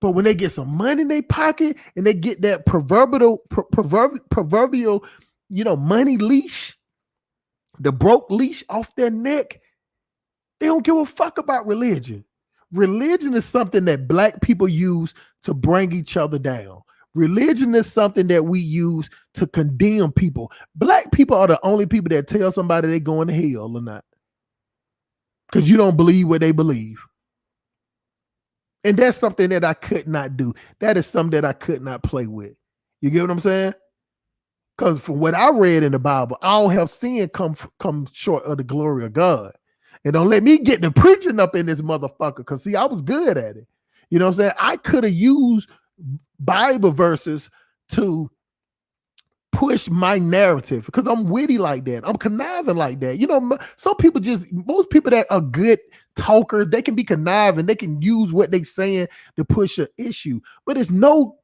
But when they get some money in their pocket and they get that proverbial, money leash, the broke leash off their neck, they don't give a fuck about religion. Religion is something that black people use to bring each other down. Religion is something that we use to condemn people. Black people are the only people that tell somebody they're going to hell or not. Because you don't believe what they believe. And that's something that I could not do. That is something that I could not play with. You get what I'm saying? Because from what I read in the Bible, all have sin come short of the glory of God. And don't let me get the preaching up in this motherfucker. Because see, I was good at it. You know what I'm saying? I could have used Bible verses to push my narrative because I'm witty like that. I'm conniving like that. You know, most people that are good talkers, they can be conniving. They can use what they saying to push an issue. But there's no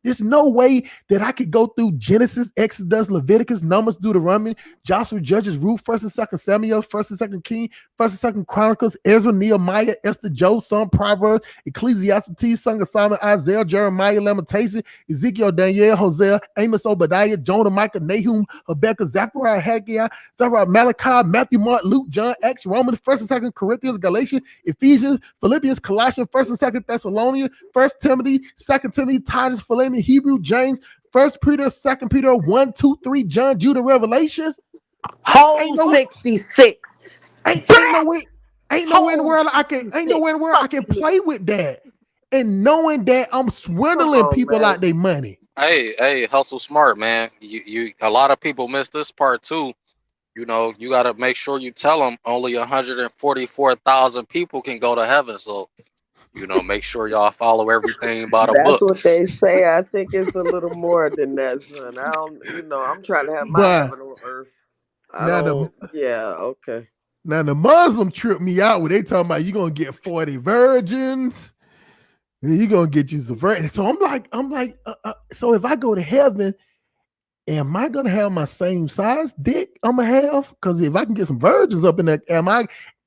way that I could go through Genesis, Exodus, Leviticus, Numbers, Deuteronomy, Joshua, Judges, Ruth, 1st and 2nd Samuel, 1st and 2nd King, 1st and 2nd Chronicles, Ezra, Nehemiah, Esther, Job, Psalm, Proverbs, Ecclesiastes, Song of Solomon, Isaiah, Jeremiah, Lamentation, Ezekiel, Daniel, Hosea, Amos, Obadiah, Jonah, Micah, Nahum, Habakkuk, Zechariah, Haggai, Zechariah, Malachi, Matthew, Mark, Luke, John, Acts, Romans, 1st and 2nd Corinthians, Galatians, Ephesians, Philippians, Colossians, 1st and 2nd Thessalonians, 1st Timothy, 2nd Timothy, Titus, Philemon, Hebrew, James, 1st Peter, 2nd Peter, 1, 2, 3, John, Judah, Revelations. Whole 66. Ain't nowhere in the world I can play with that. And knowing that I'm swindling people out their money. Hey, hustle smart, man. You a lot of people miss this part too. You know, you got to make sure you tell them only 144,000 people can go to heaven. So, you know, make sure y'all follow everything by the book. That's what they say. I think it's a little more than that, son. I'm trying to have my heaven on earth. Okay. Now the Muslim tripped me out when they talking about you gonna get 40 virgins, and you gonna get you some virgins. So I'm like, so if I go to heaven, am I gonna have my same size dick I'm gonna have? Because if I can get some virgins up in there,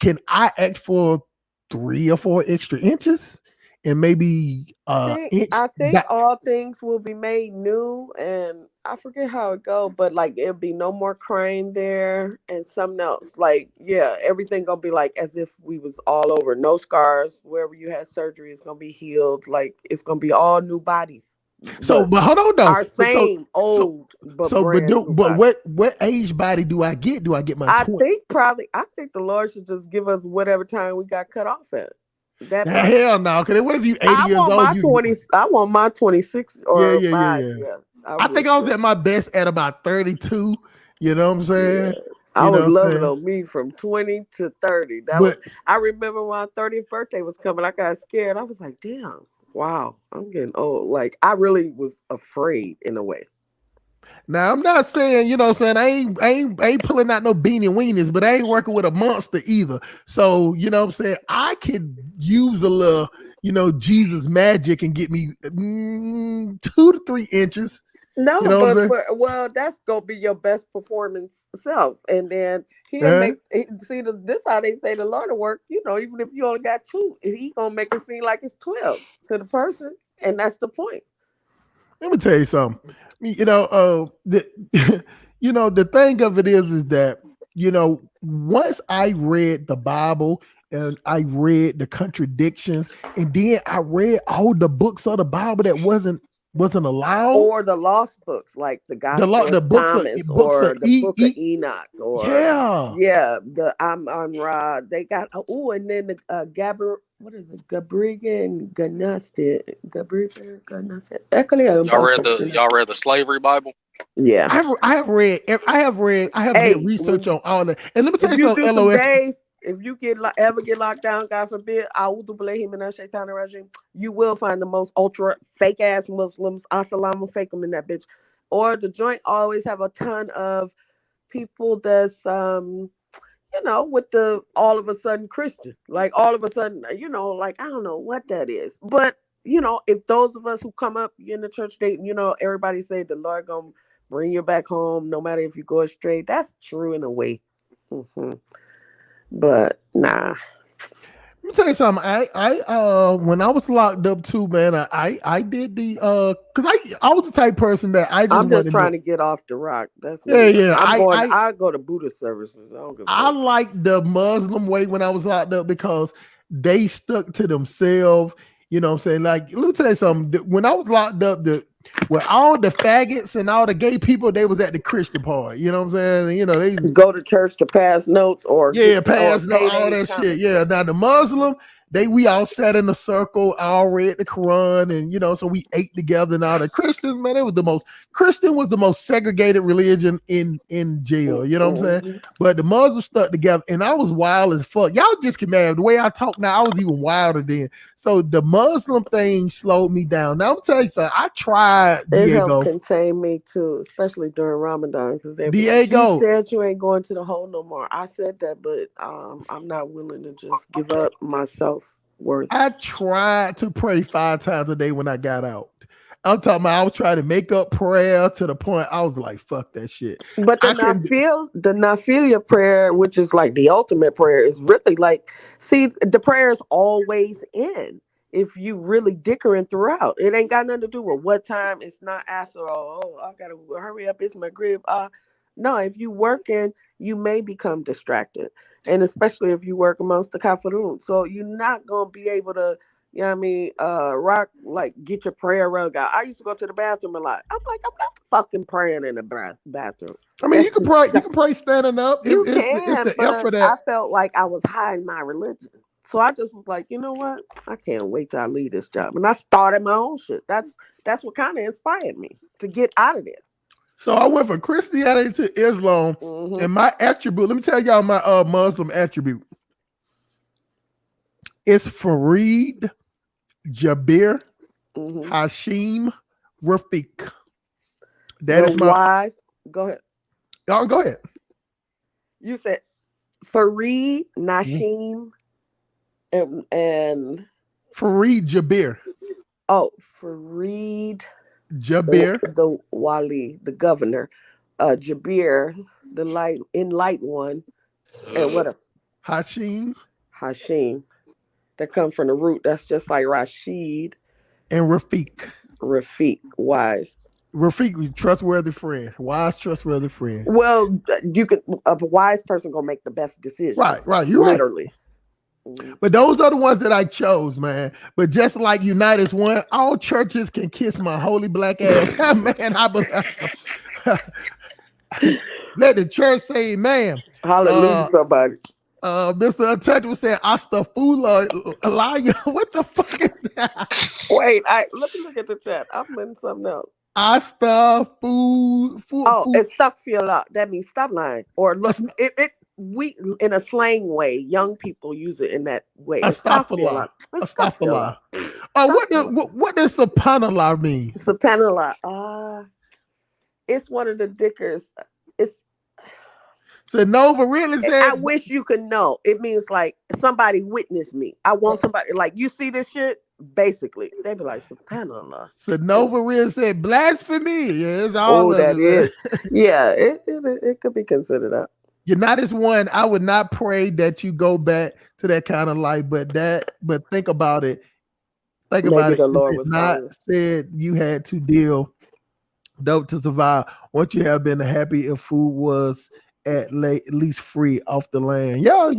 can I ask for 3 or 4 extra inches? And maybe I think all things will be made new, and I forget how it go, but like it'll be no more crane there and something else. Like, yeah, everything gonna be like as if we was all over. No scars. Wherever you had surgery is gonna be healed. Like it's gonna be all new bodies. So, but hold on though. Our same old, but what age body do I get? Do I get my? I think the Lord should just give us whatever time we got cut off at. Hell no, because what if you 80 years old? I want my 26 or yeah. I think I was at my best at about 32. You know what I'm saying? Yeah. I was loving on me from 20 to 30. I remember when my 30th birthday was coming. I got scared. I was like, damn, wow, I'm getting old. Like I really was afraid in a way. Now I'm not saying, you know what I'm saying, I ain't pulling out no beanie weenies, but I ain't working with a monster either. So, you know what I'm saying, I could use a little, Jesus magic and get me 2 to 3 inches. No, well, that's gonna be your best performance self. And then this how they say the Lord will work, even if you only got 2, he gonna make it seem like it's 12 to the person, and that's the point. Let me tell you something. The thing of it is that, once I read the Bible and I read the contradictions, and then I read all the books of the Bible that wasn't wasn't allowed. Or the lost books, like the Gospel The of books of Thomas, books of or the Book of Enoch, or the I'm on Ra. They got and then the what is it? Gabrigan Ganastic. Gabrigan Ganastic. Y'all read the slavery Bible? Yeah. I have did research on all that. And let me tell you something, do LOS. some days, if you ever get locked down, God forbid, you will find the most ultra fake ass Muslims, assalamu fakum in that bitch. Or the joint always have a ton of people that's with the all of a sudden Christian, like all of a sudden, like I don't know what that is, but if those of us who come up in the church, they, everybody say the Lord gonna bring you back home, no matter if you go astray. That's true in a way. Mm-hmm. But nah. Let me tell you something. I when I was locked up too, man, I did the because I was the type of person that I'm just trying to get off the rock. That's me. Yeah. I go to Buddhist services. I like the Muslim way when I was locked up because they stuck to themselves. You know what I'm saying? Like, let me tell you something. When I was locked up, where all the faggots and all the gay people, they was at the Christian part. You know what I'm saying? They go to church to pass notes or pass notes, all that shit. Yeah. Now the Muslim, we all sat in a circle, all read the Quran, and so we ate together. And all the Christians, man, Christian was the most segregated religion in jail. You know what I'm saying? But the Muslims stuck together, and I was wild as fuck. Y'all just get mad. The way I talk now, I was even wilder then. So the Muslim thing slowed me down. Now I'm gonna tell you something. I tried Diego. It helped contain me too, especially during Ramadan, because Diego, you said you ain't going to the hole no more. I said that, but I'm not willing to just give up my self-worth. I tried to pray 5 times a day when I got out. I'm talking about I was trying to make up prayer to the point I was like, fuck that shit. But the Nafilia prayer, which is like the ultimate prayer, is really like, see, the prayer is always in. If you really dickering throughout, it ain't got nothing to do with what time. It's not after, I gotta hurry up, it's my crib. No, if you working, you may become distracted. And especially if you work amongst the kafirun. So you're not gonna be able to, rock, like, get your prayer rug out. I used to go to the bathroom a lot. I'm like, I'm not fucking praying in the bathroom. I mean, you can pray standing up. It's the effort that I felt like I was hiding my religion. So I just was like, you know what? I can't wait till I leave this job. And I started my own shit. That's what kind of inspired me to get out of there. So I went from Christianity to Islam, and my attribute, let me tell y'all my Muslim attribute. It's Farid, Jabir, Hashim, Rafiq. That is my wise. Go ahead. Go ahead. You said Farid, Nashim, and Farid Jabir. Oh, Farid Jabir, the Wali, the governor. Jabir, the enlightened one, and what else? Hashim. That comes from the root. That's just like Rashid. And Rafiq, wise. Rafiq, trustworthy friend. Wise, trustworthy friend. Well, a wise person gonna make the best decision. Right. You're literally. Right. But those are the ones that I chose, man. But just like United's one, all churches can kiss my holy black ass. Man, I believe. Let the church say amen. Hallelujah, somebody. Mr. Untouchable said, Astafula. What the fuck is that? Wait, let me look at the chat. I'm in something else. Astafula. It's Astafula. That means stop lying. Or look, we in a slang way, young people use it in that way. Astafula. What does subhanallah mean? Subhanallah. It's one of the dickers. So Nova really said, I wish you could know. It means like somebody witnessed me. I want somebody, like, you see this shit? Basically, they be like, subhanallah. So Nova really said blasphemy. Yeah, it's all that is. Yeah, it could be considered that. United one, I would not pray that you go back to that kind of life, but think about it. Think about it. The Lord was not said you had to deal to survive. Once you have been happy if food was at least free off the land. Yo,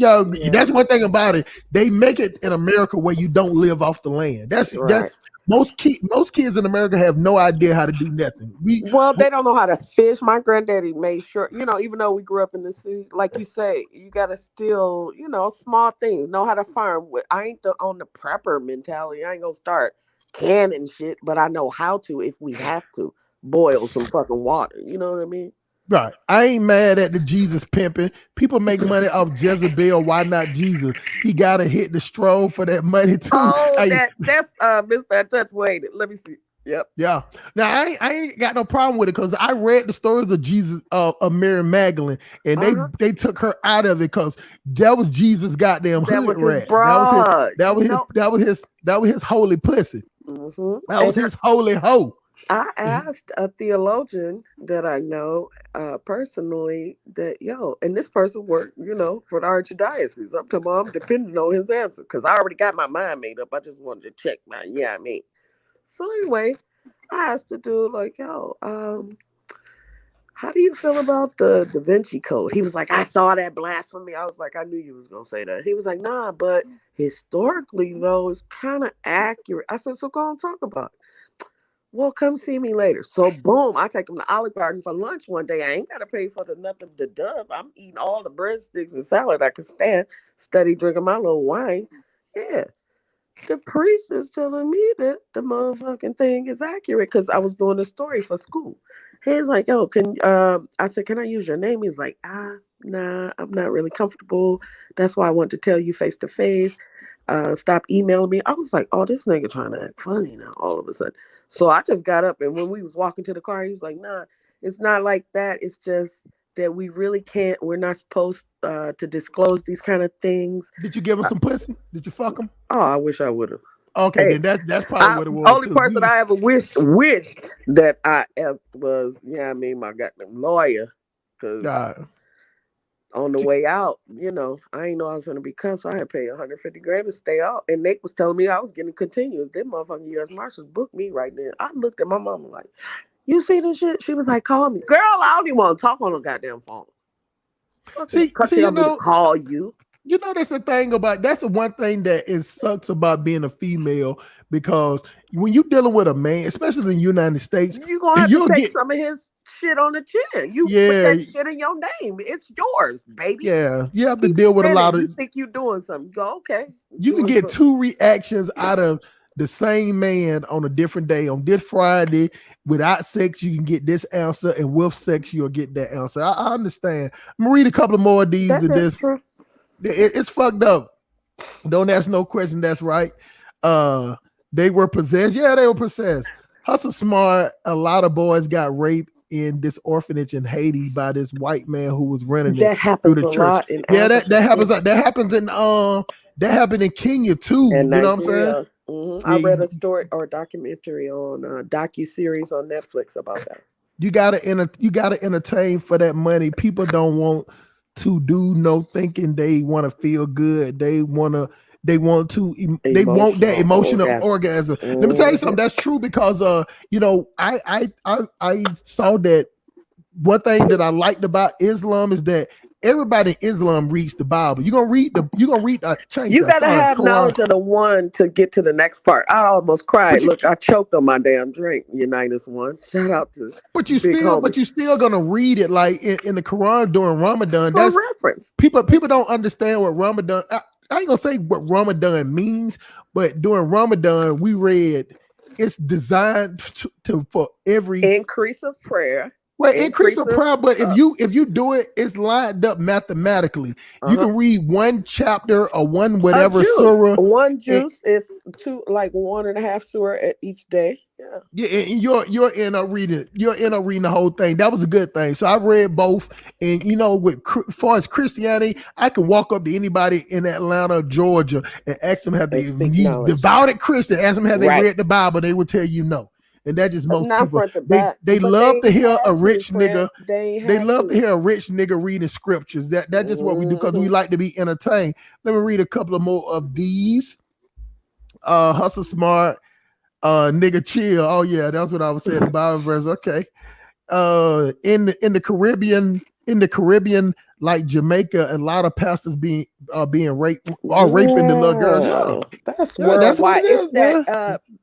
that's one thing about it. They make it in America where you don't live off the land. That's right. most kids in America have no idea how to do nothing. Well, they don't know how to fish. My granddaddy made sure, even though we grew up in the city, like you say, you got to still, small things, know how to farm. I ain't on the prepper mentality. I ain't going to start canning shit, but I know how to if we have to boil some fucking water. You know what I mean? Right. I ain't mad at the Jesus pimping. People make money off Jezebel. Why not Jesus? He got to hit the stroll for that money too. Oh, that's Mr. Touch. Wait, let me see. Yep. Yeah. Now I ain't got no problem with it because I read the stories of Jesus of Mary Magdalene, and they took her out of it because that was Jesus' goddamn hood rat. That was his holy pussy. Mm-hmm. That was his holy hoe. I asked a theologian that I know personally that, and this person worked, for the archdiocese. I'm telling you, I'm depending on his answer because I already got my mind made up. I just wanted to check my, So anyway, I asked the dude, like, how do you feel about the Da Vinci Code? He was like, I saw that blasphemy. I was like, I knew you was going to say that. He was like, nah, but historically, though, it's kind of accurate. I said, so go and talk about it. Well, come see me later. So boom, I take him to Olive Garden for lunch one day. I ain't got to pay for the dub. I'm eating all the breadsticks and salad I can stand, steady drinking my little wine. Yeah. The priest is telling me that the motherfucking thing is accurate because I was doing a story for school. He's like, yo, I said, can I use your name? He's like, nah, I'm not really comfortable. That's why I want to tell you face to face. Stop emailing me. I was like, oh, this nigga trying to act funny now all of a sudden. So I just got up, and when we was walking to the car, he was like, nah, it's not like that. It's just that we really can't, we're not supposed to disclose these kind of things. Did you give him some pussy? Did you fuck him? Oh, I wish I would have. Okay, then that's probably what it was. Only person I ever wished that I ever was, my goddamn lawyer. Because on the way out, I didn't know I was going to be cut, so I had to pay $150,000 to stay out. And Nate was telling me I was getting continuous. Them motherfucking U.S. Marshals booked me right then. I looked at my mama like, you see this shit? She was like, call me. Girl, I don't even want to talk on the goddamn phone. See, call you. That's the thing that's the one thing that sucks about being a female, because when you're dealing with a man, especially in the United States, you're going to have to take some of his shit on the chin. You put that shit in your name. It's yours, baby. Yeah, you have to deal with a lot of. You think you're doing something? You go, okay. You can get two reactions out of the same man on a different day. On this Friday, without sex, you can get this answer, and with sex, you'll get that answer. I understand. I'm gonna read a couple more of these. That's true. It's fucked up. Don't ask no question. That's right. They were possessed. Yeah, they were possessed. Hustle smart. A lot of boys got raped in this orphanage in Haiti by this white man who was running that happens through the church. Lot in that happens. That happens in that happened in Kenya too. And you know what I'm saying? Mm-hmm. I read a story or a documentary on docu-series on Netflix about that. You gotta entertain for that money. People don't want to do no thinking. They want to feel good. They want that emotional orgasm. Mm-hmm. Let me tell you something. That's true because I saw that one thing that I liked about Islam is that everybody in Islam reads the Bible. You're gonna read you gotta have knowledge of the one to get to the next part. I almost cried. Look, I choked on my damn drink. Unitas one. Shout out to but you still gonna read it like in the Quran during Ramadan. For that's reference. People don't understand what Ramadan. I ain't gonna say what Ramadan means, but during Ramadan we read it's designed for every increase of prayer. Well, increase of prayer, but if you do it, it's lined up mathematically. You can read one chapter or one whatever surah. One juice is 1.5 surah at each day. Yeah, and you're in a reading. You're in a reading the whole thing. That was a good thing. So I read both, and with as far as Christianity, I can walk up to anybody in Atlanta, Georgia, and ask them have they devoted Christian, ask them have they read the Bible. They will tell you no. And that just most people they love to hear a rich nigga. They love to hear a rich nigga reading scriptures. That's just what we do because we like to be entertained. Let me read a couple of more of these. Hustle smart, nigga chill. Oh yeah, that's what I was saying. The Bible verse. Okay. In the Caribbean like Jamaica, and a lot of pastors being raped or raping the little girls. That's Yeah, that's what worldwide. it is, man.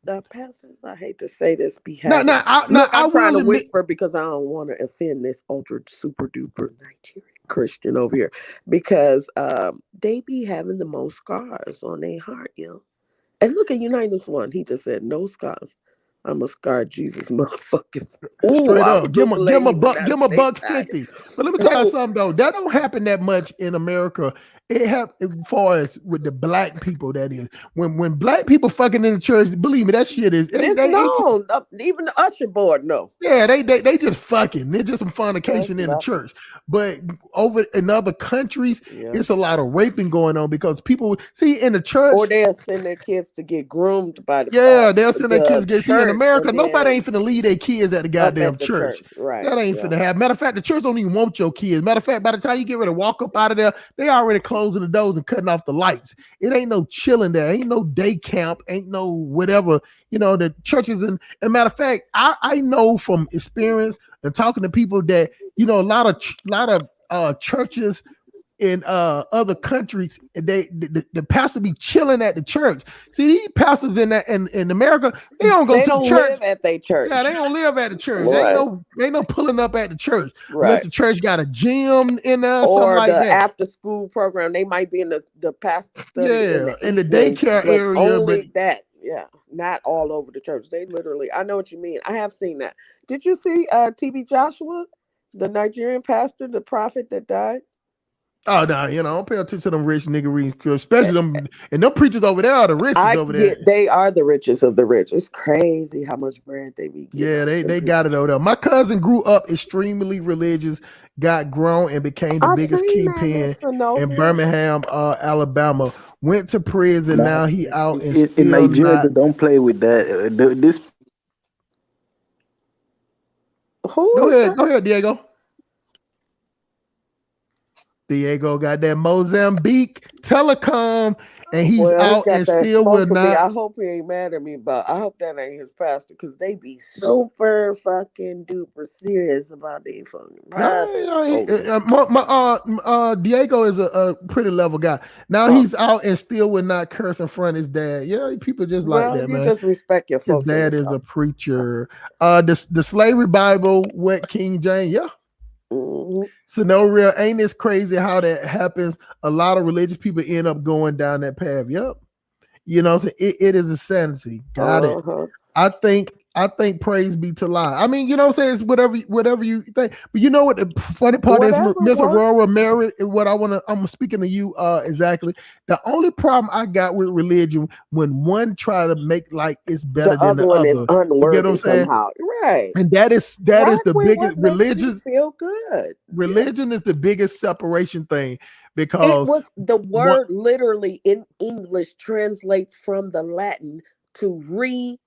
The pastors, I hate to say this, be No, having. Look, I I'm trying will to admit. whisper because I don't want to offend this ultra super duper Nigerian Christian over here, because they be having the most scars on their heart, And look at Unitas One. He just said no scars. I'm a scar Jesus motherfucker. Ooh, Straight I up, would do give lady him a when buck, I give him a say buck that. 50. But let me tell you something though, that don't happen that much in America. It happened as far as with the black people. That is, when black people fucking in the church, believe me, that shit is. It's known. Even the usher board know. Yeah, they just fucking. They're just some fornication That's in the nothing. church. But over in other countries, Yeah. it's a lot of raping going on because people see in the church. Or they'll send their kids to get groomed by the they'll send their kids to get. See, in America, nobody ain't finna leave their kids at the goddamn church. Right. That ain't finna happen. Matter of fact, the church don't even want your kids. Matter of fact, by the time you get ready to walk up out of there, they already closing the doors and cutting off the lights. It ain't no chilling there. Ain't no day camp. Ain't no whatever. The churches and matter of fact, I know from experience and talking to people that a lot of churches in other countries, the pastor be chilling at the church. See, these pastors in America, they don't go to the church. Live at their church. Yeah, they don't live at the church. Right. Ain't no pulling up at the church. Right. Unless the church got a gym in there, or something like the that. after school program. They might be in the pastor study in the daycare area, only but that. Yeah, not all over the church. They literally, I know what you mean. I have seen that. Did you see TB Joshua, the Nigerian pastor, the prophet that died? Oh no, I don't pay attention to them rich niggeries, especially them and them preachers over there are the richest over there. They are the richest of the rich. It's crazy how much bread they be getting. Yeah, they got it over there. My cousin grew up extremely religious, got grown and became the biggest kingpin in Birmingham, Alabama. Went to prison. Now he out and in Nigeria. They don't play with that. This. Go ahead, Diego. Diego got that Mozambique telecom, and he's out and still will not. I hope he ain't mad at me, but I hope that ain't his pastor, because they be super fucking duper serious about these fucking. Diego is a pretty level guy. Now he's out and still will not curse in front of his dad. Yeah, people just like that, man. Just respect your folks. His dad is a preacher. The slavery Bible, what King James, yeah. Mm-hmm. So no real, ain't this crazy how that happens? A lot of religious people end up going down that path. Yep. It is a sanity. Got it. I think praise be to lie. I mean, it's whatever you think. But you know what the funny part is, Miss Aurora Mary, I'm speaking to you exactly. The only problem I got with religion, when one try to make like it's better than the other. Is unworthy, you get what I'm saying? Somehow. Right. And that is the biggest religion. Feel good. Religion is the biggest separation thing, because it was the word literally in English translates from the Latin to realign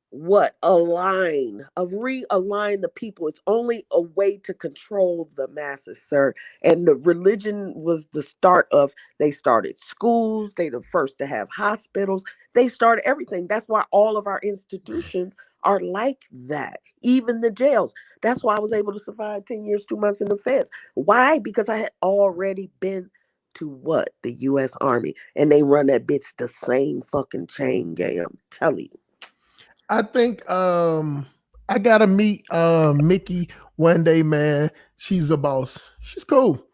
the people. It's only a way to control the masses, sir. And the religion was the start of, they started schools, they the first to have hospitals, they started everything. That's why all of our institutions are like that, even the jails. That's why I was able to survive 10 years 2 months in the feds. Why? Because I had already been to the U.S. Army, and they run that bitch the same fucking chain gang. I'm telling you. I think I gotta meet Mickey one day, man. She's a boss. She's cool.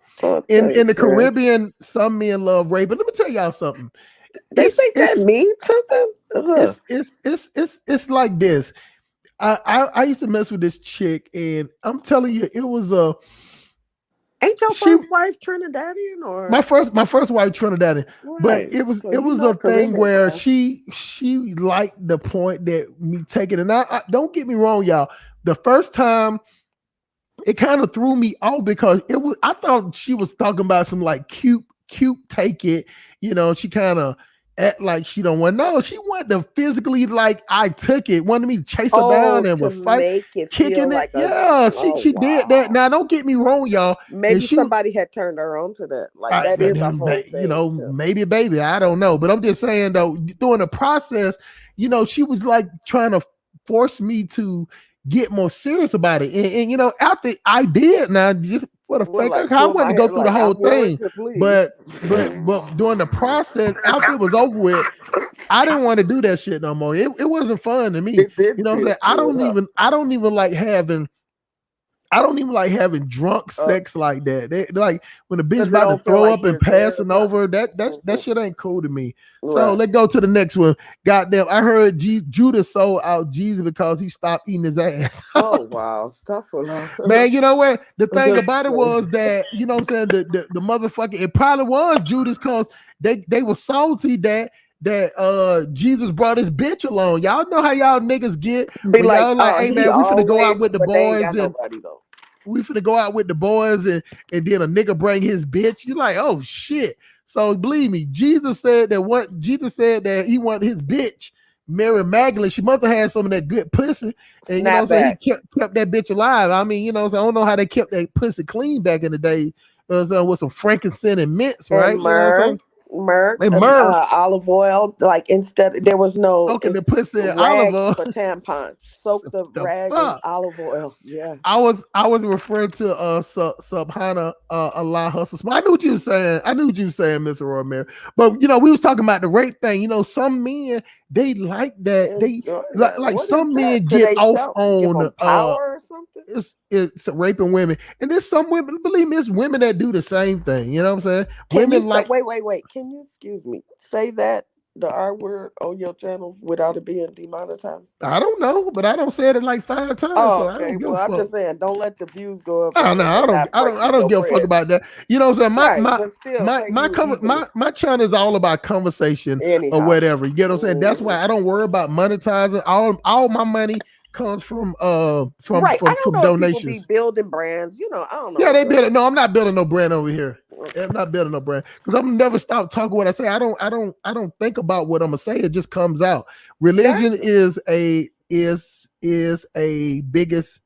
In the Caribbean, some men love rape. But let me tell y'all something. They think that means something. It's like this. I used to mess with this chick, and I'm telling you, it was a. Ain't your first wife Trinidadian, or my first wife Trinidadian? Right. But it was a thing where she liked the point that me taking it. And I don't get me wrong, y'all. The first time, it kind of threw me off because I thought she was talking about some like cute take it. She kind of act like she don't want. No, she wanted to physically, like, I took it, wanted me to chase her down and was fight, kicking it. She did that. Now, don't get me wrong, y'all. Maybe somebody had turned her on to that. Like, that is a whole thing. Maybe a baby. I don't know. But I'm just saying, though, during the process, she was like trying to force me to get more serious about it. And after I did, now just for the Well, fake. like, I pull my wanted to go hair, through the like, whole I'm willing thing, to bleed. but during the process, after it was over with, I didn't want to do that shit no more. It wasn't fun to me. It did You know what I'm feel saying? I don't even like having drunk sex like that. They like when a bitch 'Cause it about to don't feel throw like up and you're there, passing right. over. That shit ain't cool to me. So Right. let's go to the next one. Goddamn, I heard Judas sold out Jesus because he stopped eating his ass. Oh wow, tough for love. Man, you know what? The thing about it was that, you know what I'm saying, the motherfucker, it probably was Judas because they were salty that Jesus brought his bitch along. Y'all know how y'all niggas get Be when like, y'all like, hey he man, we finna go out always, with the but they ain't boys got and nobody though. we finna go out with the boys and then a nigga bring his bitch. You like, oh shit. So believe me, Jesus said that he wanted his bitch, Mary Magdalene. She must have had some of that good pussy. And you know, so he kept that bitch alive. I mean, you know, so I don't know how they kept that pussy clean back in the day. So with some frankincense and mints, right? And myrrh, olive oil. Like instead, there was no soaking the pussy in rags olive for oil. tampons. Soak the rag in olive oil. Yeah. I was referring to Subhana Allah Hustle. I knew what you were saying. Mr. Romero. But you know, we was talking about the rape thing. You know, some men they like that. They like some men get off on power or something. It's raping women, and there's some women. Believe me, it's women that do the same thing. You know what I'm saying? Wait. Can you excuse me? Say that the R word on your channel without it being demonetized? I don't know, but I don't say it like 5 times. Oh, so okay. I don't give I'm a fuck. just saying, don't let the views go up. Oh, no, I don't give a fuck about that. You know what I'm saying? My channel is all about conversation or whatever. You get what I'm saying? That's why I don't worry about monetizing. All my money comes from donations. People be building brands, you know. I don't know. Yeah, they build it. No, I'm not building no brand over here. I'm not building no brand because I'm never stop talking what I say. I don't think about what I'm gonna say. It just comes out. Religion is the biggest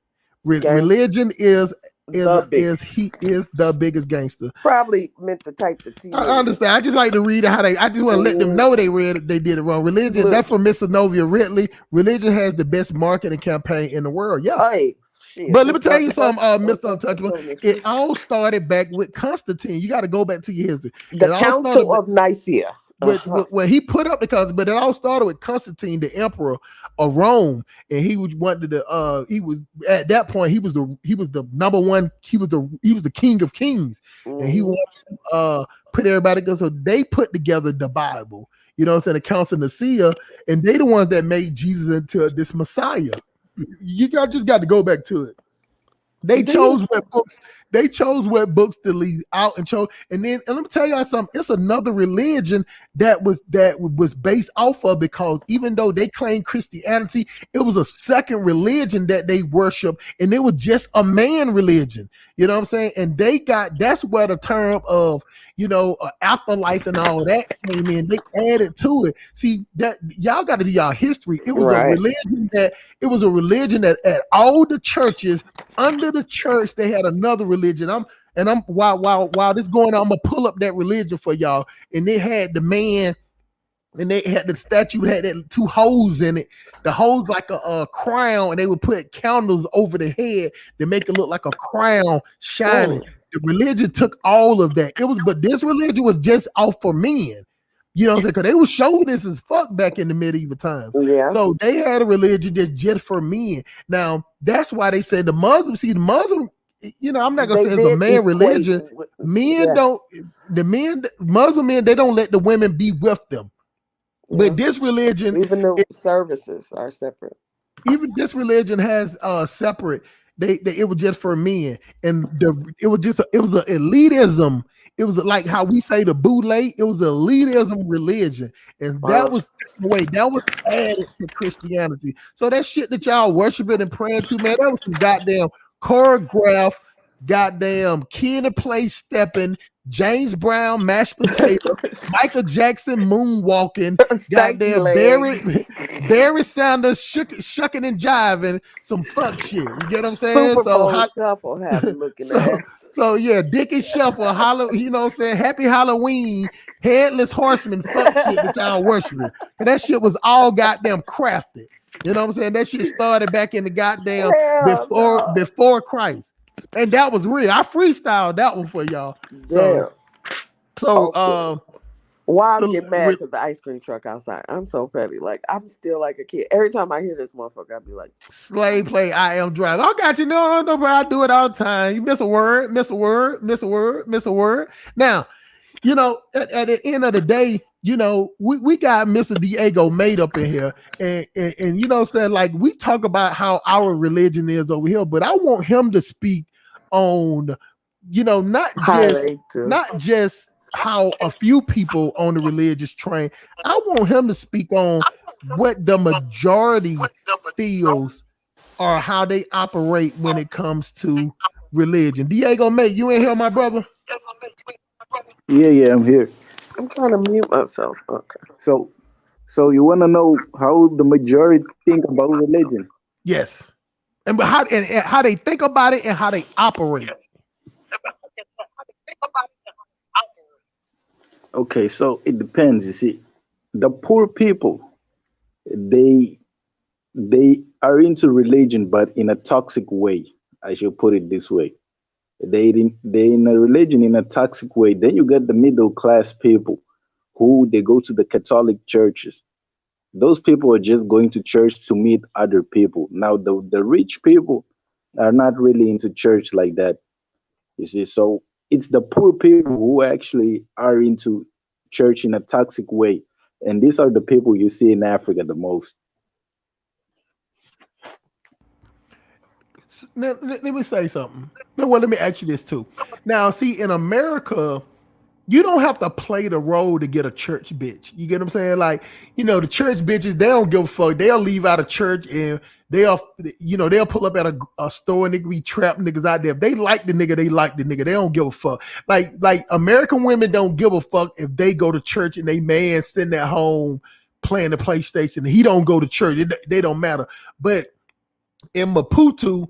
gangster. Probably meant to type the T. I understand. I just like to read how I just want to let them know they did it wrong. Religion, that's from Miss Novia Ridley. Religion has the best marketing campaign in the world. Yeah. But let me tell you something, Mr. Untouchable. It all started back with Constantine. You got to go back to your history. The Council of Nicaea. Where he put up the council, but it all started with Constantine, the emperor of Rome, and he wanted to. He was at that point. He was the number one. He was the king of kings, and he wanted to put everybody together. So they put together the Bible. You know what I'm saying? The Council of Nicaea, and they the ones that made Jesus into this Messiah. You just got to go back to it. They chose what books to leave out and chose. And let me tell y'all something. It's another religion that was based off of, because even though they claimed Christianity, it was a second religion that they worship, and it was just a man religion. You know what I'm saying? And that's where the term of, you know, afterlife and all that came in. They added to it. See, that y'all got to do y'all history. It was a religion that at all the churches, under the church, they had another religion. While this going on, I'm gonna pull up that religion for y'all. And they had the man, and they had the statue had that 2 holes in it. The holes like a crown, and they would put candles over the head to make it look like a crown shining. The religion took all of that. But this religion was just off for men. You know what I'm saying? Because they were showing this as fuck back in the medieval times. Yeah. So they had a religion that's just for men. Now, that's why they said the Muslim, you know, I'm not going to say it's a man religion. Muslim men, they don't let the women be with them. Yeah. But this religion, even the services are separate. Even this religion has separate. It was just for men, and it was an elitism. It was like how we say the boule. It was an elitism religion, and that was added to Christianity. So that shit that y'all worshiping and praying to, man, that was some goddamn choreographed, goddamn kid in play stepping, James Brown mashed potato, Michael Jackson moonwalking, goddamn Barry Sanders shucking and jiving, some fuck shit. You get what I'm saying? Super Bowl shuffle having looking at. So yeah, Dickie Shuffle, you know what I'm saying? Happy Halloween, Headless Horseman, fuck shit that y'all worshiping. And that shit was all goddamn crafted. You know what I'm saying? That shit started back in the goddamn before Christ. And that was real. I freestyled that one for y'all. Damn. So why so I get mad because the ice cream truck outside. I'm so petty. Like I'm still like a kid. Every time I hear this motherfucker, I be like, slave play, I am driving. I got you. No, bro. I do it all the time. You miss a word, miss a word, miss a word, miss a word. Now, you know, at the end of the day, you know, we got Mr. Diego made up in here. And you know, saying like we talk about how our religion is over here, but I want him to speak on, you know, not just how a few people on the religious train. I want him to speak on what the majority feels or how they operate when it comes to religion. Diego, mate, you in here, my brother? Yeah, I'm here. I'm trying to mute myself. Okay. So you want to know how the majority think about religion? Yes. And how they think about it and how they operate. Okay, so it depends. You see, the poor people, they are into religion, but in a toxic way. I should put it this way. They in a religion in a toxic way. Then you get the middle class people who they go to the Catholic churches. Those people are just going to church to meet other people. Now the rich people are not really into church like that. You see, so it's the poor people who actually are into church in a toxic way. And these are the people you see in Africa the most. Now, let me say something. No, well, let me ask you this too. Now, see, in America, you don't have to play the role to get a church bitch. You get what I'm saying? Like, you know, the church bitches, they don't give a fuck. They'll leave out of church and they'll pull up at a store and they can be trap niggas out there. If they like the nigga, they like the nigga. They don't give a fuck. Like American women don't give a fuck if they go to church and they man sitting at home playing the PlayStation. He don't go to church. They don't matter. But in Maputo,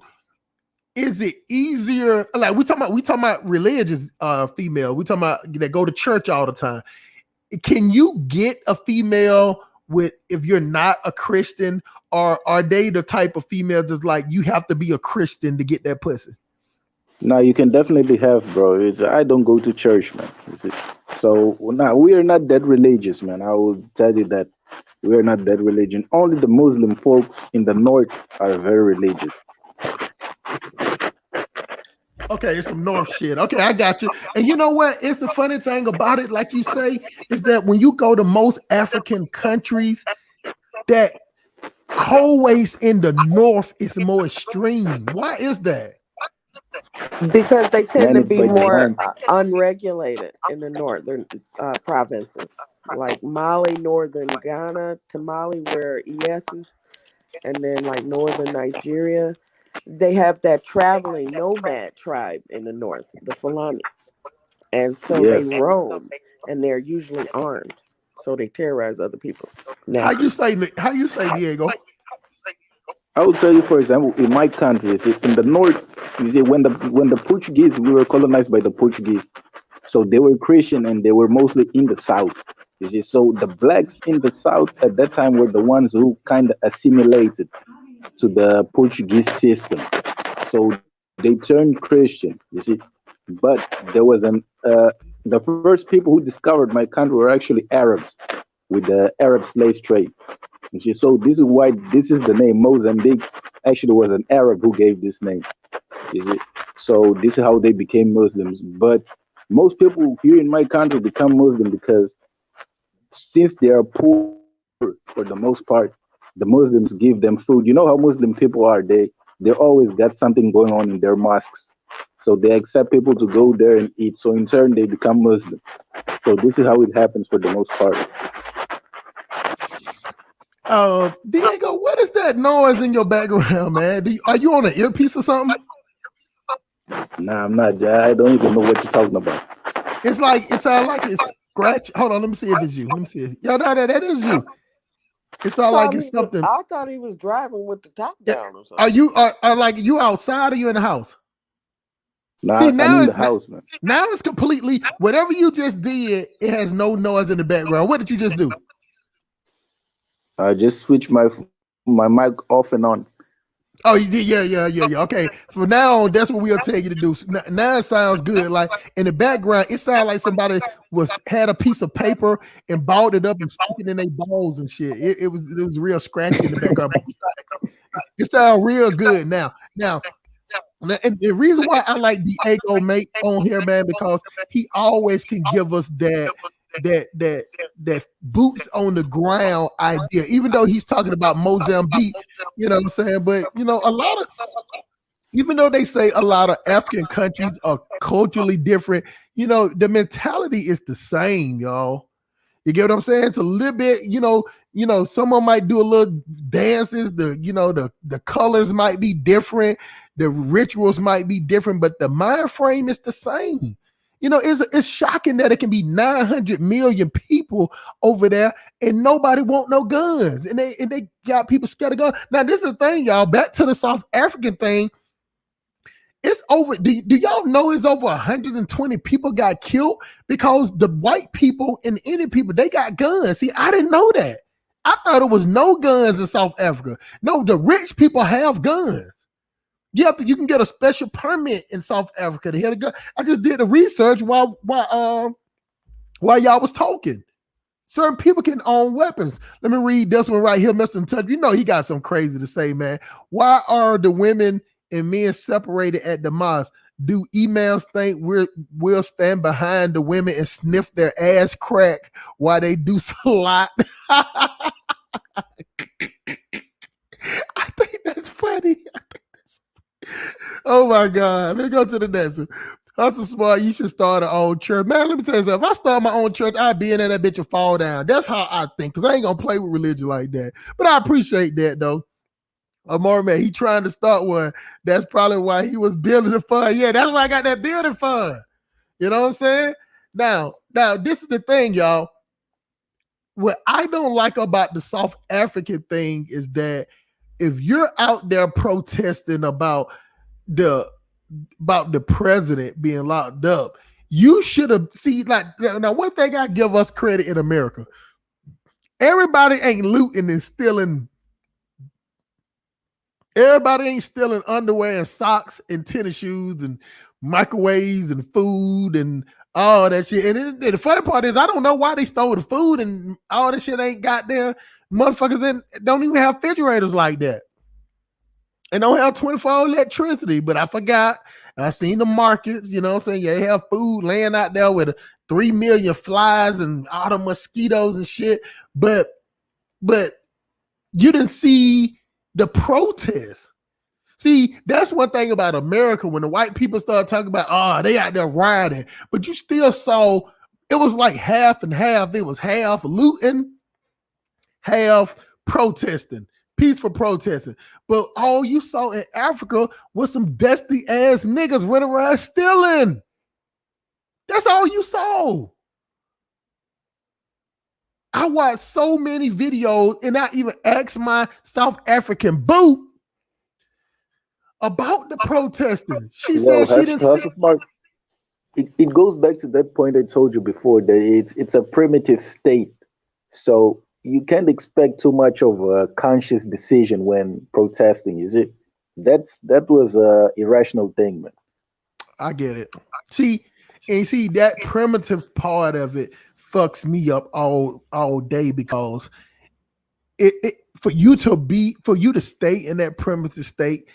is it easier? Like we talking about religious female. We talking about that go to church all the time. Can you get a female with if you're not a Christian, or are they the type of females that's like you have to be a Christian to get that pussy? Now you can definitely have, bro. I don't go to church, man. So now we are not that religious, man. I will tell you that we are not that religion. Only the Muslim folks in the north are very religious. Okay, it's some North shit. Okay, I got you. And you know what? It's the funny thing about it, like you say, is that when you go to most African countries, that always in the North is more extreme. Why is that? Because they tend Man, to it's be like the more mind. unregulated in the northern provinces, like Mali, northern Ghana, Tamale, where ES is, and then like northern Nigeria. They have that traveling nomad tribe in the north, the Fulani. And so Yeah. they roam and they're usually armed. So they terrorize other people How you naturally. say? How you say, Diego? I will tell you, for example, in my country, you see, in the north, you see, when the Portuguese, we were colonized by the Portuguese, so they were Christian and they were mostly in the south. You see, so the blacks in the south at that time were the ones who kind of assimilated to the Portuguese system. So they turned Christian. You see, but there was the first people who discovered my country were actually Arabs with the Arab slave trade. You see, so this is why this is the name Mozambique. Actually, was an Arab who gave this name. You see, so this is how they became Muslims. But most people here in my country become Muslim because since they are poor for the most part, the Muslims give them food. You know how Muslim people are. They always got something going on in their mosques. So they accept people to go there and eat. So in turn they become Muslim. So this is how it happens for the most part. Diego, what is that noise in your background, man? Are you on an earpiece or something? Nah, I'm not. I don't even know what you're talking about. It's like it sounds like it's scratch. Hold on, let me see if it's you. Let me see. Yo, that is you. It sounds like it's something. I thought he was driving with the top down or Are something. you are like you outside or you in the house? Nah, See, I'm now in it's the house, man. now it's completely whatever you just did. It has no noise in the background. What did you just do? I just switch my mic off and on. Oh, yeah. Okay, from now on, that's what we'll tell you to do. Now it sounds good. Like in the background, it sounds like somebody had a piece of paper and balled it up and stuck it in their balls and shit. It was real scratchy in the background. It sounds real good now. And the reason why I like Diego Mate on here, man, because he always can give us that boots on the ground idea, even though he's talking about Mozambique, you know what I'm saying? But you know, even though they say a lot of African countries are culturally different, you know, the mentality is the same, y'all. You get what I'm saying? It's a little bit, you know, someone might do a little dances, the colors might be different, the rituals might be different, but the mind frame is the same. You know, it's shocking that it can be 900 million people over there and nobody want no guns. And they got people scared of guns. Now, this is the thing, y'all. Back to the South African thing. It's over. Do y'all know it's over 120 people got killed because the white people and Indian people, they got guns. See, I didn't know that. I thought it was no guns in South Africa. No, the rich people have guns. You can get a special permit in South Africa to have a gun. I just did the research while y'all was talking. Certain people can own weapons. Let me read this one right here, Mr. Touch. You know he got some crazy to say, man. Why are the women and men separated at the mosque? Do emails think we'll stand behind the women and sniff their ass crack while they do salat? I think that's funny. Oh my God. Let's go to the next one. Hustle Smart, you should start an own church. Man, let me tell you something. If I start my own church, I'd be in there, that bitch will fall down. That's how I think, because I ain't going to play with religion like that. But I appreciate that, though. Amor, man, he trying to start one. That's probably why he was building the fund. Yeah, that's why I got that building fund. You know what I'm saying? Now, this is the thing, y'all. What I don't like about the South African thing is that if you're out there protesting about the president being locked up, you should have like now one thing I give us credit in America. Everybody ain't looting and stealing. Everybody ain't stealing underwear and socks and tennis shoes and microwaves and food and all that shit. And the funny part is I don't know why they stole the food and all that shit ain't got there. Motherfuckers then don't even have refrigerators like that. And don't have 24-hour electricity, but I forgot. I seen the markets, you know what I'm saying? Yeah, they have food laying out there with 3 million flies and all the mosquitoes and shit. But you didn't see the protest. See, that's one thing about America. When the white people start talking about, they out there rioting, but you still saw it was like half and half. It was half looting, half protesting. Peaceful protesting. But all you saw in Africa was some dusty ass niggas running around stealing. That's all you saw. I watched so many videos and I even asked my South African boo about the protesting. She said she didn't see. It goes back to that point I told you before that it's a primitive state. So you can't expect too much of a conscious decision when protesting, is it? That was a irrational thing, man. I get it. See that primitive part of it fucks me up all day, because it for you to stay in that primitive state,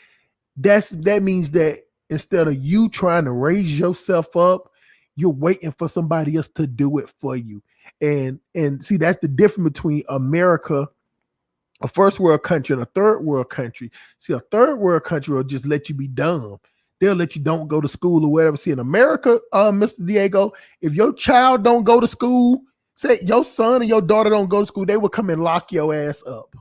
that means that instead of you trying to raise yourself up, you're waiting for somebody else to do it for you. And see, that's the difference between America, a first world country, and a third world country. See, a third world country will just let you be dumb. They'll let you don't go to school or whatever. See, in America, Mr. Diego, if your child don't go to school, say your son or your daughter don't go to school, they will come and lock your ass up.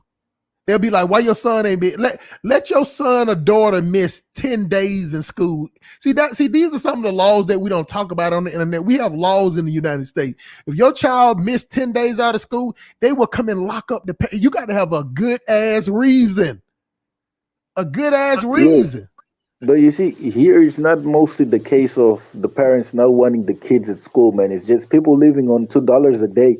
They'll be like, why your son ain't been let your son or daughter miss 10 days in school. See, these are some of the laws that we don't talk about on the internet. We have laws in the United States. If your child missed 10 days out of school, they will come and lock up the pay. You got to have a good ass reason. A good ass reason. But you see, here it's not mostly the case of the parents not wanting the kids at school, man. It's just people living on $2 a day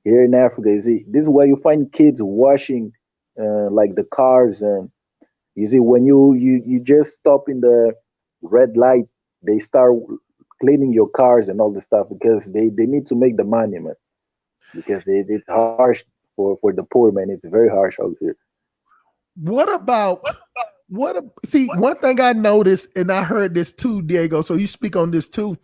here in Africa. You see, this is why you find kids washing like the cars and You see, when you just stop in the red light, they start cleaning your cars and all the stuff because they need to make the money, man. Because it's harsh for the poor, man. It's very harsh out here. What about see, one thing I noticed, and I heard this too, Diego, so you speak on this too,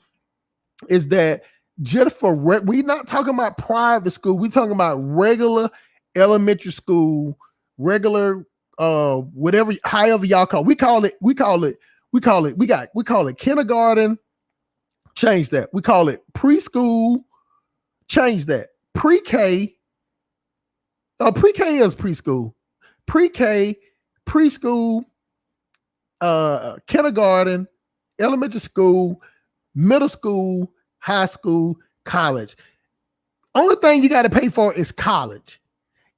is that just for we not talking about private school, we talking about regular elementary school, regular whatever, however y'all call it. We call it kindergarten, change that. We call it preschool, change that. Pre-K, pre-K is preschool. Pre-K, preschool, kindergarten, elementary school, middle school, high school, college. Only thing you got to pay for is college.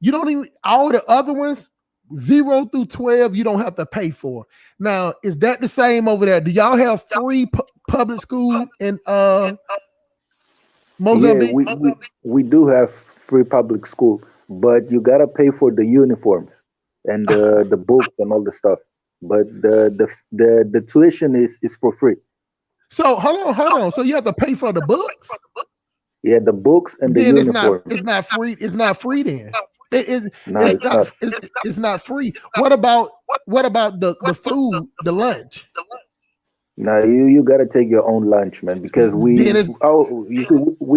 You don't even, all the other ones, 0 through 12, you don't have to pay for. Now, is that the same over there? Do y'all have free public school in Mozambique? Yeah, we do have free public school, but you gotta pay for the uniforms and the books and all the stuff. But the tuition is for free. So hold on. So you have to pay for the books? Yeah, the books and the Then uniform. it's not free. It's not free then. It's not free. What about the food, the lunch? Now you gotta take your own lunch, man, because with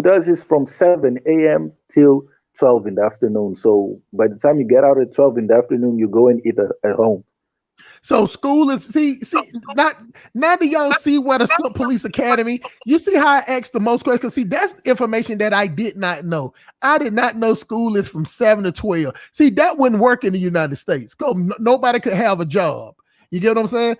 us is from 7 a.m. till 12 in the afternoon. So by the time you get out at 12 in the afternoon, you go and eat at home. So school is see not now do y'all see what a police academy? You see how I asked the most questions? See, that's information that I did not know. I did not know school is from 7 to 12. See, that wouldn't work in the United States. Nobody could have a job. You get what I'm saying?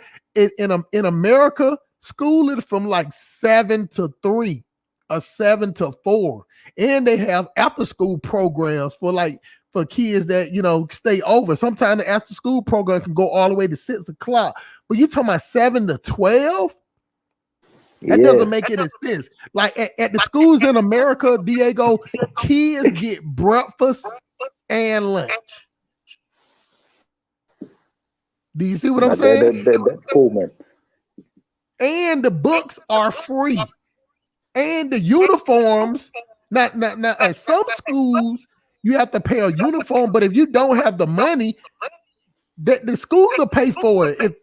In America, school is from like 7 to 3 or 7 to 4. And they have after school programs for kids that stay over. Sometimes the after school program can go all the way to 6 o'clock. But you're talking about 7 to 12? That doesn't make any sense. Like at the schools in America, Diego, kids get breakfast and lunch. Do you see what I'm saying? That's cool, man. And the books are free. And the uniforms, now at some schools, you have to pay a uniform, but if you don't have the money, the schools will pay for it. If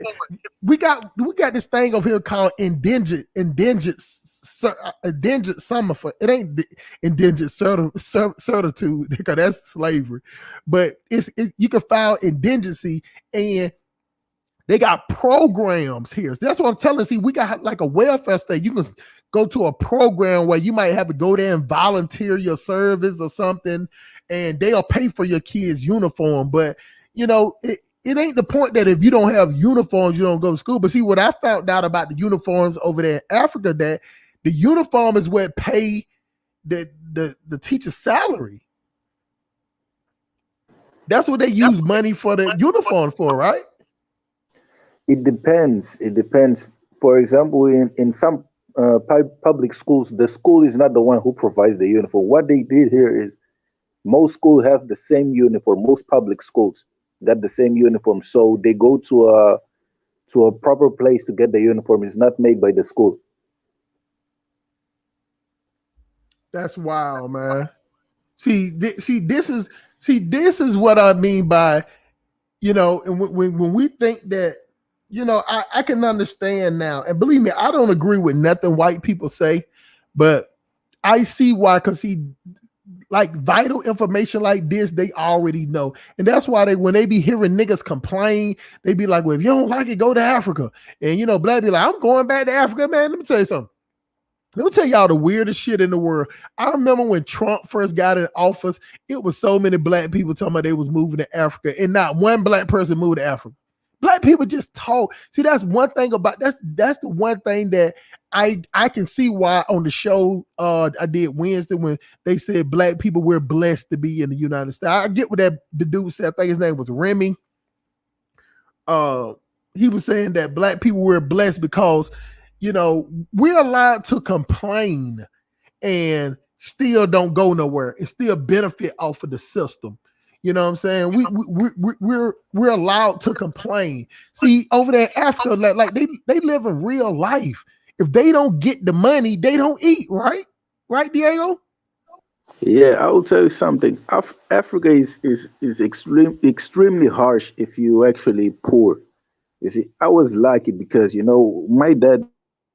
we got this thing over here called indentured summer for it ain't indentured servitude because that's slavery, but you can file indigency and they got programs here. That's what I'm telling you. See, we got like a welfare state. You can go to a program where you might have to go there and volunteer your service or something, and they'll pay for your kids' uniform. But, it ain't the point that if you don't have uniforms, you don't go to school. But see, what I found out about the uniforms over there in Africa, that the uniform is what pay the teacher's salary. That's what they use money for the uniform for, right? It depends. For example, in some public schools, the school is not the one who provides the uniform. What they did here is most schools have the same uniform. Most public schools got the same uniform, so they go to a proper place to get the uniform. It's not made by the school. That's wild, man. See, this is what I mean by, and when we think that. I can understand now. And believe me, I don't agree with nothing white people say, but I see why, because like vital information like this, they already know. And that's why when they be hearing niggas complain, they be like, well, if you don't like it, go to Africa. And black be like, I'm going back to Africa, man. Let me tell you something. Let me tell y'all the weirdest shit in the world. I remember when Trump first got in office, it was so many black people talking about they was moving to Africa, and not one black person moved to Africa. Black people just talk. See, that's one thing about that's the one thing that I can see why on the show I did Wednesday when they said black people we're blessed to be in the United States. I get what the dude said. I think his name was Remy. He was saying that black people were blessed because we're allowed to complain and still don't go nowhere and still benefit off of the system. You know what I'm saying? We're allowed to complain. See, over there in Africa, like they live in real life. If they don't get the money, they don't eat, right? Right, Diego? Yeah, I will tell you something. Africa is extremely harsh if you actually poor. You see, I was lucky because my dad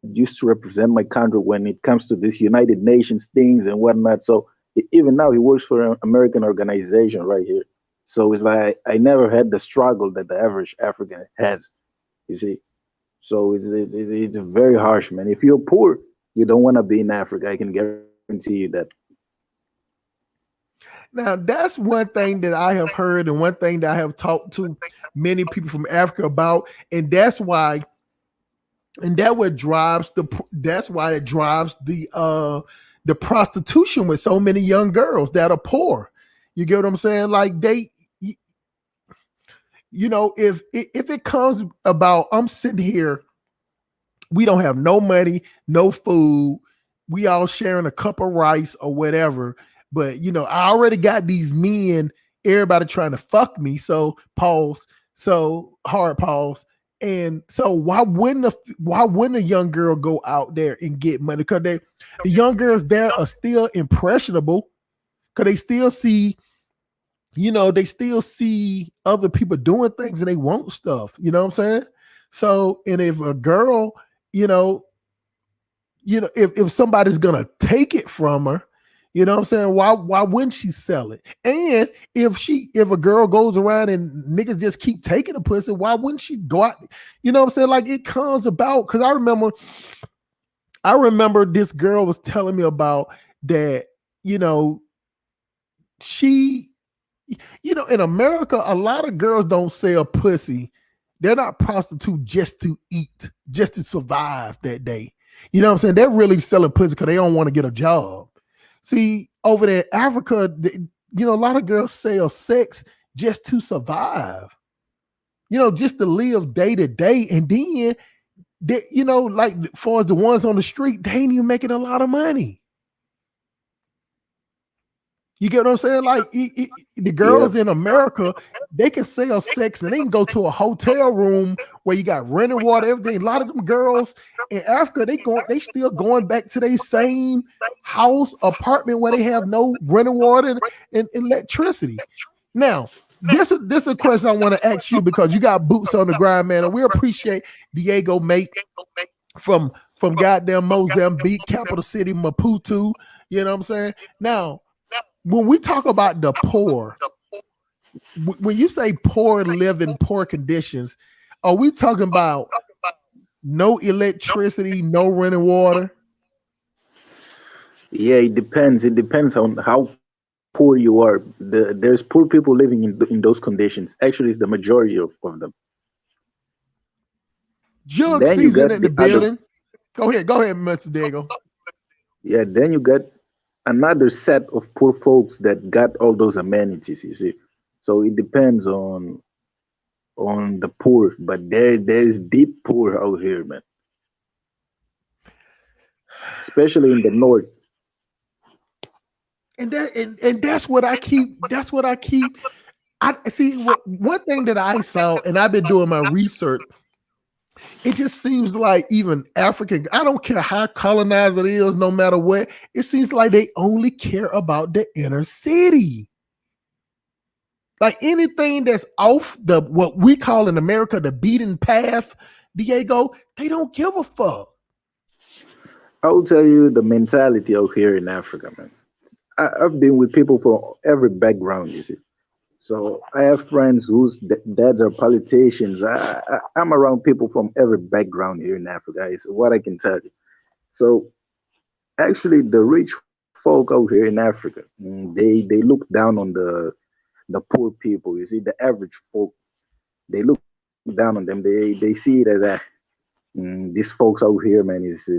used to represent my country when it comes to this United Nations things and whatnot. So even now he works for an American organization right here. So it's like I never had the struggle that the average African has. You see, so it's very harsh, man. If you're poor, you don't want to be in Africa. I can guarantee you that. Now, that's one thing that I have heard, and one thing that I have talked to many people from Africa about, and that's why it drives the prostitution with so many young girls that are poor. You get what I'm saying? Like if it comes about, I'm sitting here, we don't have no money, no food, we all sharing a cup of rice or whatever. But I already got these men, everybody trying to fuck me. So pause. So hard pause. And so why wouldn't a young girl go out there and get money? Because the young girls there are still impressionable. Because they still see other people doing things and they want stuff. You know what I'm saying? So, and if a girl, you know, if somebody's gonna take it from her, you know what I'm saying? Why wouldn't she sell it? And if a girl goes around and niggas just keep taking the pussy, why wouldn't she go out? You know what I'm saying? Like it comes about because I remember this girl was telling me about that, you know, she in America, a lot of girls don't sell pussy. They're not prostitute just to eat, just to survive that day. You know what I'm saying? They're really selling pussy because they don't want to get a job. See, over there in Africa, a lot of girls sell sex just to survive. Just to live day to day. And then, like far as the ones on the street, they ain't even making a lot of money. You get what I'm saying? Like the Yeah, girls in America, they can sell sex and they can go to a hotel room where you got running water, everything. A lot of them girls in Africa, they still going back to their same house, apartment where they have no running water and electricity. Now, this is a question I want to ask you because you got boots on the ground, man, and we appreciate Diego mate from goddamn Mozambique, capital city Maputo. You know what I'm saying? Now, when we talk about the poor, when you say poor living, poor conditions, are we talking about no electricity, no running water? yeah, it depends. It depends on how poor you are. There's poor people living in those conditions. Actually, it's the majority of them. Jug Then you season got in the the other. building. Go ahead, Mr. Diego. Yeah, then you got another set of poor folks that got all those amenities. You see, so it depends on the poor, but there's deep poor out here, man. Especially in the north. And that's what I keep. That's what I keep. I see one thing that I saw, and I've been doing my research. It just seems like even African, I don't care how colonized it is, no matter what, it seems like they only care about the inner city. Like anything that's off the what we call in America the beaten path, Diego, they don't give a fuck. I will tell you the mentality out here in Africa, man. I've been with people from every background, you see. So I have friends whose dads are politicians. I'm around people from every background here in Africa. Is what I can tell you. So actually, the rich folk out here in Africa, they look down on the poor people. You see, the average folk, they look down on them. They see it as these folks out here, man. Is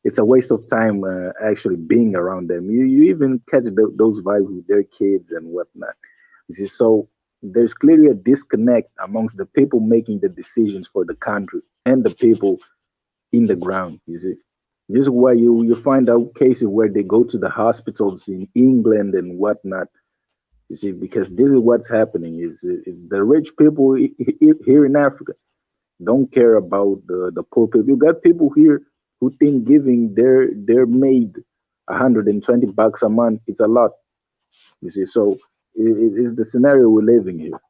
it's a waste of time actually being around them. You even catch those vibes with their kids and whatnot. You see, so there's clearly a disconnect amongst the people making the decisions for the country and the people in the ground. You see, this is why you find out cases where they go to the hospitals in England and whatnot, You see, because this is what's happening. Is the rich people here in Africa don't care about the poor people. You got people here who think giving their maid $120 a month, it's a lot. You see, so it's the scenario we're living here.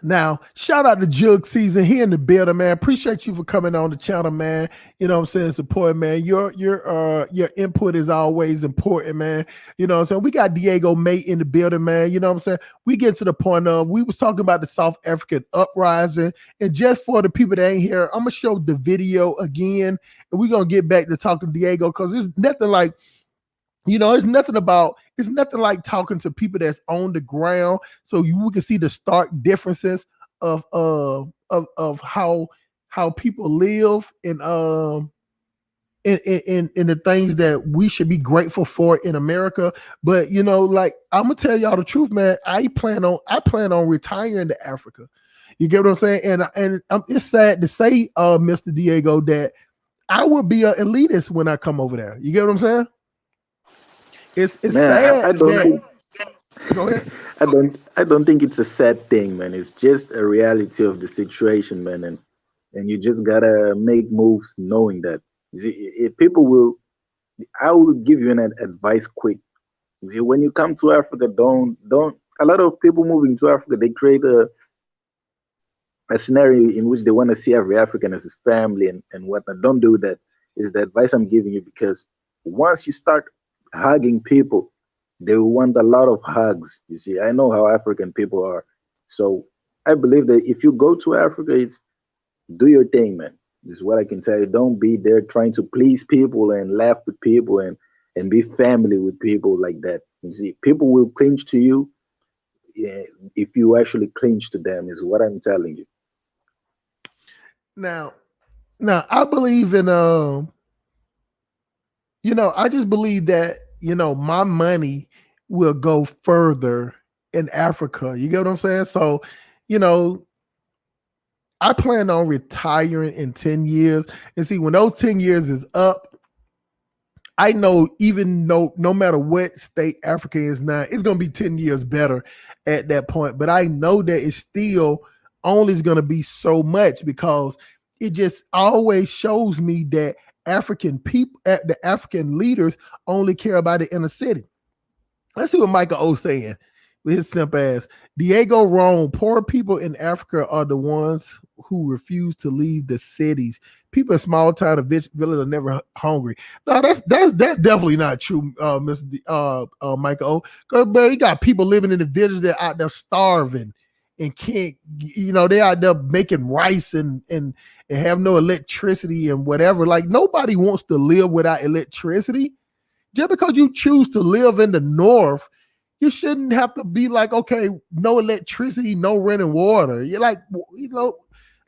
Now, shout out to Jug Season. He in the building, man. Appreciate you for coming on the channel, man. You know what I'm saying? Support, man. Your input is always important, man. You know what I'm saying? We got Diego Mate in the building, man. You know what I'm saying? We get to the point of, we was talking about the South African uprising. And just for the people that ain't here, I'm going to show the video again. And we're going to get back to talking to Diego, because there's nothing like, you know, it's nothing like talking to people that's on the ground, so we can see the stark differences of how people live and in the things that we should be grateful for in America. But you know, like, I'm gonna tell y'all the truth, man. I plan on retiring to Africa. You get what I'm saying? And it's sad to say, Mr. Diego, that I will be an elitist when I come over there. You get what I'm saying? It's man, sad. I don't think. Go ahead. I don't think it's a sad thing, man. It's just a reality of the situation, man. And you just gotta make moves knowing that. You see, if people will, I will give you an advice quick. You see, when you come to Africa, don't. A lot of people moving to Africa, they create a scenario in which they want to see every African as his family and whatnot. Don't do that. Is the advice I'm giving you, because once you start hugging people, they want a lot of hugs. You see, I know how African people are. So I believe that if you go to Africa, it's do your thing, man. This is what I can tell you. Don't be there trying to please people and laugh with people and be family with people like that. You see, people will clinch to you, yeah, if you actually clinch to them, is what I'm telling you. Now I believe in you know, I just believe that, you know, my money will go further in Africa. You get what I'm saying? So, you know, I plan on retiring in 10 years. And see, when those 10 years is up, I know, even though no matter what state Africa is now, it's going to be 10 years better at that point. But I know that it's still only is going to be so much, because it just always shows me that African people, the African leaders only care about the inner city. Let's see what Michael O saying with his simple ass. Diego wrong. Poor people in Africa are the ones who refuse to leave the cities. People in small town or village are never hungry. No, that's definitely not true, Mr. Michael O. Because, man, you got people living in the villages that are out there starving and can't, you know, they out there making rice and have no electricity and whatever. Like, nobody wants to live without electricity. Just because you choose to live in the north, you shouldn't have to be like, okay, no electricity, no running water. You're like, you know,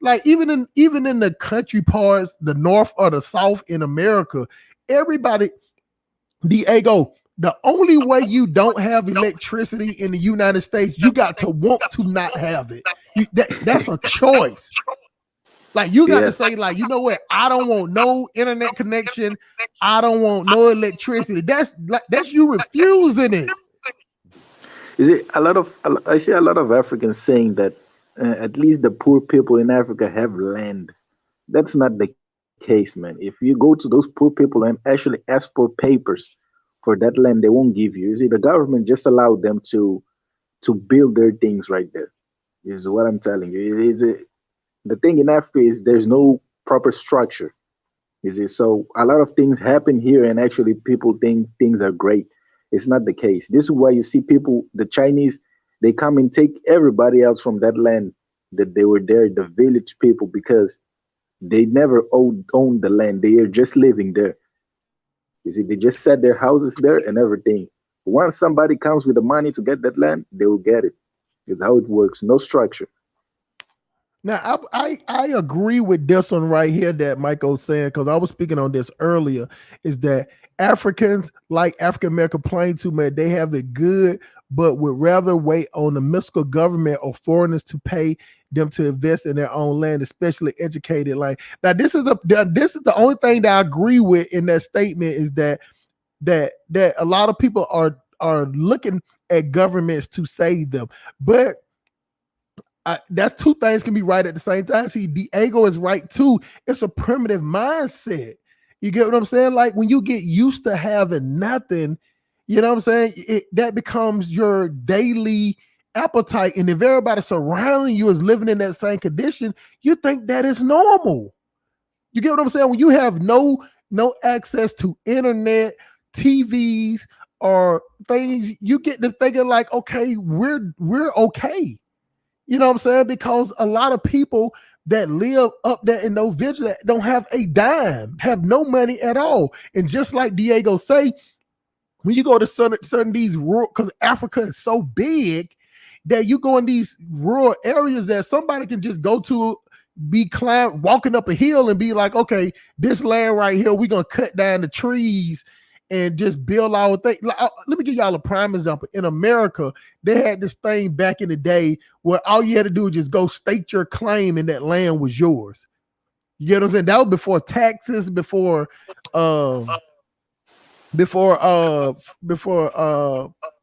like even in the country parts, the north or the south in America, everybody, Diego, the only way you don't have electricity in the United States, you got to want to not have it. That's a choice. Like, you got to say, like, you know what? I don't want no internet connection. I don't want no electricity. That's you refusing it. Is it I see a lot of Africans saying that at least the poor people in Africa have land. That's not the case, man. If you go to those poor people and actually ask for papers for that land, they won't give you. You see, the government just allowed them to build their things right there. Is what I'm telling you. The thing in Africa is there's no proper structure. You see, so a lot of things happen here, and actually people think things are great. It's not the case. This is why you see people, the Chinese, they come and take everybody else from that land that they were there, the village people, because they never owned the land. They are just living there. You see, they just set their houses there and everything. Once somebody comes with the money to get that land, they will get it. It's how it works. No structure. Now, I agree with this one right here that Michael's saying, because I was speaking on this earlier, is that Africans, like African American plain too, man, they have it good, but would rather wait on the mystical government or foreigners to pay them to invest in their own land, especially educated. Like, now, this is the only thing that I agree with in that statement, is that a lot of people are looking at governments to save them. But that's two things can be right at the same time. See, Diego is right too. It's a primitive mindset. You get what I'm saying? Like when you get used to having nothing, you know what I'm saying? That becomes your daily appetite. And if everybody surrounding you is living in that same condition, you think that is normal. You get what I'm saying? When you have no access to internet, TVs, or things, you get to thinking like, okay, we're okay. You know what I'm saying? Because a lot of people that live up there in those villages don't have a dime, have no money at all. And just like Diego say, when you go to certain these rural, because Africa is so big that you go in these rural areas that somebody can just go to, walking up a hill and be like, okay, this land right here, we're gonna cut down the trees and just build our thing. Let me give y'all a prime example. In America, they had this thing back in the day where all you had to do was just go state your claim and that land was yours. You get what I'm saying? That was before taxes, before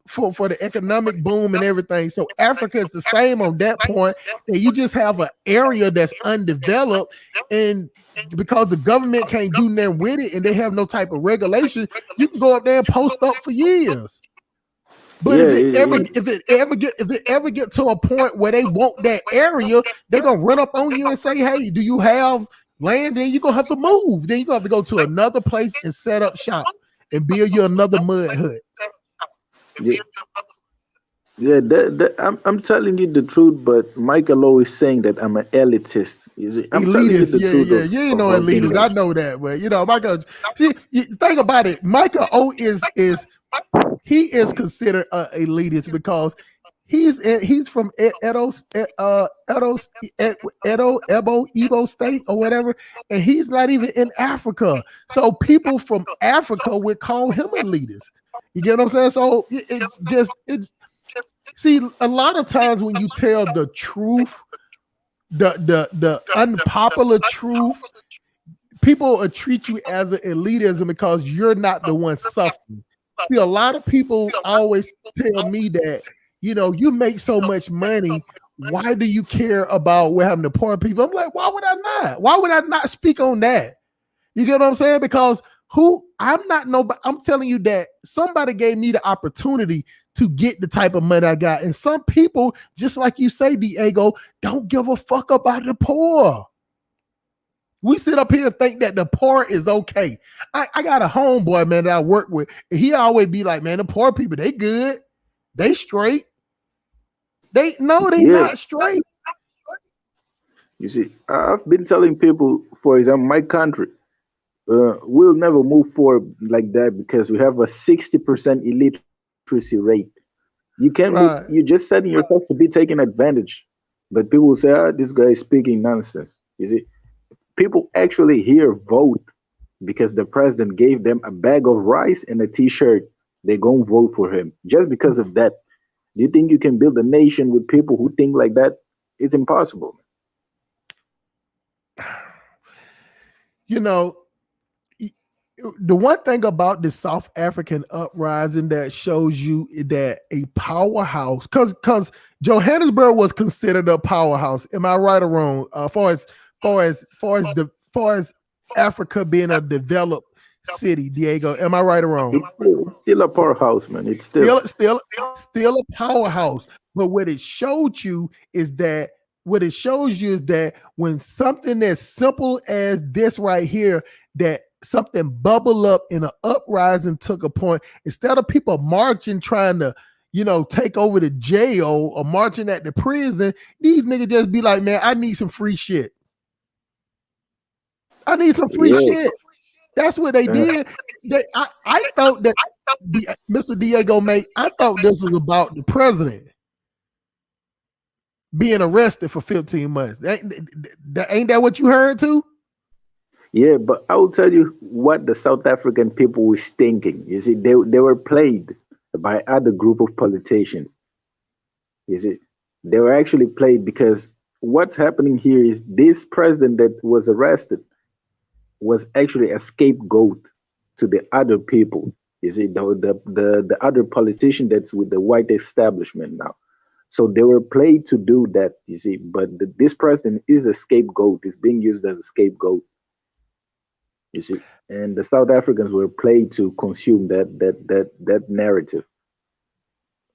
for the economic boom and everything. So Africa is the same on that point, that you just have an area that's undeveloped, and because the government can't do nothing with it and they have no type of regulation, you can go up there and post up for years. But if it ever get to a point where they want that area, they're gonna run up on you and say, hey, do you have land? Then you're gonna have to move. Then you're gonna have to go to another place and set up shop and build you another mud hut. Yeah, I'm telling you the truth, but Michael always saying that I'm an elitist. I'm telling you the truth. Yeah. You ain't no elitist. I know that, but you know, Michael. See, think about it. Michael O is considered an elitist because he's from Edo, Ebo State or whatever, and he's not even in Africa. So people from Africa would call him elitist. You get what I'm saying? So it's see, a lot of times when you tell the truth, the unpopular truth, people will treat you as an elitism because you're not the one suffering. See, a lot of people always tell me that, you know, you make so much money, why do you care about what happened to poor people? I'm like, why would I not? Why would I not speak on that? You get what I'm saying? Because I'm not nobody. I'm telling you that somebody gave me the opportunity to get the type of money I got. And some people, just like you say, Diego, don't give a fuck about the poor. We sit up here and think that the poor is okay. I got a homeboy, man, that I work with, and he always be like, man, the poor people, they good. They straight. They not straight. You see, I've been telling people, for example, my country, we'll never move forward like that because we have a 60% illiteracy rate. You can't you're just setting yourself to be taken advantage. But people will say, this guy is speaking nonsense. You see, people actually here vote because the president gave them a bag of rice and a t-shirt. They go and vote for him just because of that. Do you think you can build a nation with people who think like that? It's impossible. You know, the one thing about the South African uprising that shows you that a powerhouse, because Johannesburg was considered a powerhouse. Am I right or wrong? Far as Africa being a developed city, Diego, am I right or wrong? It's still a powerhouse, man. It's still a powerhouse. But what it shows you is that when something as simple as this right here, that something bubble up in an uprising took a point, instead of people marching trying to, you know, take over the jail or marching at the prison, these niggas just be like, man, I need some free shit. I need some free shit. That's what they did. I thought that Mr. Diego I thought this was about the president being arrested for 15 months. Ain't that what you heard too? Yeah, but I will tell you what the South African people was thinking. You see, they were played by other group of politicians. You see, they were actually played because what's happening here is this president that was arrested was actually a scapegoat to the other people. You see, the other politician that's with the white establishment now. So they were played to do that, you see. But this president is a scapegoat. Is being used as a scapegoat, you see. And the South Africans were played to consume that narrative.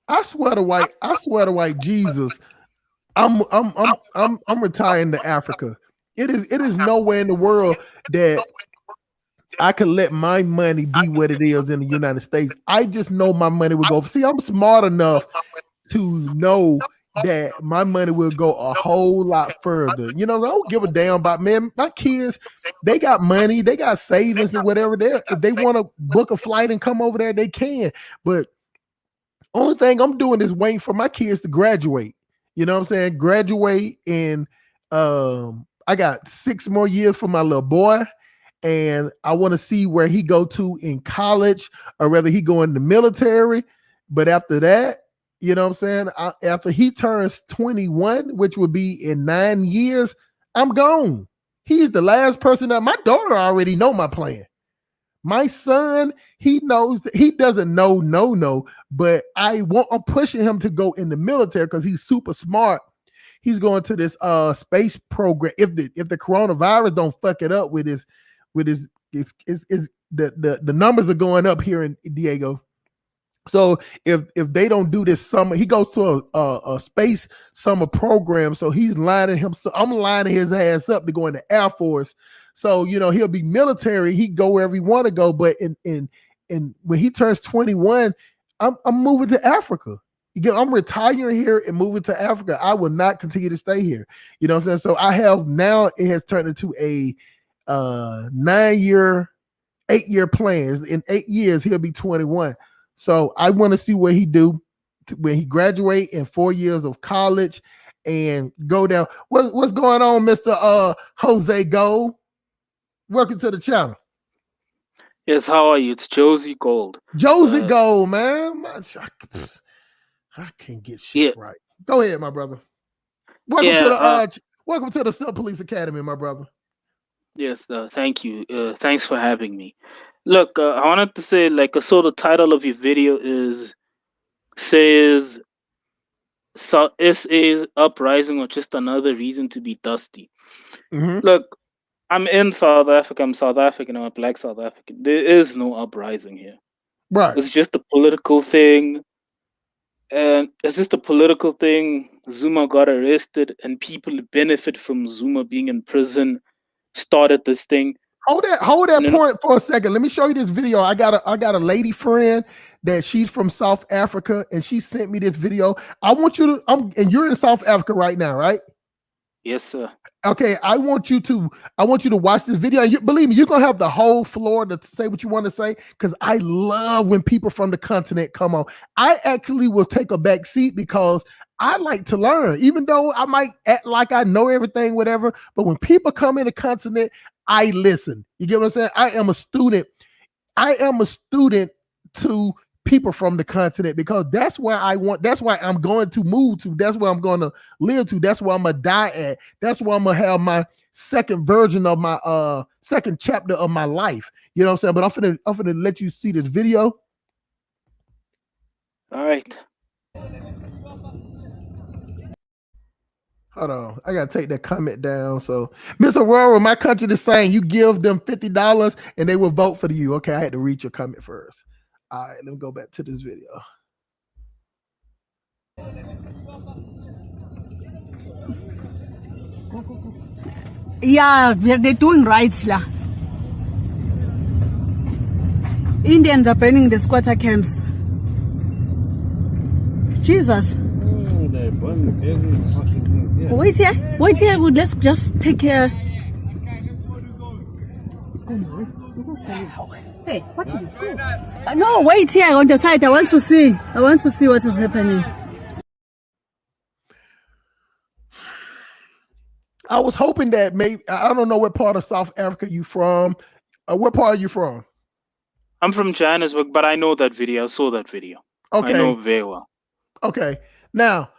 I swear to white Jesus, I'm retiring to Africa. It is nowhere in the world that I could let my money be what it is in the United States. I just know my money will go. See, I'm smart enough to know that my money will go a whole lot further. You know, I don't give a damn about, man. My kids, they got money, they got savings and whatever. If they want to book a flight and come over there, they can. But only thing I'm doing is waiting for my kids to graduate. You know what I'm saying? Graduate, and I got 6 more years for my little boy, and I want to see where he go to in college, or whether he go in the military. But after that, you know what I'm saying? After he turns 21, which would be in 9 years, I'm gone. He's the last person that my daughter already know my plan. My son, he knows that he doesn't know, but I'm pushing him to go in the military because he's super smart. He's going to this space program. If the coronavirus don't fuck it up with his the numbers are going up here in Diego. So if they don't do this summer, he goes to a space summer program. So he's lining him. So I'm lining his ass up to go in the Air Force. So he'll be military. He go wherever he want to go. But in when he turns 21, I'm moving to Africa. I'm retiring here and moving to Africa. I will not continue to stay here. You know what I'm saying? So I have now. It has turned into a 8-year plan. In 8 years, he'll be 21. So I want to see what he do when he graduate in 4 years of college and go down. What's going on, Mr. Jose Gold? Welcome to the channel. Yes, how are you? It's Josie Gold. Josie Gold, man. I can't get shit right. Go ahead, my brother. Welcome to the Sub Police Academy, my brother. Yes, thank you. Thanks for having me. Look, I wanted to say, so the title of your video says SA's uprising or just another reason to be dusty. Mm-hmm. Look, I'm in South Africa. I'm South African. I'm a black South African. There is no uprising here. Right. It's just a political thing. And it's just a political thing. Zuma got arrested, and people benefit from Zuma being in prison. Started this thing. Hold that point for a second. Let me show you this video. I got a lady friend that she's from South Africa, and she sent me this video. I want you to. And you're in South Africa right now, right? Yes, sir. Okay, I want you to watch this video. And believe me, you're gonna have the whole floor to say what you want to say, because I love when people from the continent come on. I actually will take a back seat because I like to learn, even though I might act like I know everything, whatever. But when people come in the continent, I listen. You get what I'm saying? I am a student to people from the continent, because that's where I'm going to move to. That's where I'm going to live to. That's where I'm gonna die at. That's where I'm gonna have my second version of my second chapter of my life. You know what I'm saying? But I'm finna let you see this video. All right. Hold on, I gotta take that comment down. So, Miss Aurora, my country is saying you give them $50 and they will vote for you. Okay, I had to read your comment first. All right, let me go back to this video. Yeah, they're doing right, lah. Indians are burning the squatter camps. Jesus. Wait here. Let's just take care. Hey, what is it? No, wait here on the side. I want to see what is happening. I was hoping that maybe, I don't know what part of South Africa you from. What part are you from? I'm from Johannesburg, but I know that video. I saw that video. Okay. I know very well. Okay. Now,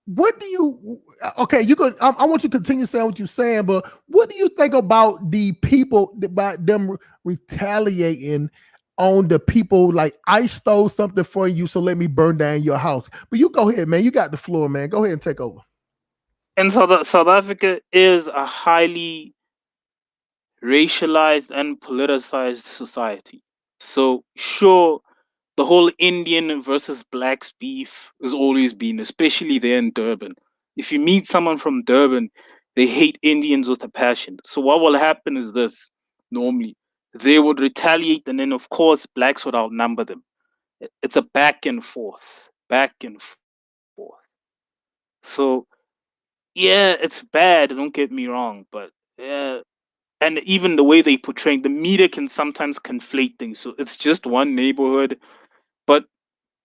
what do you? Okay, you can. I want you to continue saying what you're saying, but what do you think about the people about them retaliating on the people? Like, I stole something for you, so let me burn down your house. But you go ahead, man. You got the floor, man. Go ahead and take over. And South Africa is a highly racialized and politicized society. So sure, the whole Indian versus blacks beef has always been, especially there in Durban. If you meet someone from Durban, they hate Indians with a passion. So what will happen is this: normally they would retaliate, and then of course blacks would outnumber them. It's a back and forth. So yeah, it's bad. Don't get me wrong, but yeah, and even the way they portray the media can sometimes conflate things. So it's just one neighborhood, but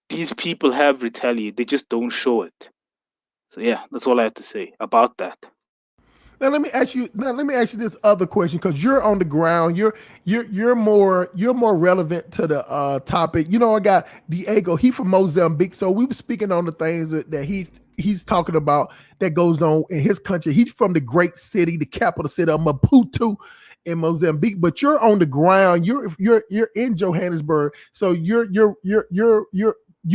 these people have retaliated. They just don't show it. So yeah, that's all I have to say about that. Now let me ask you. Now let me ask you this other question, because you're on the ground. You're more relevant to the topic. You know, I got Diego. He from Mozambique, so we were speaking on the things that he's talking about that goes on in his country. He's from the great city, the capital city of Maputo in Mozambique. But you're on the ground. You're in Johannesburg, so you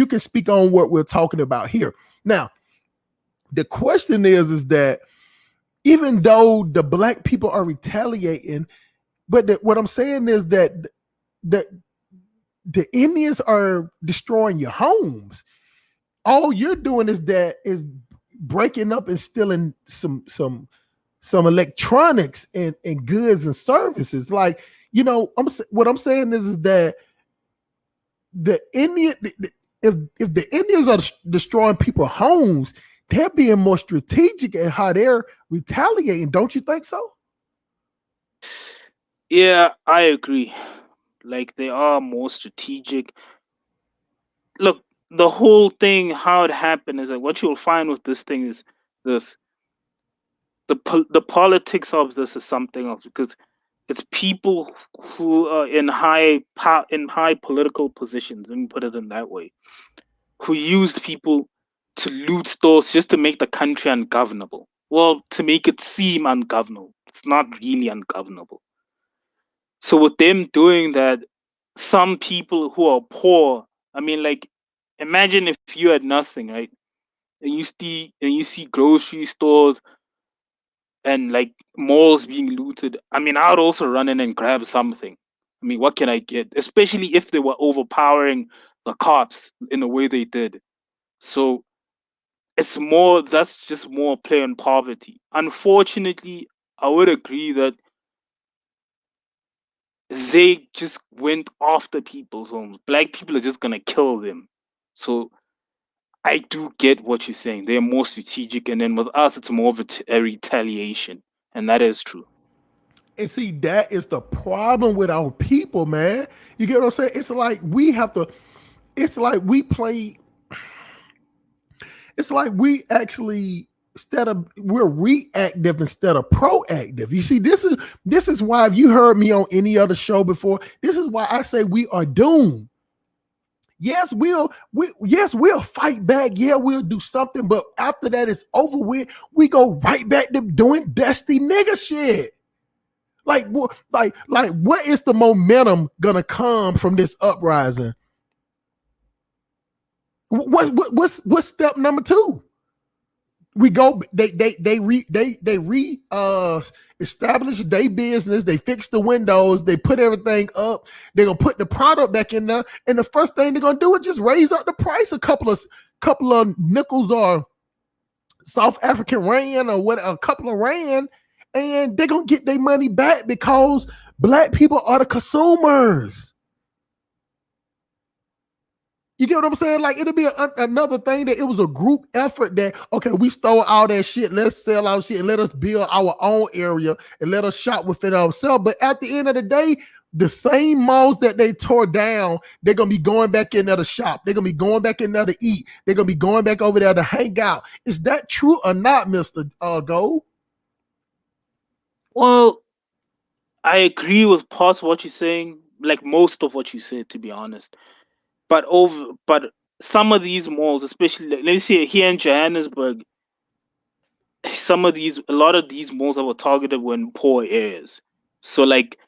can speak on what we're talking about here. Now, the question is that even though the black people are retaliating, but what I'm saying is that the the Indians are destroying your homes. All you're doing is breaking up and stealing some electronics and goods and services. Like, what I'm saying is that the Indian if the Indians are destroying people's homes, they're being more strategic in how they're retaliating. Don't you think so? Yeah, I agree. Like they are more strategic. Look, the whole thing, how it happened is that what you'll find with this thing is this: the politics of this is something else, because it's people who are in high political positions, and put it in that way, who used people to loot stores just to make the country ungovernable. Well, to make it seem ungovernable. It's not really ungovernable. So with them doing that, some people who are poor, I mean, like, imagine if you had nothing, right? And you see grocery stores and like malls being looted. I mean, I would also run in and grab something. I mean, what can I get? Especially if they were overpowering the cops in the way they did. So that's just more play on poverty. Unfortunately, I would agree that they just went after people's homes. Black people are just gonna kill them. So I do get what you're saying. They're more strategic, and then with us, it's more of a retaliation, and that is true. And see, that is the problem with our people, man. You get what I'm saying? It's like we have to, it's like we play, it's like we actually, instead of, we're reactive instead of proactive. You see, this is why, if you heard me on any other show before, this is why I say we are doomed. Yes, we'll fight back. Yeah, we'll do something, but after that it's over with, we go right back to doing dusty nigga shit. Like, what is the momentum gonna come from this uprising? What's step number two? We go. They establish their business. They fix the windows. They put everything up. They're gonna put the product back in there, and the first thing they're gonna do is just raise up the price a couple of nickels or South African rand or what, a couple of rand, and they're gonna get their money back because black people are the consumers. You get what I'm saying? Like, it'll be another thing that it was a group effort that, okay, we stole all that shit. Let's sell our shit and let us build our own area and let us shop within ourselves. But at the end of the day, the same malls that they tore down, they're gonna be going back in there to shop. They're gonna be going back in there to eat. They're gonna be going back over there to hang out. Is that true or not, Mr. Gold? Well, I agree with parts of what you're saying, like most of what you said, to be honest. But some of these malls, especially, let's say here in Johannesburg, a lot of these malls that were targeted were in poor areas. So like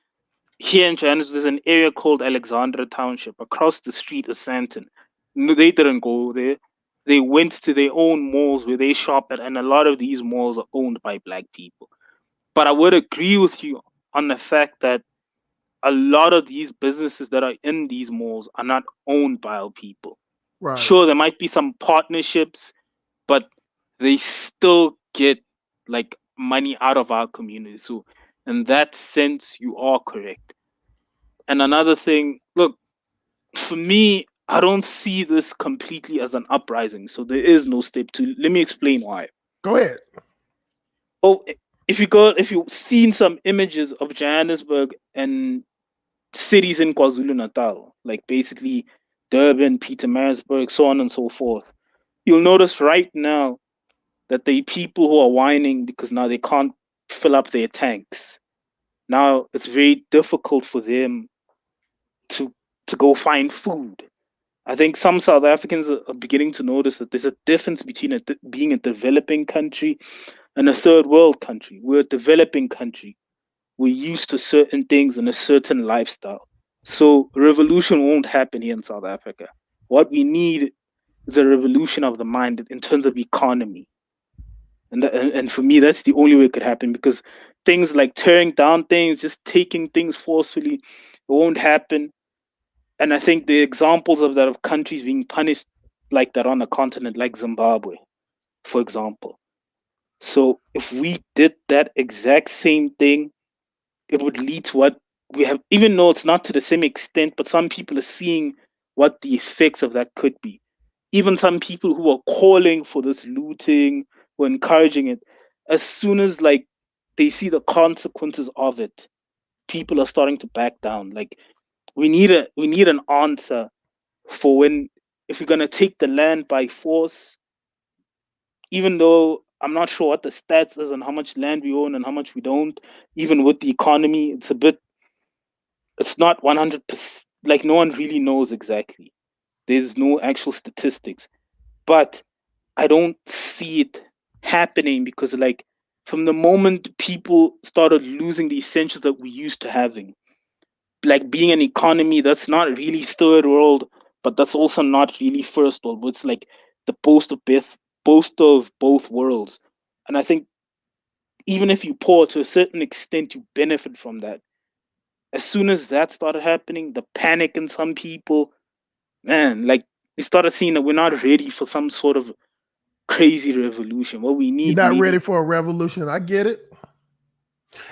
here in Johannesburg, there's an area called Alexandra Township. Across the street is Santon. No, they didn't go there. They went to their own malls where they shop at, and a lot of these malls are owned by black people. But I would agree with you on the fact that a lot of these businesses that are in these malls are not owned by our people. Right. Sure, there might be some partnerships, but they still get like money out of our community. So, in that sense, you are correct. And another thing, look, for me, I don't see this completely as an uprising. So there is no step two. Let me explain why. Go ahead. Oh, if you've seen some images of Johannesburg and cities in KwaZulu Natal, like basically Durban, Pietermaritzburg, so on and so forth, you'll notice right now that the people who are whining because now they can't fill up their tanks. Now it's very difficult for them to to go find food. I think some South Africans are beginning to notice that there's a difference between being a developing country and a third world country. We're a developing country. We're used to certain things and a certain lifestyle. So revolution won't happen here in South Africa. What we need is a revolution of the mind in terms of economy. And for me, that's the only way it could happen because things like tearing down things, just taking things forcefully, it won't happen. And I think the examples of that of countries being punished like that on a continent like Zimbabwe, for example. So if we did that exact same thing, it would lead to what we have, even though it's not to the same extent, but some people are seeing what the effects of that could be. Even some people who are calling for this looting or encouraging it, as soon as like they see the consequences of it, people are starting to back down. Like we need an answer for when if we're gonna take the land by force, even though I'm not sure what the stats is and how much land we own and how much we don't, even with the economy, it's not 100%, like no one really knows exactly. There's no actual statistics. But I don't see it happening because like from the moment people started losing the essentials that we used to having, like being an economy that's not really third world, but that's also not really first world. But it's like the post of both worlds. And I think even if you poor to a certain extent, you benefit from that. As soon as that started happening, the panic in some people, man, like we started seeing that we're not ready for some sort of crazy revolution. What we You're need not maybe ready for a revolution. I get it.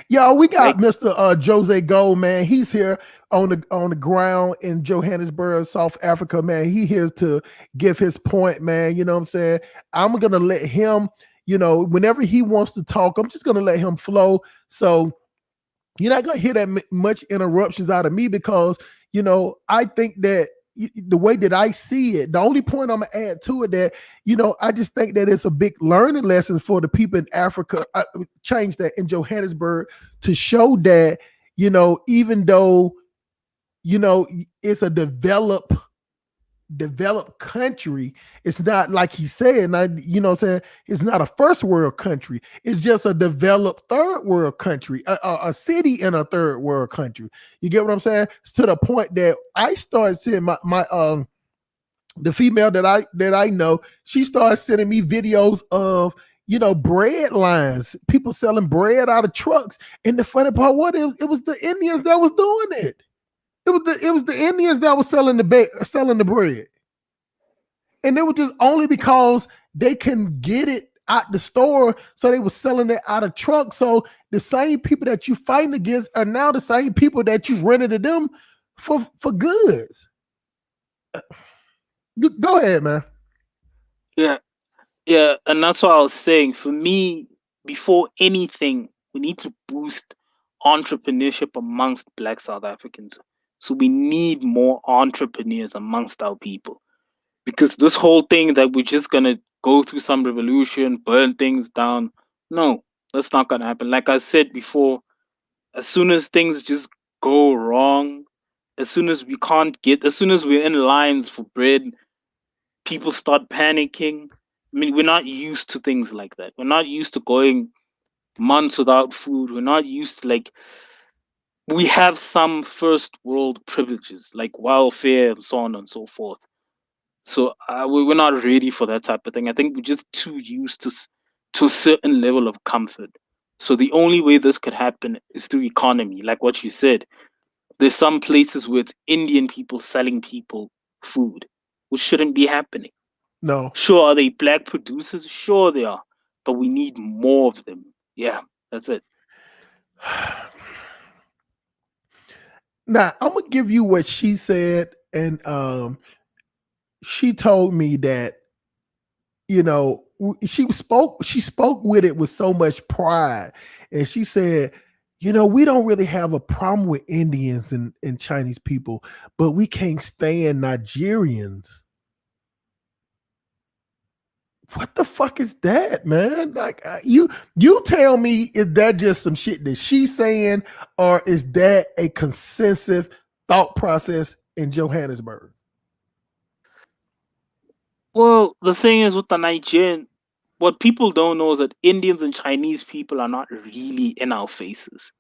Yo, we got like Mr. Jose Gold, man. He's here on the ground in Johannesburg, South Africa, man. He here to give his point, man. You know what I'm saying? I'm gonna let him, whenever he wants to talk, I'm just gonna let him flow. So you're not gonna hear that much interruptions out of me because I think that the way that I see it, the only point I'm gonna add to it that I just think that it's a big learning lesson for the people in Africa. I changed that in Johannesburg to show that even though it's a developed country, it's not like he said, and what I'm saying, it's not a first world country, it's just a developed third world country, a city in a third world country. You get what I'm saying? It's to the point that I started seeing my the female that I know, she started sending me videos of bread lines, people selling bread out of trucks. And the funny part, it was the Indians that was doing it. It was the Indians that was selling the bread. And it was just only because they can get it out the store, so they were selling it out of trucks. So the same people that you fighting against are now the same people that you rented to them for goods. Go ahead, man. yeah, yeah, and that's what I was saying. For me, before anything, we need to boost entrepreneurship amongst Black South Africans. So we need more entrepreneurs amongst our people. Because this whole thing that we're just gonna go through some revolution, burn things down, no, that's not gonna happen. Like I said before, as soon as things just go wrong, as soon as we're in lines for bread, people start panicking. I mean, we're not used to things like that. We're not used to going months without food. We're not used to, like, we have some first world privileges like welfare and so on and so forth. So we're not ready for that type of thing. I think we're just too used to a certain level of comfort. So the only way this could happen is through economy, like what you said. There's some places where it's Indian people selling people food, which shouldn't be happening. No. Sure, are they black producers? Sure, they are, but we need more of them. Yeah, that's it. Now I'm gonna give you what she said, and she told me that she spoke with it with so much pride, and she said, we don't really have a problem with Indians and Chinese people, but we can't stand Nigerians. What the fuck is that, man? Like you tell me, is that just some shit that she's saying, or is that a consensus thought process in Johannesburg? Well, the thing is with the Nigerian, what people don't know is that Indians and Chinese people are not really in our faces.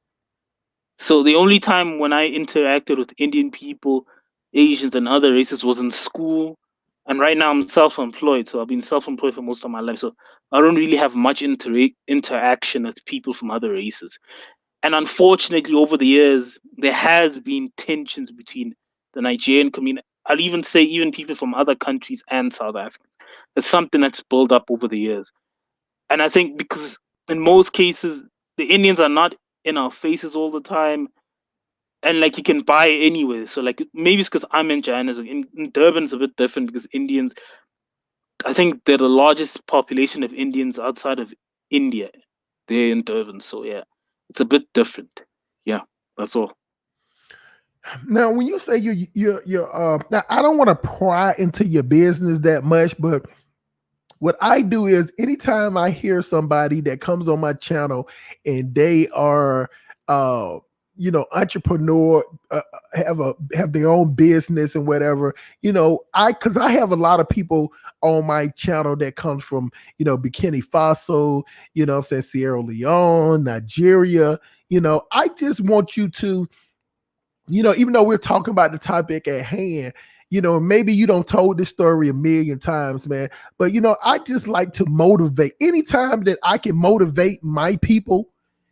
So the only time when I interacted with Indian people, Asians, and other races was in school. And right now I'm self-employed, so I've been self-employed for most of my life. So I don't really have much interaction with people from other races. And unfortunately, over the years, there has been tensions between the Nigerian community. I'll even say even people from other countries and South Africa. It's something that's built up over the years. And I think because in most cases, the Indians are not in our faces all the time, and like you can buy anywhere. So like maybe it's because I'm in Johannesburg. In Durban, it's a bit different because Indians, I think they're the largest population of Indians outside of India. They're in Durban, so yeah, it's a bit different. Yeah, that's all. Now, when you say now I don't want to pry into your business that much, but what I do is anytime I hear somebody that comes on my channel and they are entrepreneur, have their own business and whatever, because I have a lot of people on my channel that comes from Burkina Faso, I'm saying Sierra Leone, Nigeria. I just want you to, even though we're talking about the topic at hand, maybe you don't told this story a million times, man. But I just like to motivate. Anytime that I can motivate my people,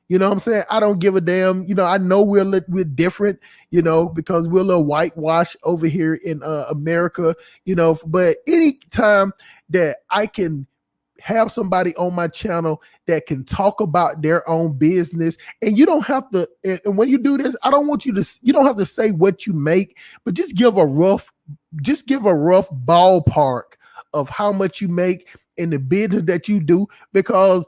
what I'm saying? I don't give a damn. I know we're different, because we're a little whitewash over here in America, but anytime that I can have somebody on my channel that can talk about their own business, and you don't have to, and when you do this, I don't want you don't have to say what you make, but just give a rough ballpark of how much you make in the business that you do, because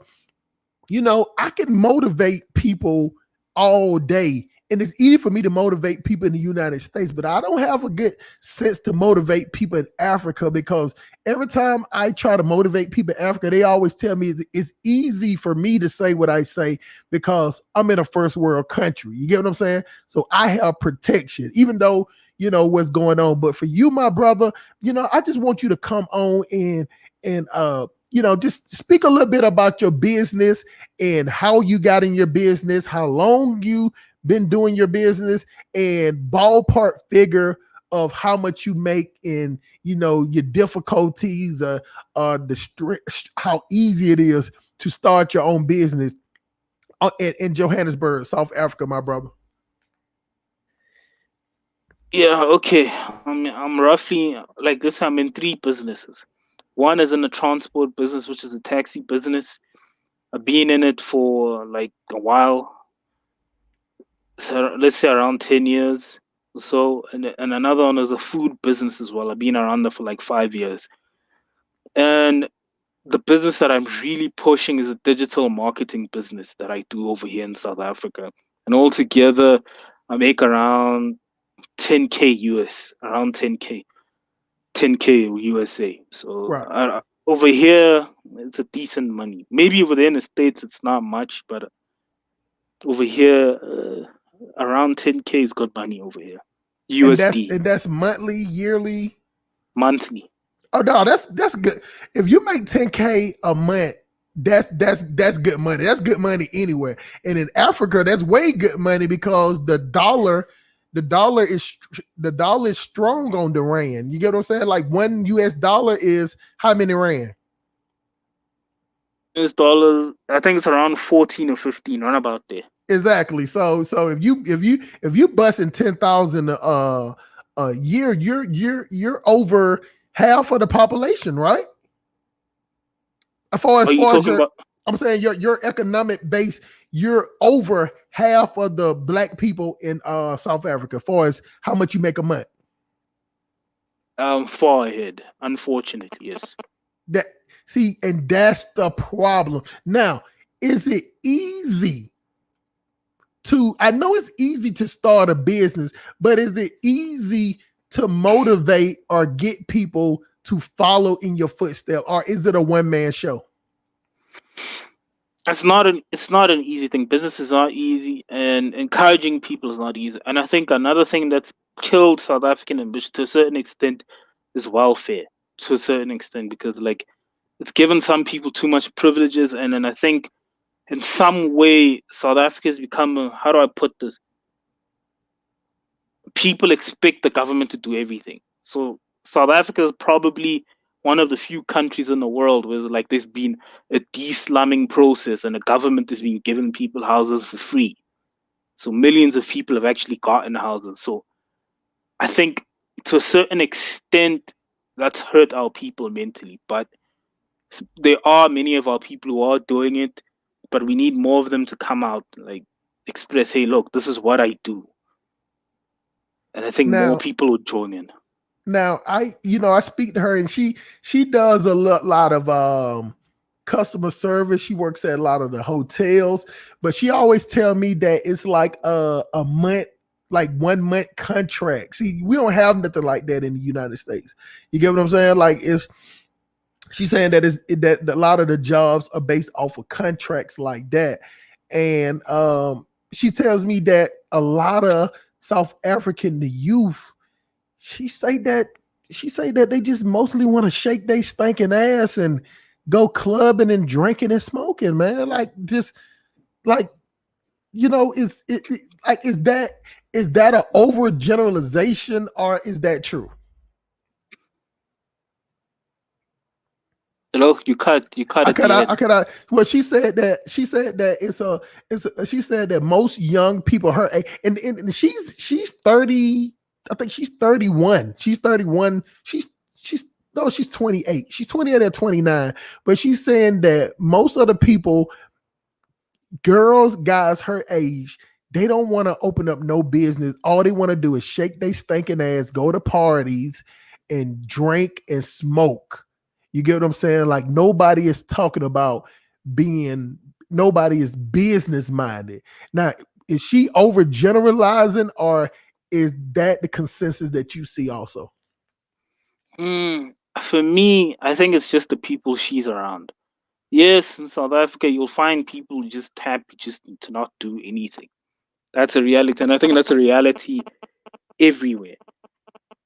I can motivate people all day. And it's easy for me to motivate people in the United States, but I don't have a good sense to motivate people in Africa, because every time I try to motivate people in Africa, they always tell me it's easy for me to say what I say because I'm in a first world country. You get what I'm saying? So I have protection, even though what's going on. But for you, my brother, I just want you to come on and just speak a little bit about your business and how you got in your business, how long you been doing your business, and ballpark figure of how much you make, in your difficulties, how easy it is to start your own business in Johannesburg, South Africa, my brother. Yeah, okay. I'm roughly like this. I'm in three businesses. One is in the transport business, which is a taxi business. I've been in it for like a while, so let's say around 10 years or so. And another one is a food business as well. I've been around there for like 5 years. And the business that I'm really pushing is a digital marketing business that I do over here in South Africa. And altogether, I make around 10K US, around 10K USA. So Right. over here, it's a decent money. Maybe over there in the States, it's not much, but over here, around 10K is good money over here. And that's USD, and that's monthly, yearly. monthly. Oh no, that's good. If you make 10K a month, that's good money. That's good money anywhere. And in Africa, that's way good money because the dollar is strong on the rand. You get what I'm saying? Like $1 is how many rand? US dollars, I think it's around 14 or 15, run about there. Exactly. So if you busting 10,000 a year, you're over half of the population, right? As far Are as you far as talking your, about I'm saying your economic base, you're over half of the black people in South Africa. As far as how much you make a month, far ahead? Unfortunately, yes. that see, and that's the problem. Now, is it easy to? I know it's easy to start a business, but is it easy to motivate or get people to follow in your footsteps, or is it a one man show? It's not an easy thing. Business is not easy, and encouraging people is not easy. And I think another thing that's killed South African ambition to a certain extent is welfare. To a certain extent, because like it's given some people too much privileges, and then I think in some way South Africa has become how do I put this? People expect the government to do everything. So South Africa is probably one of the few countries in the world where like there's been a de-slumming process and the government has been giving people houses for free. So millions of people have actually gotten houses. So I think to a certain extent that's hurt our people mentally. But there are many of our people who are doing it, but we need more of them to come out, like express, hey, look, this is what I do. And I think more Now, people would join in. Now I speak to her and she does a lot of customer service. She works at a lot of the hotels, but she always tell me that it's like a month, like 1 month contract. See, we don't have nothing like that in the United States. You get what I'm saying? Like it's she's saying that that a lot of the jobs are based off of contracts like that. And she tells me that a lot of South African the youth she say that they just mostly want to shake their stinking ass and go clubbing and drinking and smoking, man. Like just like like is that an overgeneralization or is that true? Hello, you cut I at the cut out. I end. cut out. Well, she said that she said that most young people her age, and she's 30. I think she's 31. She's 31. She's no, she's 28. She's 28 or 29. But she's saying that most of the people, girls, guys her age, they don't want to open up no business. All they want to do is shake their stinking ass, go to parties, and drink and smoke. You get what I'm saying? Like nobody is talking about being nobody is business minded. Now, is she overgeneralizing or is that the consensus that you see also? Hmm. For me, I think it's just the people she's around. Yes, in South Africa, you'll find people just happy just to not do anything. That's a reality, and I think that's a reality everywhere.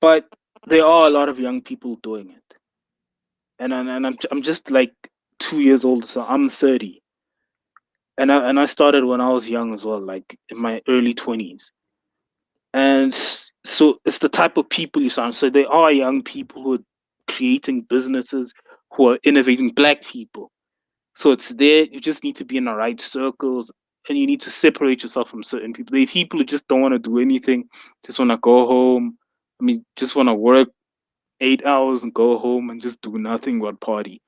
But there are a lot of young people doing it, and I'm just like 2 years old, so I'm 30, and I started when I was young as well, like in my early 20s, and so it's the type of people you sound. So there are young people who are creating businesses, who are innovating. Black people. So it's there. You just need to be in the right circles, and you need to separate yourself from certain people. There are people who just don't want to do anything, just want to go home. I mean, just want to work 8 hours and go home and just do nothing but party.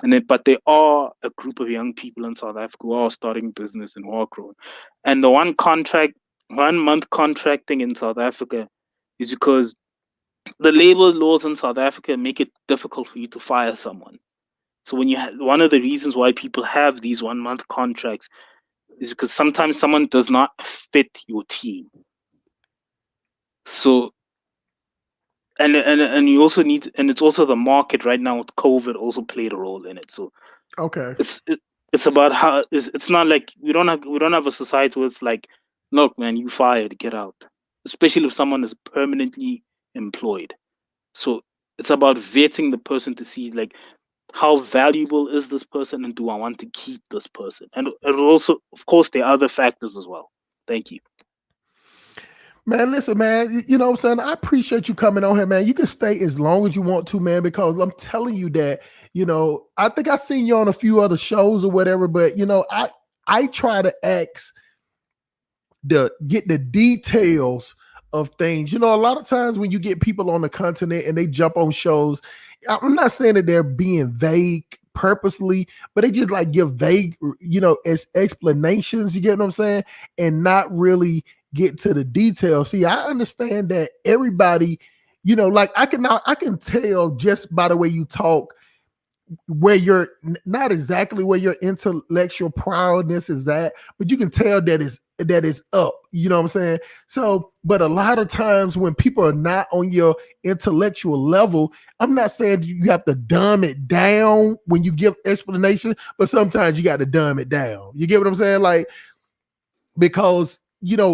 And then, but there are a group of young people in South Africa who are starting business and who are growing. And the 1 month contracting in South Africa is because the labor laws in South Africa make it difficult for you to fire someone. So when one of the reasons why people have these 1 month contracts is because sometimes someone does not fit your team. So and you also need, and it's also the market right now with COVID also played a role in it. So Okay. it's it, it's about how it's not like we don't have a society where it's like, look, man, you fired, get out. Especially if someone is permanently employed. So It's about vetting the person to see like how valuable is this person and do I want to keep this person? And also, of course, there are other factors as well. Thank you. Man, listen, man, you know what I'm saying? I appreciate you coming on here, man. You can stay as long as you want to, man, because I'm telling you that, I think I seen you on a few other shows or whatever, but I try to get the details of things. A lot of times when you get people on the continent and they jump on shows, I'm not saying that they're being vague purposely, but they just like give vague, as explanations, you get what I'm saying? And not really get to the details. See, I understand that everybody, like I can tell just by the way you talk where you're not exactly where your intellectual prowess is at, but you can tell that is up. You know what I'm saying? So, but a lot of times when people are not on your intellectual level, I'm not saying you have to dumb it down when you give explanation, but sometimes you got to dumb it down. You get what I'm saying? Like, because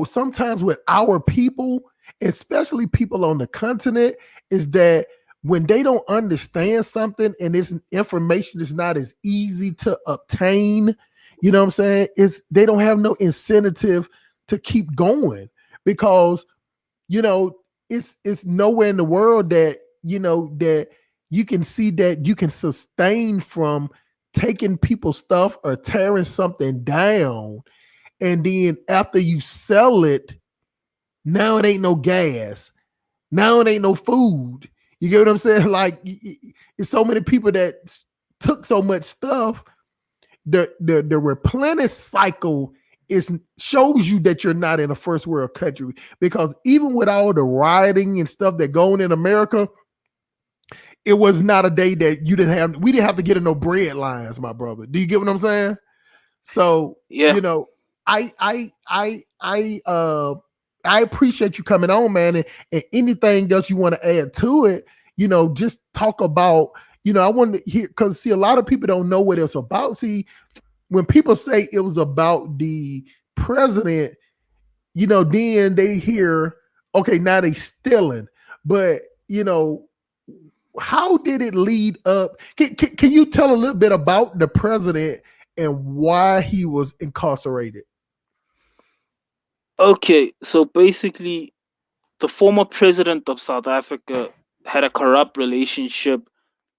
sometimes with our people, especially people on the continent, is that when they don't understand something and this information is not as easy to obtain, you know what I'm saying? They don't have no incentive to keep going because it's nowhere in the world that that you can see that you can sustain from taking people's stuff or tearing something down, and then after you sell it, now it ain't no gas. Now it ain't no food. You get what I'm saying? Like, it's so many people that took so much stuff. The replenish cycle shows you that you're not in a first world country, because even with all the rioting and stuff that going in America, it was not a day that we didn't have to get in no bread lines, my brother. Do you get what I'm saying? So, Yeah. I appreciate you coming on, man. And anything else you want to add to it, just talk about, I want to hear, because see, a lot of people don't know what it's about. See, when people say it was about the president, then they hear, okay, now they stealing. But, how did it lead up? Can you tell a little bit about the president and why he was incarcerated? Okay, so basically, the former president of South Africa had a corrupt relationship,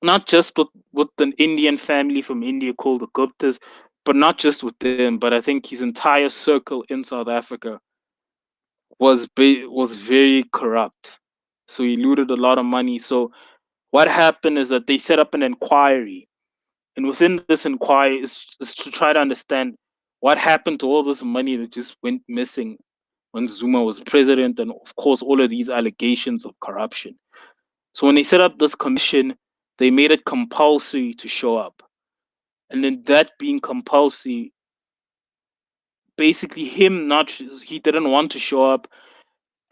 not just with an Indian family from India called the Guptas, but not just with them, but I think his entire circle in South Africa was very corrupt. So he looted a lot of money. So what happened is that they set up an inquiry, and within this inquiry is to try to understand what happened to all this money that just went missing when Zuma was president, and of course all of these allegations of corruption. So when they set up this commission, they made it compulsory to show up. And then that being compulsory, basically he didn't want to show up,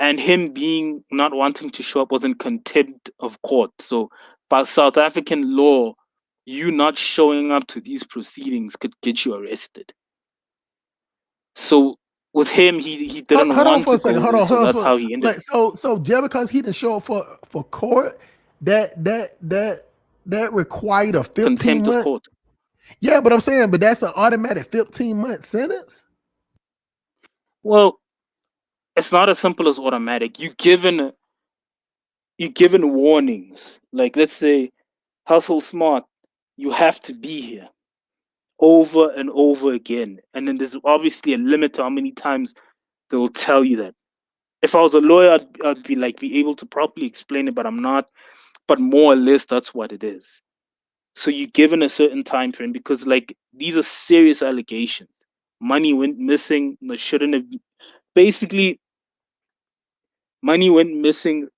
and him being not wanting to show up was in contempt of court. So by South African law, you not showing up to these proceedings could get you arrested. So with him, he didn't Hold on want for to a second. go Hold there, on. so Hold on that's how he ended. Like, so just because he didn't show up for court, that required a 15 Contempt of month. court. Yeah, but I'm saying, but that's an automatic 15-month sentence. Well, it's not as simple as automatic. You given warnings. Like, let's say hustle smart, you have to be here over and over again. And then there's obviously a limit to how many times they will tell you that. If I was a lawyer, I'd be able to properly explain it, but I'm not. But more or less, that's what it is. So you're given a certain time frame because like these are serious allegations. Money went missing. That shouldn't have. Basically, money went missing.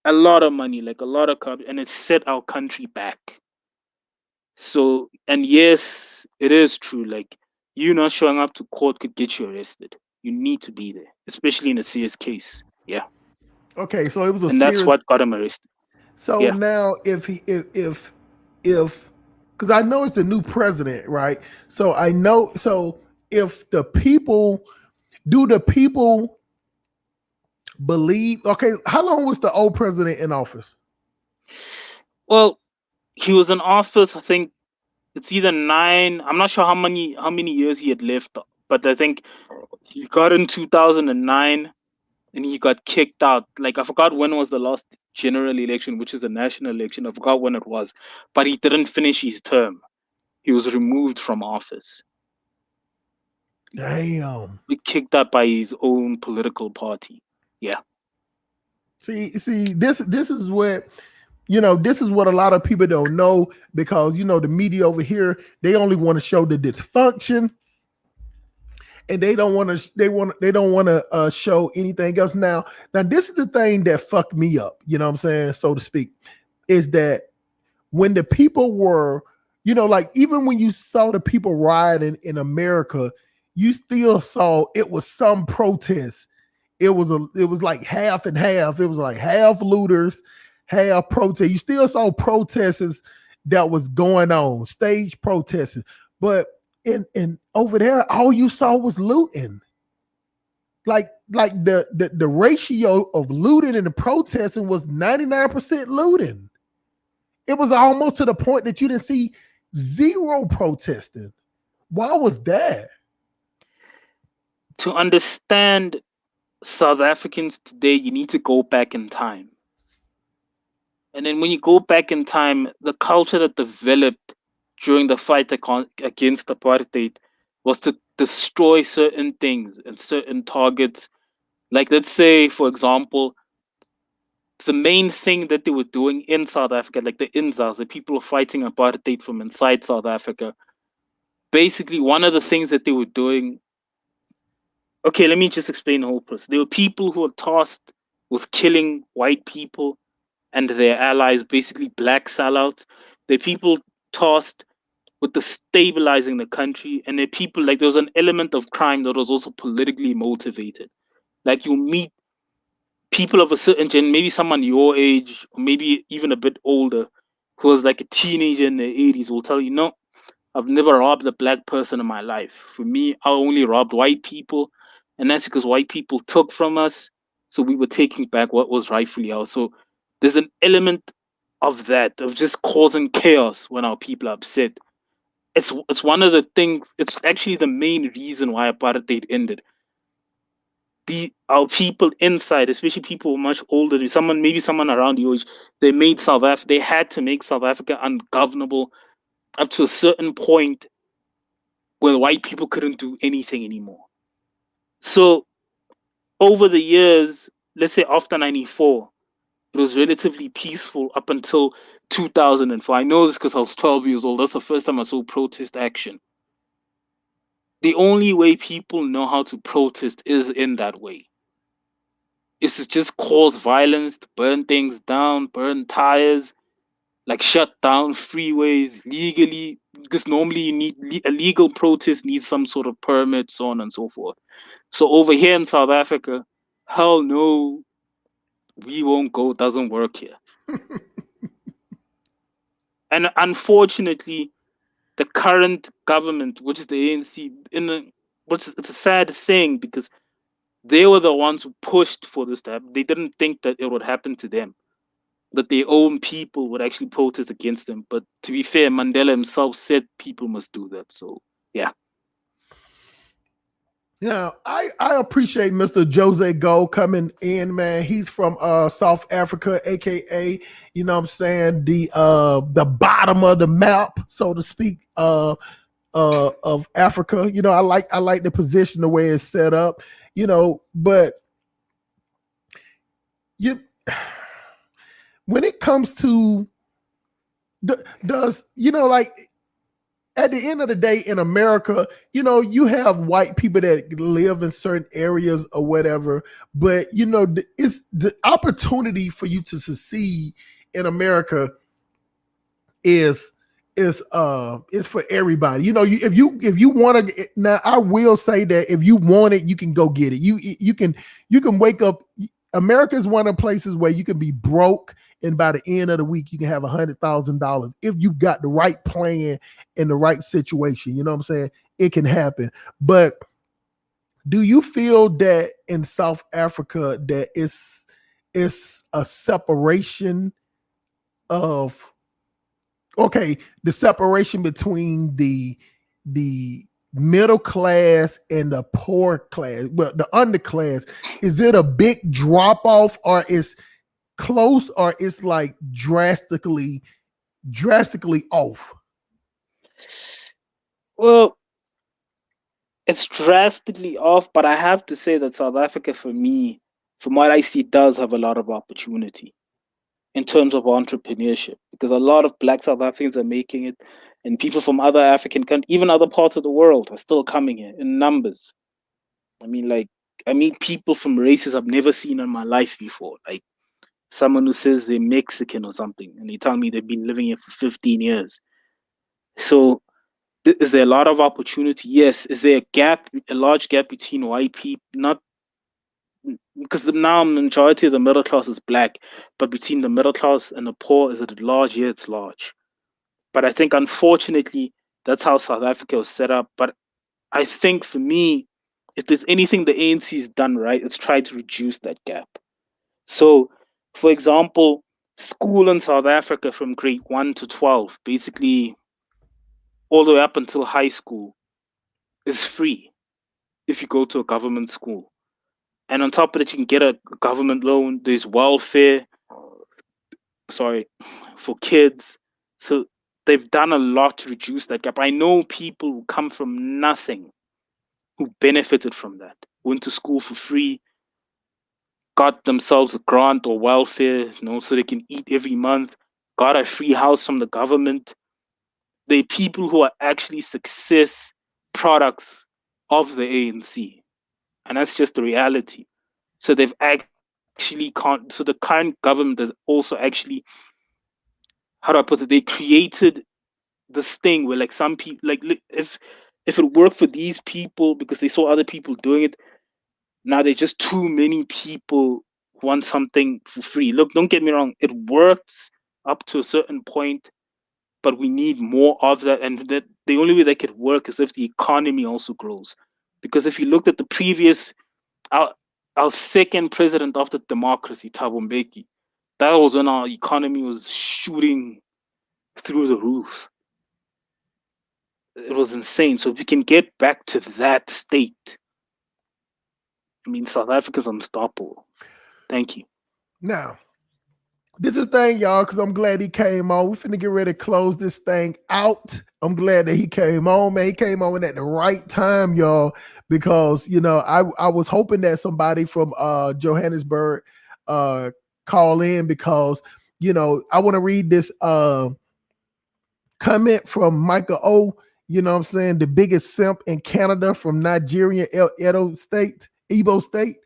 A lot of money, like a lot of and it set our country back. So, and yes, it is true. Like, you not showing up to court could get you arrested. You need to be there, especially in a serious case. Yeah. Okay, so it was a And that's serious. what got him arrested. So Yeah. now, if because I know it's a new president, right? So I know. So if the people believe? Okay, how long was the old president in office? Well, he was in office, I think it's either 9, I'm not sure how many years he had left, but I think he got in 2009 and he got kicked out. Like, I forgot when was the last general election, which is the national election. I forgot when it was, but he didn't finish his term. He was removed from office. Damn. Kicked out by his own political party. Yeah. See, this is what this is what a lot of people don't know, because the media over here, they only want to show the dysfunction, and they don't want to show anything else. Now this is the thing that fucked me up, you know what I'm saying, so to speak, is that when the people were, like, even when you saw the people rioting in America, you still saw it was some protests. It was like half and half. It was like half looters, half protest. You still saw protesters that was going on, stage protests. But in over there, all you saw was looting. Like the ratio of looting and the protesting was 99% looting. It was almost to the point that you didn't see zero protesting. Why was that? To understand South Africans today, you need to go back in time. And then when you go back in time, the culture that developed during the fight against apartheid was to destroy certain things and certain targets. Like, let's say, for example, the main thing that they were doing in South Africa, like the Inzas, the people fighting apartheid from inside South Africa, basically one of the things that they were doing. Okay, let me just explain the whole process. There were people who were tasked with killing white people and their allies, basically black sellouts. They're people tasked with stabilizing the country, and they're people, like, there was an element of crime that was also politically motivated. Like, you meet people of a certain gen, maybe someone your age, or maybe even a bit older, who was like a teenager in their 80s, will tell you, no, I've never robbed a black person in my life. For me, I only robbed white people, and that's because white people took from us, so we were taking back what was rightfully ours. So there's an element of that, of just causing chaos when our people are upset. It's one of the things. It's actually the main reason why apartheid ended. Our people inside, especially people much older, maybe someone around your age, they made South Africa. They had to make South Africa ungovernable up to a certain point where white people couldn't do anything anymore. So over the years, let's say after 94, it was relatively peaceful up until 2004. I know this because I was 12 years old. That's the first time I saw protest action. The only way people know how to protest is in that way. It's to just cause violence, to burn things down, burn tires, like shut down freeways legally, because normally you need a legal protest needs some sort of permit, so on and so forth. So over here in South Africa, hell no, we won't go. It doesn't work here. And unfortunately, the current government, which is the ANC, it's a sad thing because they were the ones who pushed for this to happen. They didn't think that it would happen to them, that their own people would actually protest against them. But to be fair, Mandela himself said people must do that. So yeah. Now, I appreciate Mr. Jose Go coming in, man. He's from South Africa, aka, you know what I'm saying, the bottom of the map, so to speak, of Africa. I like the position, the way it's set up, but you when it comes to does like, at the end of the day in America, you have white people that live in certain areas or whatever, but it's the opportunity for you to succeed in America is for everybody. If you want to, now I will say that if you want it, you can go get it. You can wake up. America is one of the places where you can be broke, and by the end of the week, you can have $100,000 if you got the right plan in the right situation. You know what I'm saying? It can happen. But do you feel that in South Africa that it's a separation of okay, the separation between the middle class and the poor class, well, the underclass, is it a big drop off, or is close, or it's like drastically off? Well, it's drastically off, but I have to say that South Africa, for me, from what I see, does have a lot of opportunity in terms of entrepreneurship, because a lot of Black South Africans are making it, and people from other African countries, even other parts of the world, are still coming here in numbers. I mean, like, I meet people from races I've never seen in my life before, like someone who says they're Mexican or something, and they tell me they've been living here for 15 years. So, is there a lot of opportunity? Yes. Is there a gap, a large gap between white people? Not because now the majority of the middle class is Black, but between the middle class and the poor, is it large? Yeah, it's large. But I think, unfortunately, that's how South Africa was set up. But I think, for me, if there's anything the ANC's done right, it's tried to reduce that gap. So, for example, school in South Africa from grade 1 to 12, basically all the way up until high school, is free if you go to a government school. And on top of it, you can get a government loan. There's welfare, sorry, for kids. So they've done a lot to reduce that gap. I know people who come from nothing who benefited from that, went to school for free, got themselves a grant or welfare, so they can eat every month, got a free house from the government. They're people who are actually success products of the ANC. And that's just the reality. So they've actually so the current government has also actually, how do I put it, they created this thing where, like, some people, like, if it worked for these people because they saw other people doing it, now there's just too many people who want something for free. Look, don't get me wrong, it works up to a certain point, but we need more of that. And that the only way that could work is if the economy also grows. Because if you looked at the previous, our, our second president of the democracy, Thabo Mbeki, that was when our economy was shooting through the roof. It was insane. So if we can get back to that state, I mean, South Africa's unstoppable. Thank you. Now, this is the thing, y'all, because I'm glad he came on. We finna get ready to close this thing out. I'm glad that he came on, man. He came on at the right time, y'all, because, I was hoping that somebody from Johannesburg call in, because, I want to read this comment from Michael O. You know what I'm saying? The biggest simp in Canada from Nigerian Edo State, Igbo State.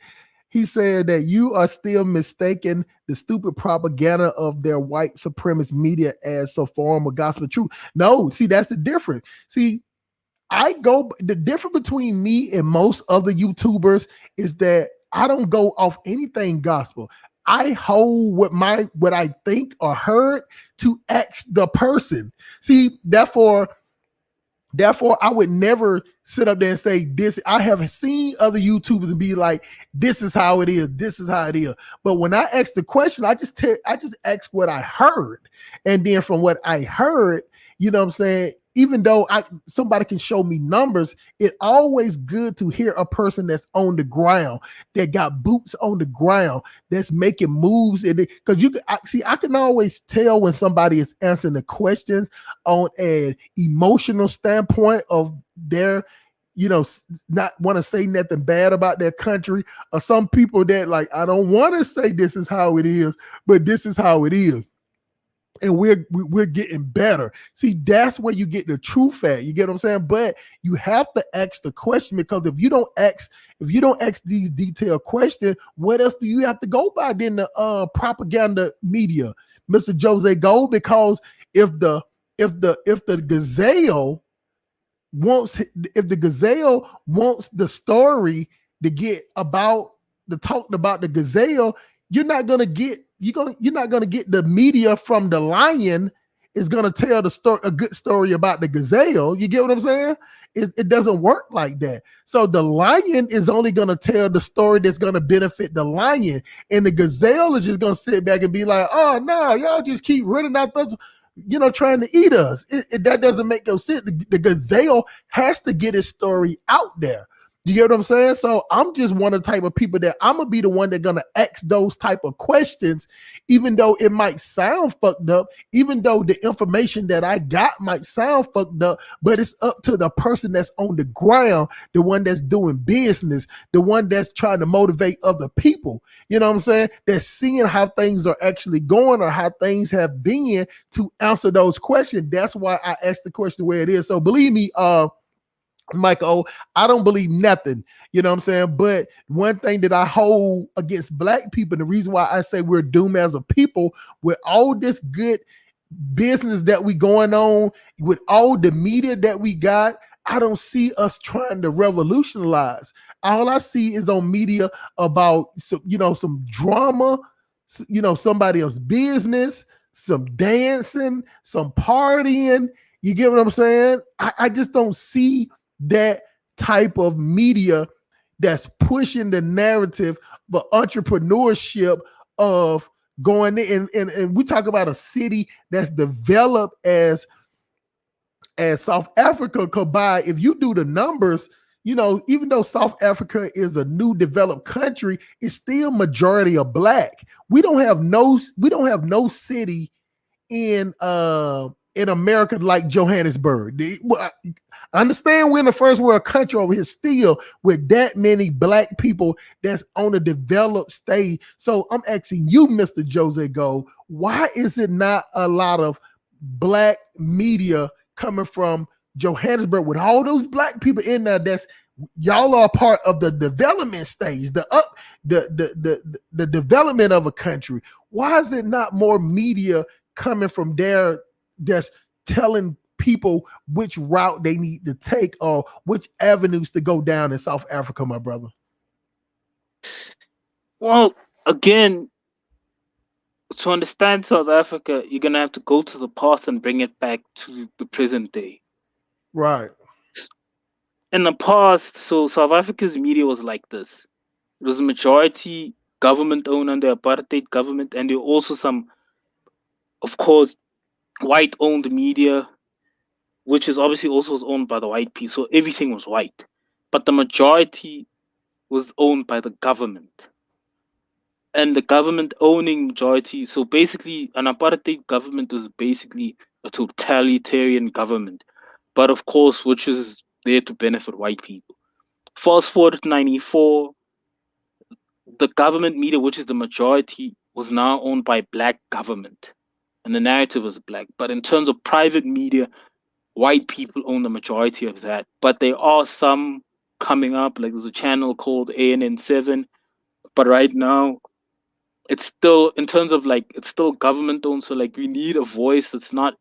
He said that you are still mistaking the stupid propaganda of their white supremacist media as a form of gospel truth. No, see, that's the difference. See, the difference between me and most other YouTubers is that I don't go off anything gospel. I hold what I think or heard to ask the person. See, therefore, I would never sit up there and say this. I have seen other YouTubers and be like, this is how it is. This is how it is. But when I ask the question, I just ask what I heard. And then from what I heard, you know what I'm saying? Even though somebody can show me numbers, it's always good to hear a person that's on the ground, that got boots on the ground, that's making moves. Because I can always tell when somebody is answering the questions on an emotional standpoint of their, not want to say nothing bad about their country, or some people that, like, I don't want to say this is how it is, but this is how it is. And we're getting better. See, that's where you get the truth at. You get what I'm saying? But you have to ask the question, because if you don't ask these detailed questions, what else do you have to go by than the propaganda media, Mr. Jose Gold? Because if the Gazelle wants the story to get about talked about the Gazelle, you're not gonna get the media from the Lion is gonna tell the story, a good story about the Gazelle. You get what I'm saying? It doesn't work like that. So the lion is only going to tell the story that's going to benefit the lion, and the gazelle is just going to sit back and be like, oh no, y'all just keep running out those, trying to eat us. That doesn't make no sense. The gazelle has to get his story out there. You get what I'm saying? So I'm just one of the type of people that I'm gonna be the one that's gonna ask those type of questions, even though it might sound fucked up, even though the information that I got might sound fucked up, but it's up to the person that's on the ground, the one that's doing business, the one that's trying to motivate other people. You know what I'm saying? That's seeing how things are actually going or how things have been to answer those questions. That's why I asked the question where it is. So believe me, Michael, I don't believe nothing, you know what I'm saying? But one thing that I hold against black people, and the reason why I say we're doomed as a people, with all this good business that we going on, with all the media that we got, I don't see us trying to revolutionize. All I see is on media about some drama, somebody else's business, some dancing, some partying. You get what I'm saying? I just don't see that type of media that's pushing the narrative for entrepreneurship of going in. And we talk about a city that's developed as South Africa could buy. If you do the numbers, even though South Africa is a new developed country, it's still majority of black. We don't have no city in America like Johannesburg. I understand we're in the first world country over here still with that many black people that's on a developed stage. So I'm asking you, Mr. Jose Go, why is it not a lot of black media coming from Johannesburg with all those black people in there? That's y'all are part of the development stage, the development of a country. Why is it not more media coming from there that's telling people which route they need to take or which avenues to go down in South Africa, my brother? Well, again, to understand South Africa, you're gonna have to go to the past and bring it back to the present day. Right. In the past, so South Africa's media was like this. It was a majority government owned under apartheid government, and there were also some, of course, white owned media, which is obviously also was owned by the white people. So everything was white. But the majority was owned by the government. And the government owning majority, so basically an apartheid government was basically a totalitarian government, but of course, which is there to benefit white people. Fast forward to 94, the government media, which is the majority, was now owned by black government. And the narrative was black. But in terms of private media, white people own the majority of that. But there are some coming up, like there's a channel called ANN7. But right now, it's still, in terms of like, it's still government owned. So like we need a voice that's not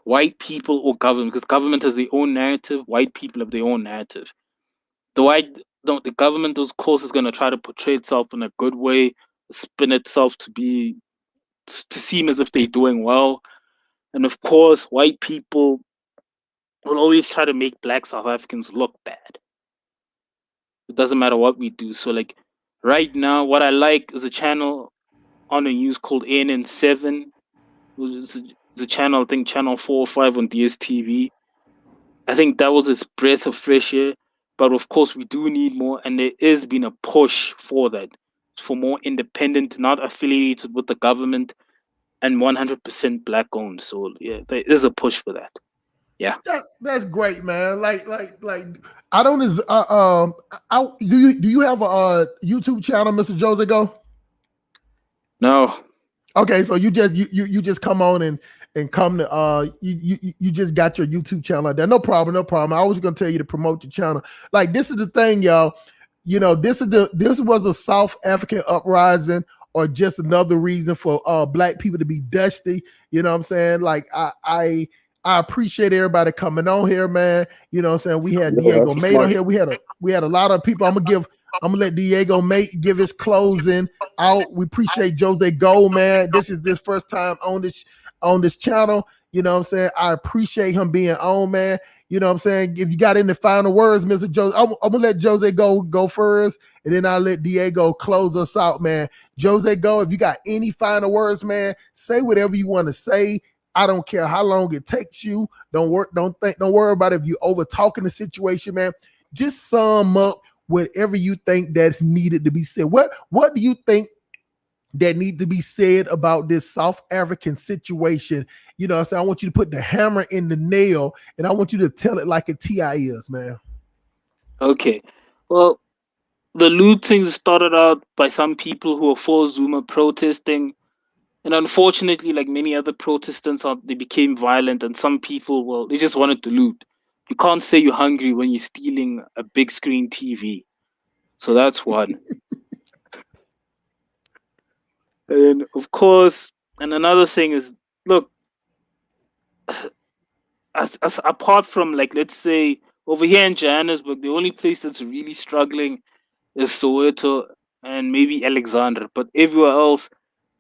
white people or government, because government has their own narrative, white people have their own narrative. The government, of course, is going to try to portray itself in a good way, spin itself to seem as if they're doing well. And of course, white people will always try to make black South Africans look bad. It doesn't matter what we do. So like right now, what I like is a channel on the news called ANN7. It's a channel, I think channel 4 or 5 on DSTV. I think that was its breath of fresh air. But of course, we do need more, and there has been a push for that, for more independent, not affiliated with the government, and 100% black owned. So yeah, there is a push for that. Yeah, that's great, man. Like I don't do you have a YouTube channel, Mr. Jose Go? no. Okay, so you just come on and come to you just got your YouTube channel out there. No problem. I was gonna tell you to promote your channel. Like this is the thing, y'all. This was a South African uprising or just another reason for black people to be dusty. You know what I'm saying? Like I appreciate everybody coming on here, man. You know what I'm saying? We had Diego Mate on here. We had a lot of people. I'm gonna let Diego Mate give his closing out. We appreciate Jose Gold, man. This is his first time on this channel. You know what I'm saying? I appreciate him being on, man. You know what I'm saying? If you got any final words, Mr. Jose, I'm gonna let Jose go first, and then I'll let Diego close us out, man. Jose, go. If you got any final words, man, say whatever you want to say. I don't care how long it takes you. Don't worry about if you over talking the situation, man. Just sum up whatever you think that's needed to be said. What do you think that need to be said about this South African situation? You know, so I want you to put the hammer in the nail, and I want you to tell it like a TI is, man. Okay. Well, the looting started out by some people who were for Zuma protesting. And unfortunately, like many other Protestants, they became violent, and some people, well, they just wanted to loot. You can't say you're hungry when you're stealing a big screen TV. So that's one. And of course, and another thing is, look, as apart from, like, let's say over here in Johannesburg, the only place that's really struggling is Soweto and maybe Alexandra. But everywhere else,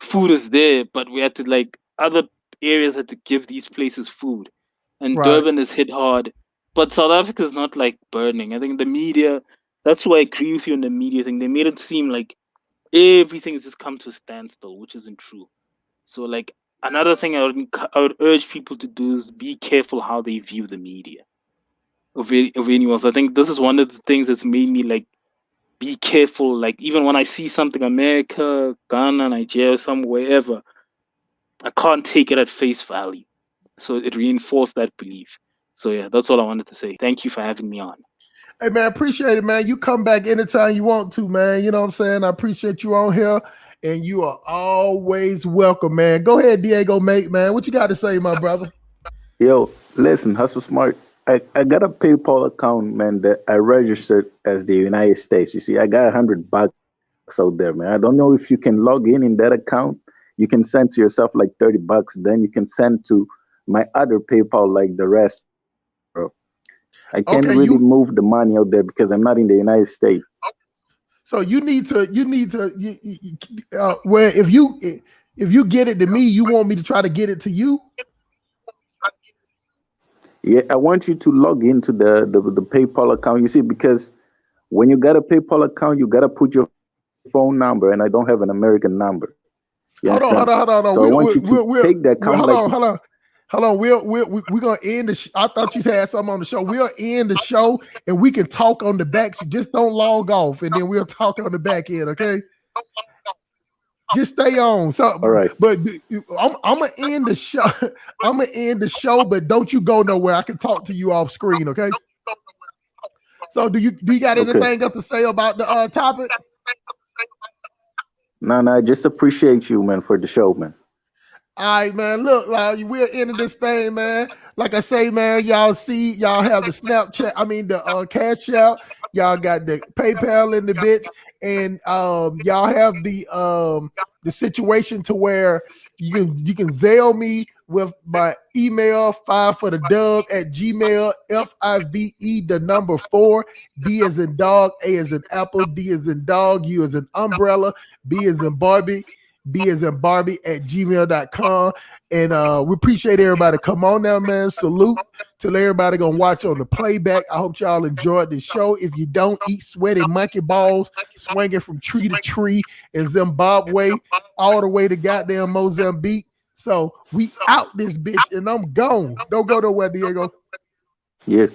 food is there, but we had to, like, other areas had to give these places food. And Right. Durban is hit hard. But South Africa is not like burning. I think the media, that's why I agree with you on the media thing. They made it seem like everything has just come to a standstill, which isn't true. So, like, another thing I would urge people to do is be careful how they view the media of anyone else. I think this is one of the things that's made me, like, be careful. Like, even when I see something America, Ghana, Nigeria, somewhere, wherever, I can't take it at face value. So it reinforced that belief. So yeah, that's all I wanted to say. Thank you for having me on. Hey, man, appreciate it, man. You come back anytime you want to, man. You know what I'm saying? I appreciate you on here, and you are always welcome, man. Go ahead, Diego, mate, man. What you got to say, my brother? Yo, listen, Hustle Smart. I got a PayPal account, man, that I registered as the United States. You see, I got $100 out there, man. I don't know if you can log in that account. You can send to yourself like $30. Then you can send to my other PayPal like the rest, bro. I can't Okay, really move the money out there because I'm not in the United States. So you need to where if you get it to me, you want me to try to get it to you? Yeah, I want you to log into the PayPal account. You see, because when you got a PayPal account, you gotta put your phone number, and I don't have an American number. You Hold on. So I want you to take that account. Hold on. We're gonna end the. I thought you had something on the show. We'll end the show, and we can talk on the back. So just don't log off, and then we'll talk on the back end. Okay. Just stay on. So, all right. But I'm gonna end the show. I'm gonna end the show, but don't you go nowhere. I can talk to you off screen. Okay. So do you got anything else to say about the topic? No, I just appreciate you, man, for the show, man. All right, man. Look, we're ending this thing, man. Like I say, man, y'all have the Snapchat. I mean, the Cash App. Y'all got the PayPal in the bitch, and y'all have the situation to where you can Zelle me with my email 5for-the-dub@gmail, FIVE the number 4, D as in dog, A as in apple, D as in dog, U as in umbrella, B as in Barbie. B as in Barbie @gmail.com. And we appreciate everybody. Come on now, man. Salute to everybody gonna watch on the playback. I hope y'all enjoyed the show. If you don't, eat sweaty monkey balls swinging from tree to tree in Zimbabwe all the way to goddamn Mozambique. So we out this bitch, and I'm gone. Don't go nowhere, Diego. Yeah.